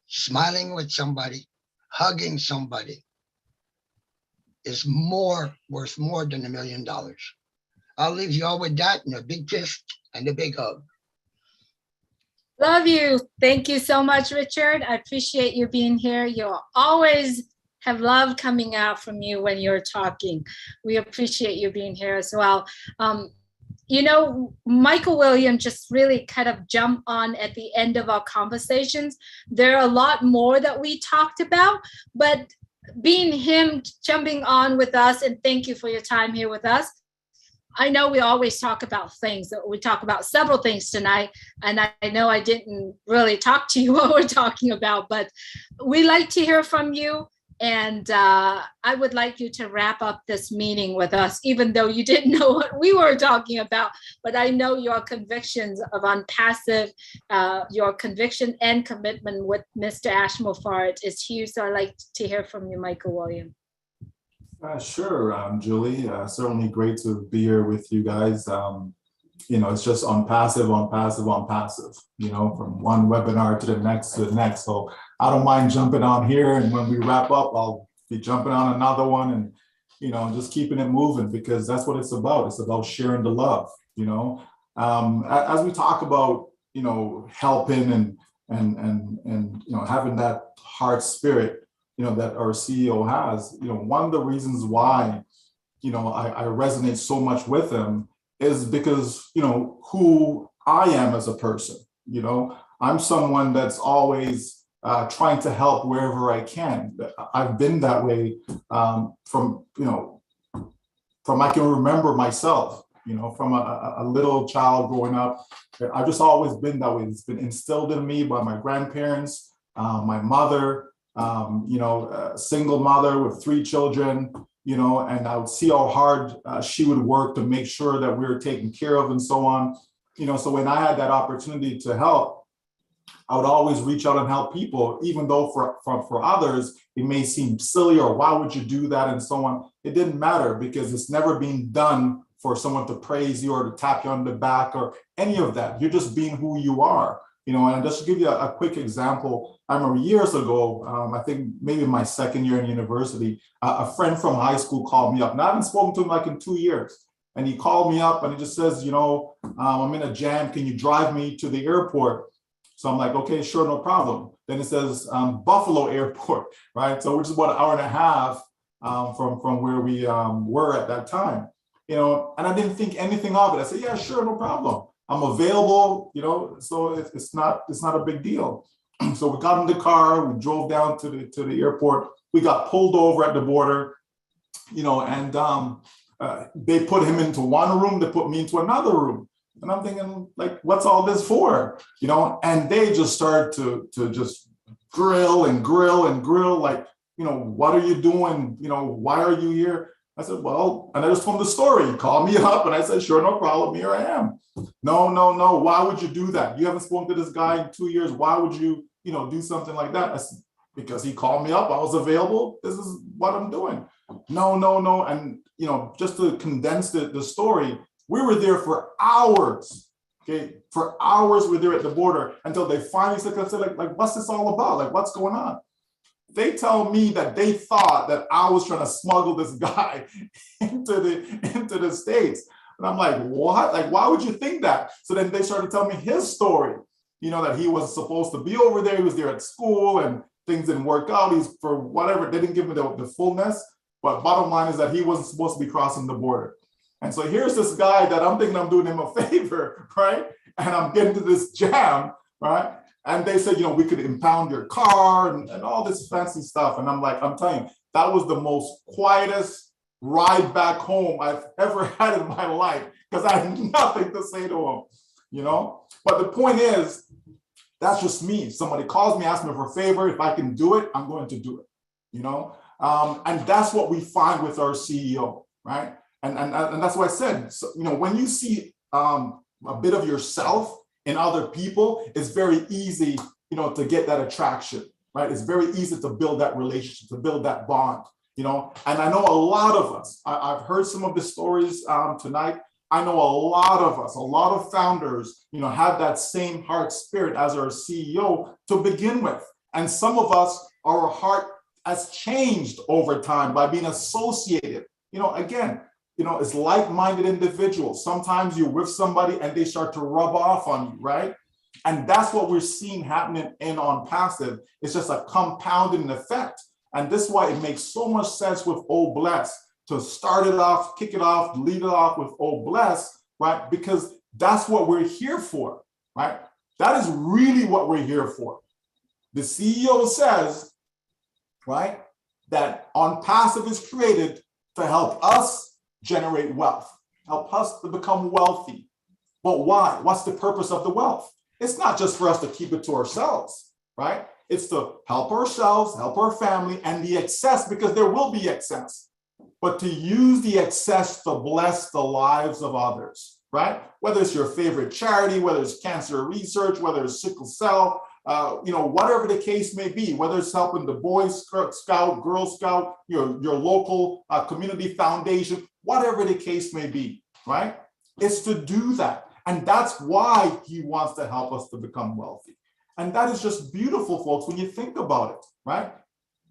smiling with somebody, hugging somebody is worth more than $1 million. I'll leave you all with that and a big kiss and a big hug. Love you. Thank you so much, Richard. I appreciate you being here. You'll always have love coming out from you when you're talking. We appreciate you being here as well. Michael Williams just really kind of jumped on at the end of our conversations. There are a lot more that we talked about, but being him jumping on with us, and thank you for your time here with us. I know we always talk about things. We talk about several things tonight, and I know I didn't really talk to you what we're talking about, but we like to hear from you. And I would like you to wrap up this meeting with us, even though you didn't know what we were talking about. But I know your convictions of Unpassive, your conviction and commitment with Mr. Ashmore Fart is huge. So I'd like to hear from you, Michael Williams. Sure, Julie. Certainly great to be here with you guys. It's just Unpassive, from one webinar to the next. So I don't mind jumping on here, and when we wrap up, I'll be jumping on another one, and just keeping it moving, because that's what it's about. It's about sharing the love. As we talk about helping and having that heart spirit that our CEO has. One of the reasons why I resonate so much with him is because who I am as a person. I'm someone that's always trying to help wherever I can. I've been that way from I can remember myself, from a little child growing up. I've just always been that way. It's been instilled in me by my grandparents, my mother, a single mother with 3 children, and I would see how hard she would work to make sure that we were taken care of and so on. So when I had that opportunity to help, I would always reach out and help people, even though for others, it may seem silly or why would you do that and so on. It didn't matter because it's never being done for someone to praise you or to tap you on the back or any of that. You're just being who you are. And just to give you a quick example, I remember years ago, I think maybe my second year in university, a friend from high school called me up. And I haven't spoken to him like in 2 years. And he called me up and he just says, I'm in a jam. Can you drive me to the airport? So I'm like, okay, sure, no problem. Then it says Buffalo Airport, right? So which is about an hour and a half from where we were at that time, and I didn't think anything of it. I said, yeah, sure, no problem. I'm available, so it's not a big deal. So we got in the car, we drove down to the airport. We got pulled over at the border, and they put him into one room, they put me into another room. And I'm thinking, like, what's all this for? And they just started to just grill, like, what are you doing? Why are you here? I said, well, and I just told him the story. He called me up and I said, sure, no problem, here I am. No, why would you do that? You haven't spoken to this guy in 2 years. Why would you, do something like that? I said, because he called me up, I was available. This is what I'm doing. No. And, just to condense the story, we were there for hours, okay? For hours we were there at the border until they finally said, like, what's this all about? Like, what's going on? They tell me that they thought that I was trying to smuggle this guy into the States. And I'm like, what? Like, why would you think that? So then they started telling me his story, that he was supposed to be over there. He was there at school and things didn't work out. He's for whatever, they didn't give me the fullness. But bottom line is that he wasn't supposed to be crossing the border. And so here's this guy that I'm thinking I'm doing him a favor, right? And I'm getting to this jam, right? And they said, we could impound your car and all this fancy stuff. And I'm like, I'm telling you, that was the most quietest ride back home I've ever had in my life because I had nothing to say to him, But the point is, that's just me. Somebody calls me, asks me for a favor. If I can do it, I'm going to do it, And that's what we find with our CEO, right? And that's what I said. So, when you see a bit of yourself in other people, it's very easy, to get that attraction, right? It's very easy to build that relationship, to build that bond, And I know a lot of us, I've heard some of the stories tonight. I know a lot of us, a lot of founders, have that same heart spirit as our CEO to begin with. And some of us, our heart has changed over time by being associated, again, it's like-minded individuals. Sometimes you're with somebody and they start to rub off on you, right? And that's what we're seeing happening in On Passive. It's just a compounding effect. And this is why it makes so much sense with Oh Bless to start it off, kick it off, lead it off with Oh Bless, right? Because that's what we're here for, right? That is really what we're here for. The CEO says, right, that On Passive is created to help us generate wealth, help us to become wealthy. But why? What's the purpose of the wealth? It's not just for us to keep it to ourselves, right? It's to help ourselves, help our family, and the excess, because there will be excess, but to use the excess to bless the lives of others, right? Whether it's your favorite charity, whether it's cancer research, whether it's sickle cell, whatever the case may be, whether it's helping the Boy Scout, Girl Scout, your local community foundation, whatever the case may be, right? It's to do that. And that's why he wants to help us to become wealthy. And that is just beautiful, folks, when you think about it, right?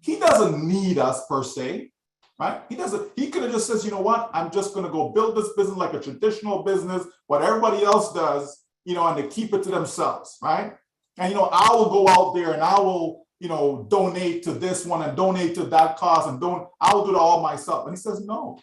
He doesn't need us per se, right? He could have just says, you know what? I'm just going to go build this business like a traditional business, what everybody else does, and they keep it to themselves, right? And, I will go out there and I will, donate to this one and donate to that cause and I will do it all myself. And he says, no,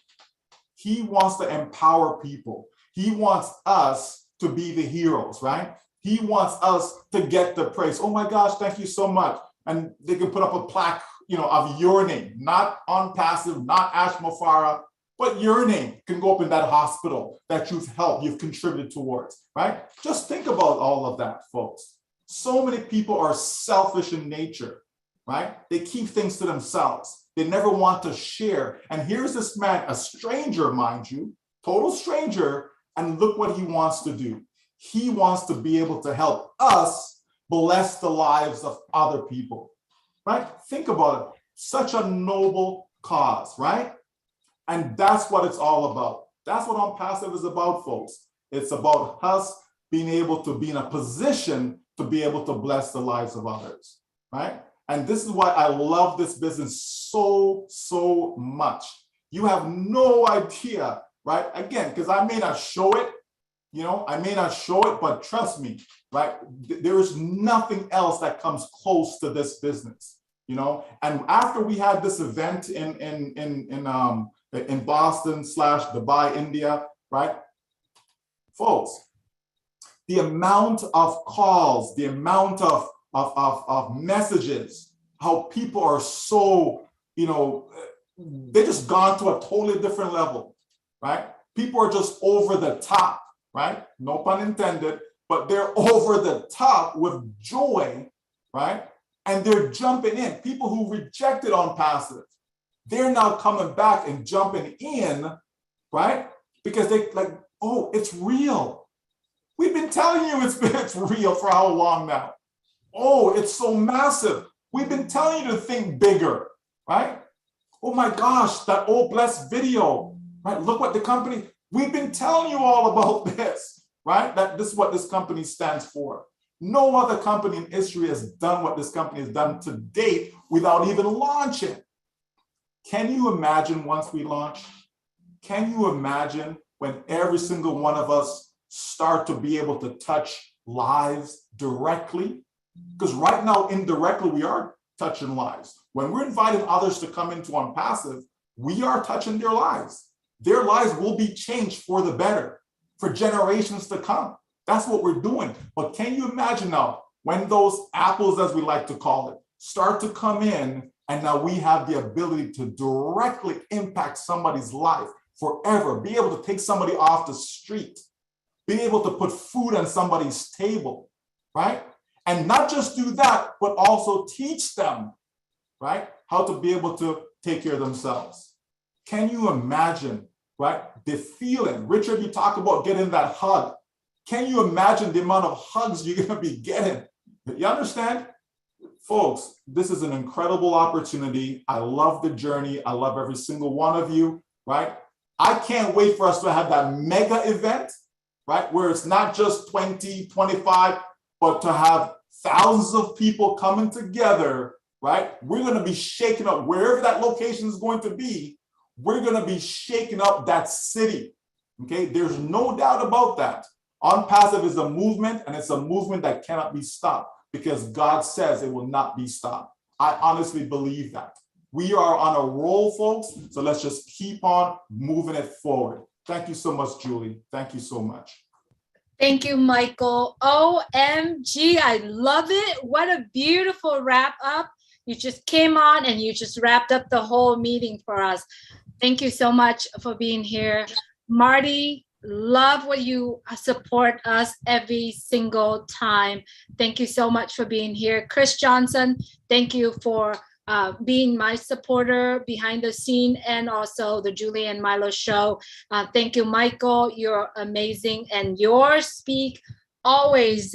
he wants to empower people. He wants us to be the heroes, right? He wants us to get the praise. Oh my gosh, thank you so much. And they can put up a plaque, of your name, not On Passive, not Ash Mafara, but your name can go up in that hospital that you've helped, you've contributed towards, right? Just think about all of that, folks. So many people are selfish in nature, right? They keep things to themselves. They never want to share. And here's this man, a stranger, mind you, total stranger, and look what he wants to do. He wants to be able to help us bless the lives of other people, right? Think about it. Such a noble cause, right? And that's what it's all about. That's what Unpassive is about, folks. It's about us being able to be in a position to be able to bless the lives of others, right? And this is why I love this business so, so much. You have no idea, right? Again, because I may not show it, I may not show it, but trust me, right? There is nothing else that comes close to this business, And after we had this event in Boston / Dubai, India, right? Folks, the amount of calls, the amount of messages, how people are so, they just gone to a totally different level, right? People are just over the top, right? No pun intended, but they're over the top with joy, right? And they're jumping in. People who rejected Unpassive, they're now coming back and jumping in, right? Because they like, oh, it's real. We've been telling you it's real for how long now? Oh, it's so massive. We've been telling you to think bigger, right? Oh my gosh, that old blessed video, right? Look what the company, we've been telling you all about this, right? That this is what this company stands for. No other company in history has done what this company has done to date without even launching. Can you imagine once we launch? Can you imagine when every single one of us start to be able to touch lives directly? Because right now, indirectly, we are touching lives. When we're inviting others to come into Unpassive, we are touching their lives. Their lives will be changed for the better, for generations to come. That's what we're doing. But can you imagine now, when those apples, as we like to call it, start to come in, and now we have the ability to directly impact somebody's life forever, be able to take somebody off the street, be able to put food on somebody's table, right? And not just do that, but also teach them, right, how to be able to take care of themselves. Can you imagine, right, the feeling? Richard, you talk about getting that hug. Can you imagine the amount of hugs you're going to be getting? You understand? Folks, this is an incredible opportunity. I love the journey. I love every single one of you, right? I can't wait for us to have that mega event, right, where it's not just 20, 25, but to have thousands of people coming together, right? We're going to be shaking up wherever that location is going to be. We're going to be shaking up that city, okay? There's no doubt about that. Unpassive is a movement, and it's a movement that cannot be stopped because God says it will not be stopped. I honestly believe that. We are on a roll, folks, so let's just keep on moving it forward. Thank you so much, Julie. Thank you so much. Thank you, Michael. OMG, I love it. What a beautiful wrap up. You just came on and you just wrapped up the whole meeting for us. Thank you so much for being here. Marty, love what you support us every single time. Thank you so much for being here. Chris Johnson, thank you for being my supporter behind the scene and also the Julie and Milo show. Thank you, Michael. You're amazing. And your speak always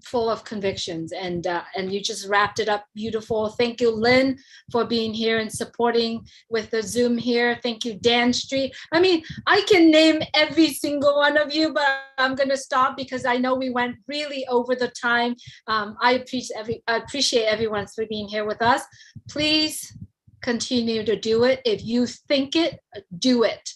full of convictions, and you just wrapped it up beautiful. Thank you, Lynn, for being here and supporting with the Zoom here. Thank you, Dan Street. I mean, I can name every single one of you, but I'm going to stop because I know we went really over the time. I appreciate everyone for being here with us. Please continue to do it. If you think it, do it,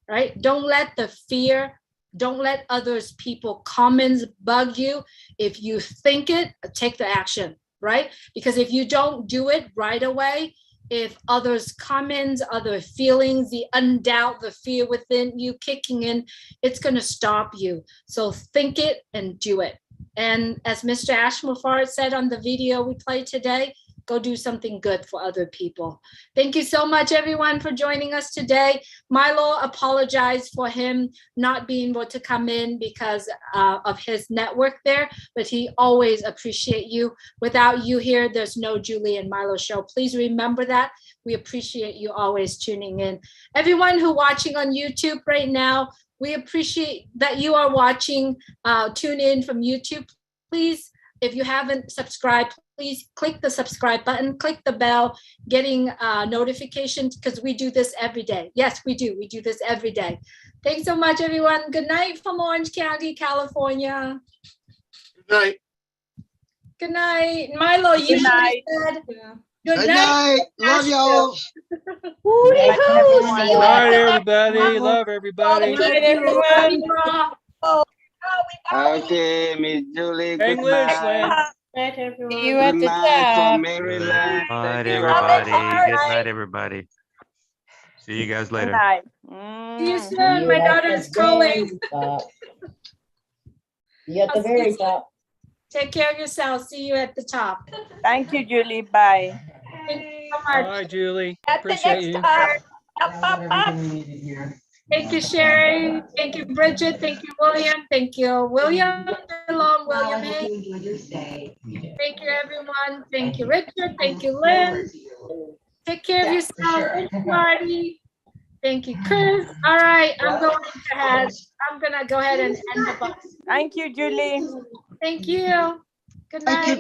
right? Don't let the fear, don't let others people comments bug you. If you think it, take the action, right? Because if you don't do it right away, if others comments, other feelings, the undoubt, the fear within you kicking in, it's going to stop you. So think it and do it. And as Mr. Ashmufar said on the video we played today, go do something good for other people. Thank you so much, everyone, for joining us today. Milo apologized for him not being able to come in because of his network there, but he always appreciate you. Without you here, there's no Julie and Milo show. Please remember that. We appreciate you always tuning in. Everyone who watching on YouTube right now, we appreciate that you are watching, tune in from YouTube. please, if you haven't subscribed, please click the subscribe button, click the bell, getting notifications, because we do this every day. Yes, we do. We do this every day. Thanks so much, everyone. Good night from Orange County, California. Good night. Good night. Milo, you should have said good night. Love y'all. Good night, everybody. Love everybody. Good night, everyone. Okay, Miss Julie. Good English, night. Lynn. See you at the From top. Maryland. Night, Thank you. everybody. Good night, everybody. See you guys Good later. night. See you soon. My daughter's calling. See you at the very top. Take care of yourself. See you at the top. Thank you, Julie. Bye. Thank you so much. Bye, Julie. At the Appreciate next you. top. Up, up, up. Thank you, Sherry. Thank you, Bridget. Thank you, William. Thank you, William. Shalom, William. Thank you, everyone. Thank you, Richard. Thank you, Lynn. Take care of yourself. Thank you, Marty. Thank you, Chris. All right, I'm gonna go ahead and end the bus. Thank you, Julie. Thank you. Good night.